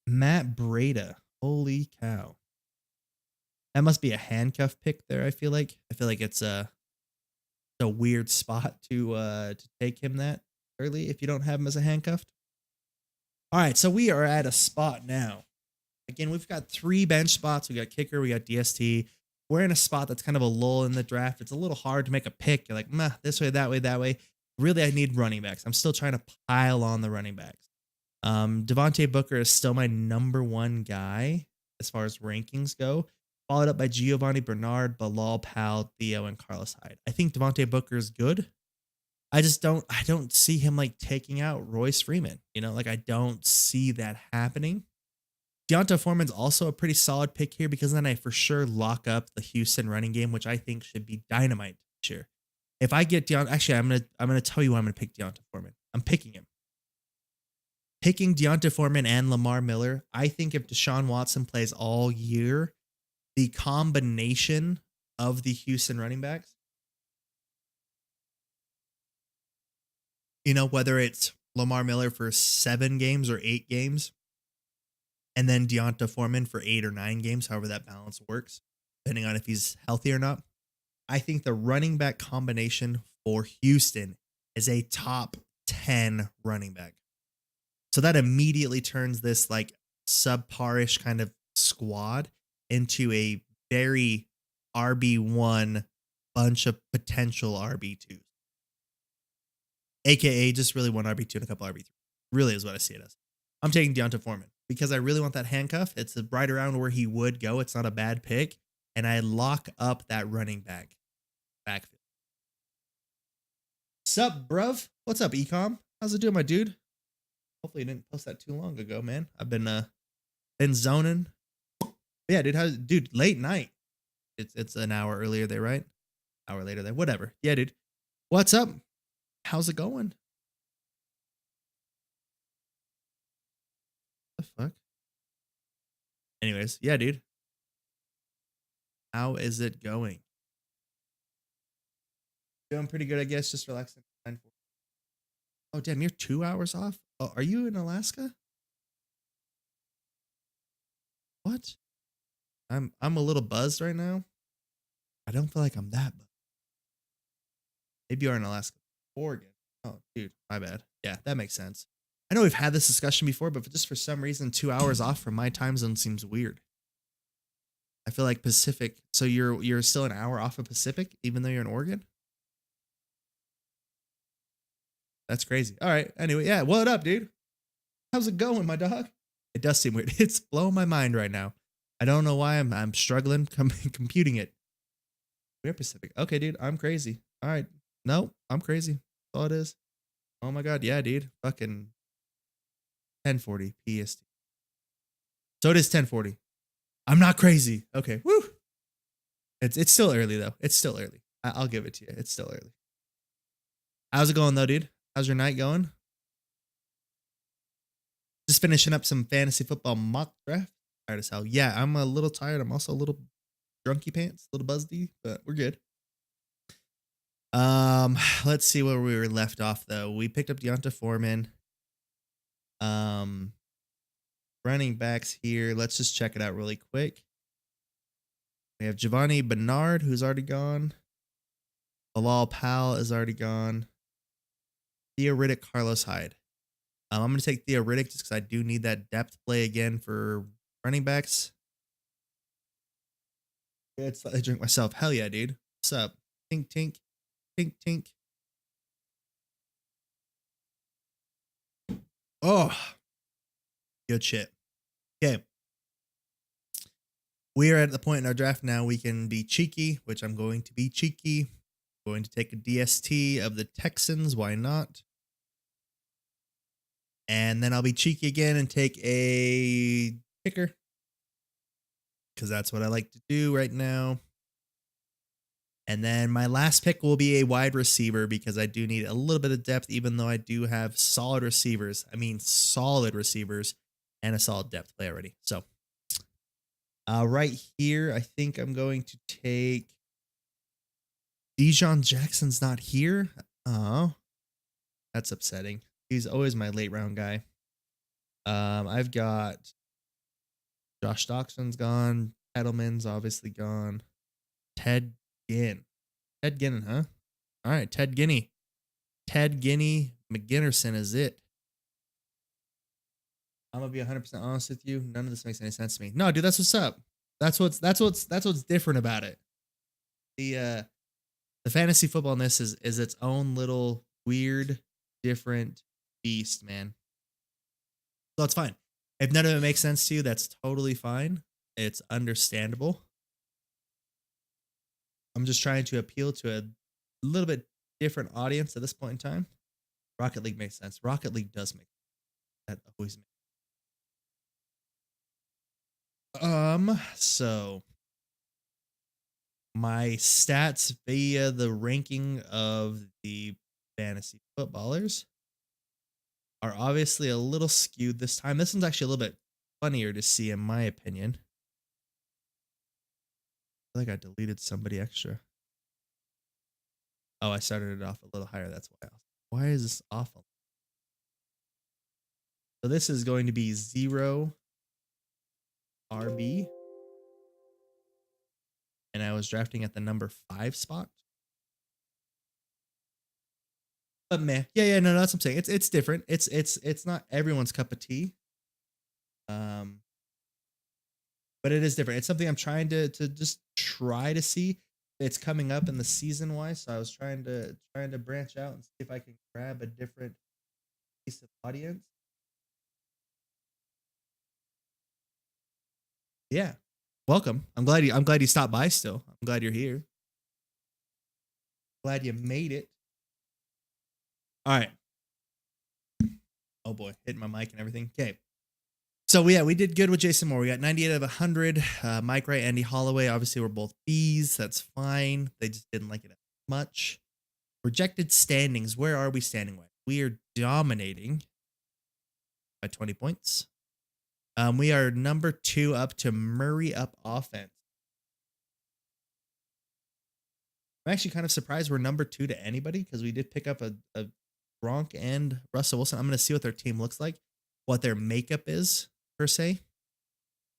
Matt Breida. Holy cow. That must be a handcuff pick there, I feel like. I feel like it's a weird spot to take him that early if you don't have him as a handcuffed. All right, so we are at a spot now. Again, we've got 3 bench spots. We got kicker, we got DST. We're in a spot that's kind of a lull in the draft. It's a little hard to make a pick. You're like, meh, this way, that way, that way. Really, I need running backs. I'm still trying to pile on the running backs. Devontae Booker is still my number 1 guy as far as rankings go, followed up by Giovanni Bernard, Bilal Powell, Theo, and Carlos Hyde. I think Devontae Booker is good. I don't see him like taking out Royce Freeman. You know, like I don't see that happening. Deonta Foreman's also a pretty solid pick here because then I for sure lock up the Houston running game, which I think should be dynamite this year. If I get Deonta, actually, I'm gonna tell you why I'm gonna pick Deonta Foreman. I'm picking him. Picking Deonta Foreman and Lamar Miller. I think if Deshaun Watson plays all year, the combination of the Houston running backs, you know, whether it's Lamar Miller for 7 games or 8 games, and then Deonta Foreman for 8 or 9 games, however that balance works, depending on if he's healthy or not. I think the running back combination for Houston is a top 10 running back. So that immediately turns this like subparish kind of squad into a very RB1 bunch of potential RB2s. AKA just really one RB2 and a couple RB3. Really is what I see it as. I'm taking Deonta Foreman because I really want that handcuff. It's right around where he would go. It's not a bad pick. And I lock up that running backfield. Sup, bruv? What's up, Ecom? How's it doing, my dude? Hopefully you didn't post that too long ago, man. I've been zoning. But yeah, dude, late night. It's an hour earlier there, right? Hour later there. Whatever. Yeah, dude. What's up? How's it going? The fuck? Anyways, yeah, dude. How is it going? Doing pretty good, I guess. Just relaxing. Oh, damn, you're 2 hours off? Oh, are you in Alaska? What? I'm a little buzzed right now. I don't feel like I'm that buzzed. Maybe you are in Alaska. Oregon. Oh, dude, my bad. Yeah, that makes sense. I know we've had this discussion before, but just for some reason, 2 hours off from my time zone seems weird. I feel like Pacific. So you're still an hour off of Pacific, even though you're in Oregon. That's crazy. All right. Anyway, yeah. What up, dude? How's it going, my dog? It does seem weird. It's blowing my mind right now. I don't know why I'm struggling computing it. We're Pacific. Okay, dude. I'm crazy. All right. No, I'm crazy. That's all it is. Oh my god. Yeah, dude. Fucking 10:40 PST. So it is 10:40. I'm not crazy. Okay. Woo. It's still early though. It's still early. I'll give it to you. It's still early. How's it going though, dude? How's your night going? Just finishing up some fantasy football mock draft. Tired as hell. Yeah, I'm a little tired. I'm also a little drunky pants, a little buzzedy, but we're good. Let's see where we were left off though. We picked up Deonta Foreman. Running backs here. Let's just check it out really quick. We have Giovanni Bernard, who's already gone. Bilal Powell is already gone. Theoretic Carlos Hyde. I'm going to take Theoretic just because I do need that depth play again for running backs. It's I drink myself. Hell yeah, dude. What's up? Tink, tink. Tink, tink. Oh, good shit. Okay. We are at the point in our draft now we can be cheeky, which I'm going to be cheeky. I'm going to take a DST of the Texans. Why not? And then I'll be cheeky again and take a kicker. Because that's what I like to do right now. And then my last pick will be a wide receiver because I do need a little bit of depth, even though I do have solid receivers. I mean, solid receivers and a solid depth play already. So right here, I think I'm going to take Dejon Jackson's not here. Oh, that's upsetting. He's always my late round guy. I've got Josh Doxson's gone. Edelman's obviously gone. Ted Ginn. Ted Ginn, huh? All right, Ted Ginney. Ted Ginney McGinnerson is it. I'm gonna be 100% honest with you. None of this makes any sense to me. No, dude, that's what's up. That's what's different about it. The fantasy football in this is its own little weird, different beast, man. So it's fine. If none of it makes sense to you, that's totally fine. It's understandable. I'm just trying to appeal to a little bit different audience at this point in time. Rocket League makes sense. Rocket League does make sense. That always makes. So my stats via the ranking of the fantasy footballers are obviously a little skewed this time. This one's actually a little bit funnier to see, in my opinion. I feel like I deleted somebody extra. Oh, I started it off a little higher. That's why. Why is this awful? So this is going to be 0 RB. And I was drafting at the number 5 spot. But man, yeah, no, that's what I'm saying. It's different. It's not everyone's cup of tea. But it is different. It's something I'm trying to just try to see. It's coming up in the season wise, so I was trying to branch out and see if I can grab a different piece of audience. Yeah, welcome. I'm glad you stopped by. Still, I'm glad you're here. Glad you made it. All right. Oh boy, hitting my mic and everything. Okay. So yeah, we did good with Jason Moore. We got 98 out of 100. Mike Wright, Andy Holloway, obviously we're both Bs. That's fine. They just didn't like it much. Projected standings. Where are we standing with? We are dominating by 20 points. We are number 2 up to Murray up offense. I'm actually kind of surprised we're number 2 to anybody because we did pick up a Gronk and Russell Wilson. I'm going to see what their team looks like, what their makeup is per se.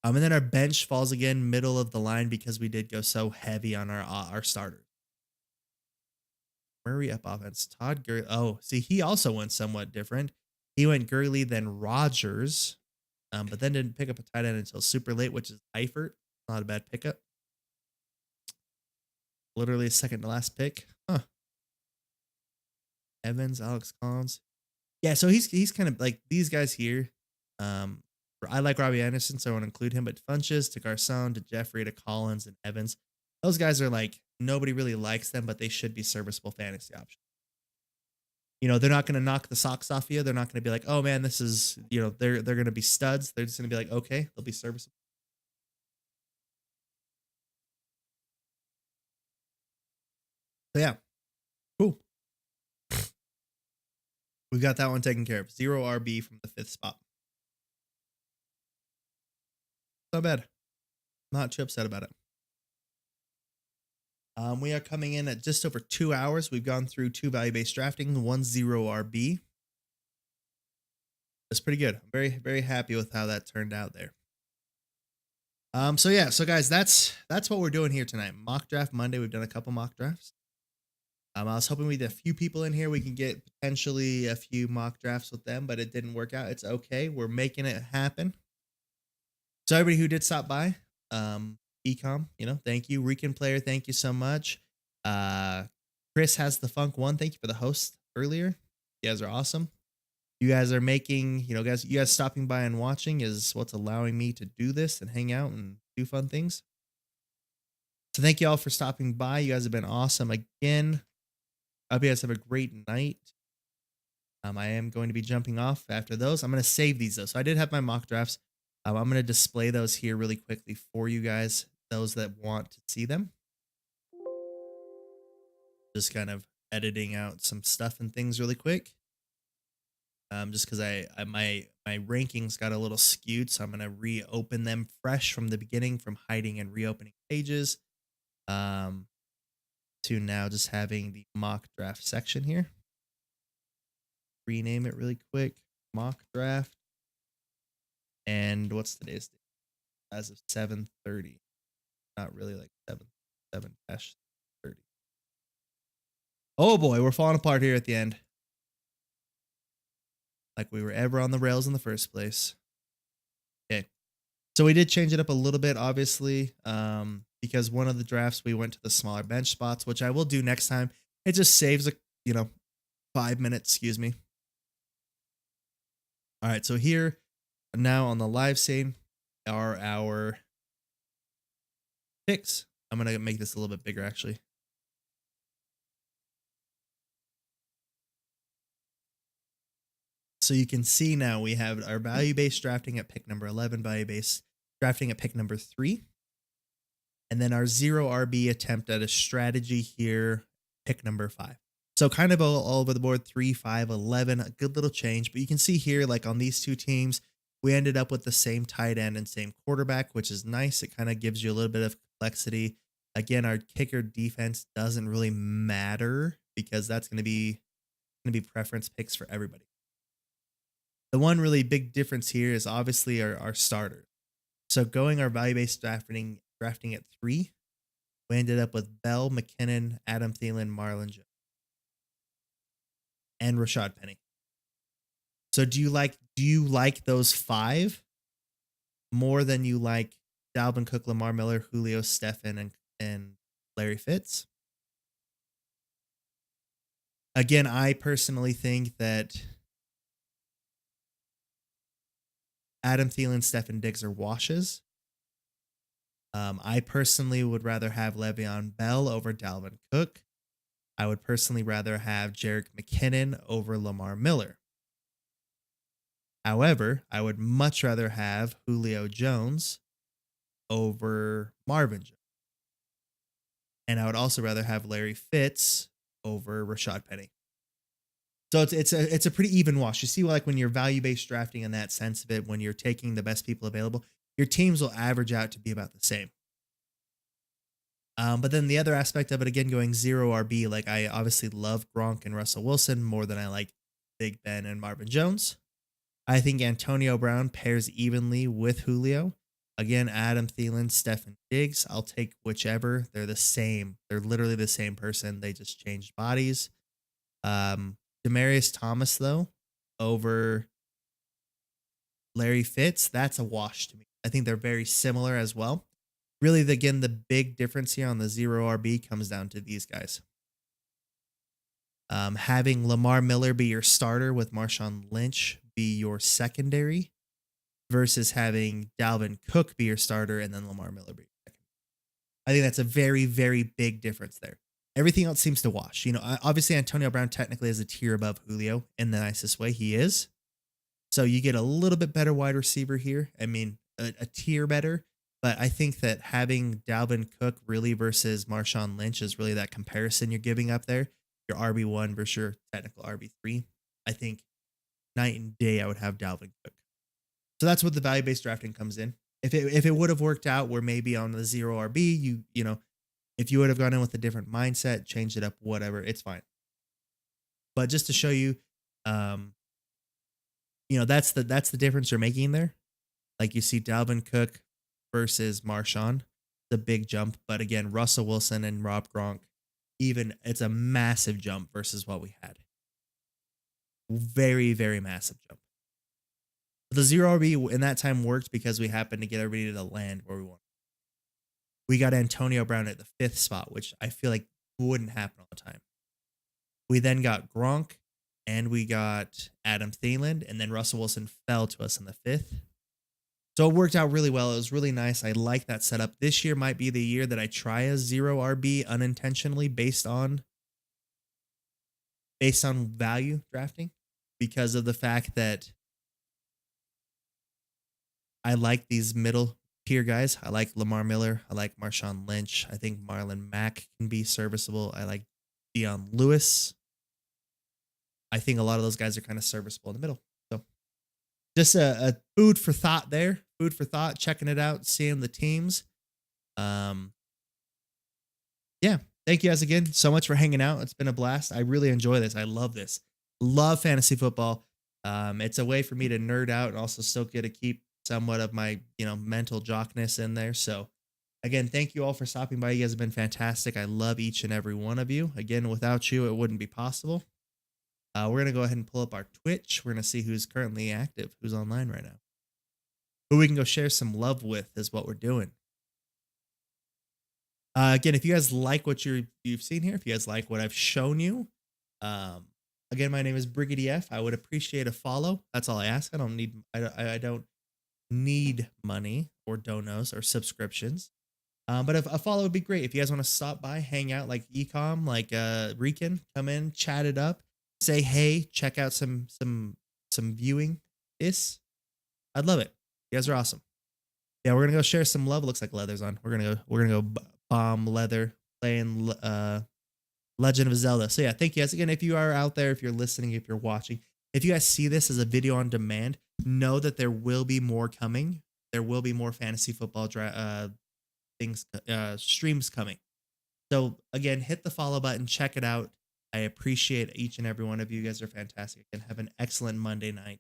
And then our bench falls again middle of the line because we did go so heavy on our starters. Murray up offense. Todd Gurley. Oh, see, he also went somewhat different. He went Gurley, then Rogers, but then didn't pick up a tight end until super late, which is Eifert. Not a bad pickup. Literally a second to last pick. Huh. Evans, Alex Collins. Yeah, so he's kind of like these guys here. I like Robbie Anderson, so I want to include him. But Funches to Garcon to Jeffrey to Collins and Evans. Those guys are like nobody really likes them, but they should be serviceable fantasy options. You know, they're not going to knock the socks off you. They're not going to be like, oh man, this is, you know, they're going to be studs. They're just going to be like, okay, they'll be serviceable. So yeah, cool. We got that one taken care of. 0 RB from the 5th spot. Not bad. Not too upset about it. We are coming in at just over 2 hours. We've gone through 2 value-based drafting, 1 0 RB. That's pretty good. I'm very, very happy with how that turned out there. So yeah, so guys, that's what we're doing here tonight. Mock draft Monday. We've done a couple mock drafts. I was hoping we'd have a few people in here. We can get potentially a few mock drafts with them, but it didn't work out. It's okay. We're making it happen. So everybody who did stop by, Ecom, you know, thank you. Recon Player, thank you so much. Chris has the Funk One. Thank you for the host earlier. You guys are awesome. You guys are making, you guys stopping by and watching is what's allowing me to do this and hang out and do fun things. So thank you all for stopping by. You guys have been awesome again. I hope you guys have a great night. I am going to be jumping off after those. I'm going to save these though. So I did have my mock drafts. I'm going to display those here really quickly for you guys, those that want to see them. Just kind of editing out some stuff and things really quick. Just because my rankings got a little skewed, so I'm going to reopen them fresh from the beginning, from hiding and reopening pages, to now just having the mock draft section here. Rename it really quick, mock draft. And what's today's date? As of 7:30. Not really like 7-30. Oh boy, we're falling apart here at the end. Like we were ever on the rails in the first place. Okay. So we did change it up a little bit, obviously, because one of the drafts we went to the smaller bench spots, which I will do next time. It just saves 5 minutes, excuse me. All right, so here now on the live scene are our picks. I'm going to make this a little bit bigger, actually. So you can see now we have our value-based drafting at pick number 11, value-based drafting at pick number 3. And then our 0 RB attempt at a strategy here, pick number 5. So kind of all over the board, 3, 5, 11, a good little change. But you can see here, like on these two teams, we ended up with the same tight end and same quarterback, which is nice. It kind of gives you a little bit of complexity. Again, our kicker defense doesn't really matter because that's going to be preference picks for everybody. The one really big difference here is obviously our starters. So going our value-based drafting at 3, we ended up with Bell, McKinnon, Adam Thielen, Marlon Jones, and Rashad Penny. So do you like those 5 more than you like Dalvin Cook, Lamar Miller, Julio, Stephen, and Larry Fitz? Again, I personally think that Adam Thielen, Stephen Diggs are washes. I personally would rather have Le'Veon Bell over Dalvin Cook. I would personally rather have Jerick McKinnon over Lamar Miller. However, I would much rather have Julio Jones over Marvin Jones. And I would also rather have Larry Fitz over Rashad Penny. So it's a pretty even wash. You see, like when you're value-based drafting in that sense of it, when you're taking the best people available, your teams will average out to be about the same. But then the other aspect of it, again, going 0 RB, like I obviously love Gronk and Russell Wilson more than I like Big Ben and Marvin Jones. I think Antonio Brown pairs evenly with Julio. Again, Adam Thielen, Stephen Diggs. I'll take whichever. They're the same. They're literally the same person. They just changed bodies. Demaryius Thomas, though, over Larry Fitz, that's a wash to me. I think they're very similar as well. Really, again, the big difference here on the 0 RB comes down to these guys. Having Lamar Miller be your starter with Marshawn Lynch be your secondary versus having Dalvin Cook be your starter and then Lamar Miller be your secondary. I think that's a very, very big difference there. Everything else seems to wash. You know, obviously Antonio Brown technically is a tier above Julio in the nicest way. He is. So you get a little bit better wide receiver here. I mean, a tier better. But I think that having Dalvin Cook really versus Marshawn Lynch is really that comparison you're giving up there. Your RB1 versus your technical RB3. I think night and day I would have Dalvin Cook. So that's what the value-based drafting comes in. If it would have worked out where maybe on the 0 RB, you know, if you would have gone in with a different mindset, changed it up, whatever, it's fine. But just to show you, you know, that's the difference you're making there. Like you see Dalvin Cook versus Marshawn, the big jump. But again, Russell Wilson and Rob Gronk, even it's a massive jump versus what we had. Very, very massive jump. But the 0 RB in that time worked because we happened to get everybody to land where we want. We got Antonio Brown at the 5th spot, which I feel like wouldn't happen all the time. We then got Gronk and we got Adam Thielen, and then Russell Wilson fell to us in the 5th. So it worked out really well. It was really nice. I like that setup. This year might be the year that I try a 0 RB unintentionally based on value drafting because of the fact that I like these middle tier guys. I like Lamar Miller. I like Marshawn Lynch. I think Marlon Mack can be serviceable. I like Deion Lewis. I think a lot of those guys are kind of serviceable in the middle. So just a food for thought there. Food for thought, checking it out, seeing the teams. Yeah. Thank you guys again so much for hanging out. It's been a blast. I really enjoy this. I love this. Love fantasy football. It's a way for me to nerd out and also still get to keep somewhat of my, you know, mental jockness in there. So again, thank you all for stopping by. You guys have been fantastic. I love each and every one of you. Again, without you, it wouldn't be possible. We're going to go ahead and pull up our Twitch. We're going to see who's currently active, who's online right now. Who we can go share some love with is what we're doing. Again, if you guys like what you've seen here, if you guys like what I've shown you, again, my name is Brigady F. I would appreciate a follow. That's all I ask. I don't need money or donos or subscriptions. But a follow would be great. If you guys want to stop by, hang out like Ecom, like Rican, come in, chat it up, say hey, check out some viewing. I'd love it. You guys are awesome. Yeah, we're gonna go share some love. It looks like Leather's on. We're gonna go bomb Leather playing Legend of Zelda. So yeah, thank you guys again. If you are out there, if you're listening, if you're watching, if you guys see this as a video on demand, know that there will be more coming. There will be more fantasy football streams coming. So again, hit the follow button, check it out. I appreciate each and every one of you. You guys are fantastic, and have an excellent Monday night.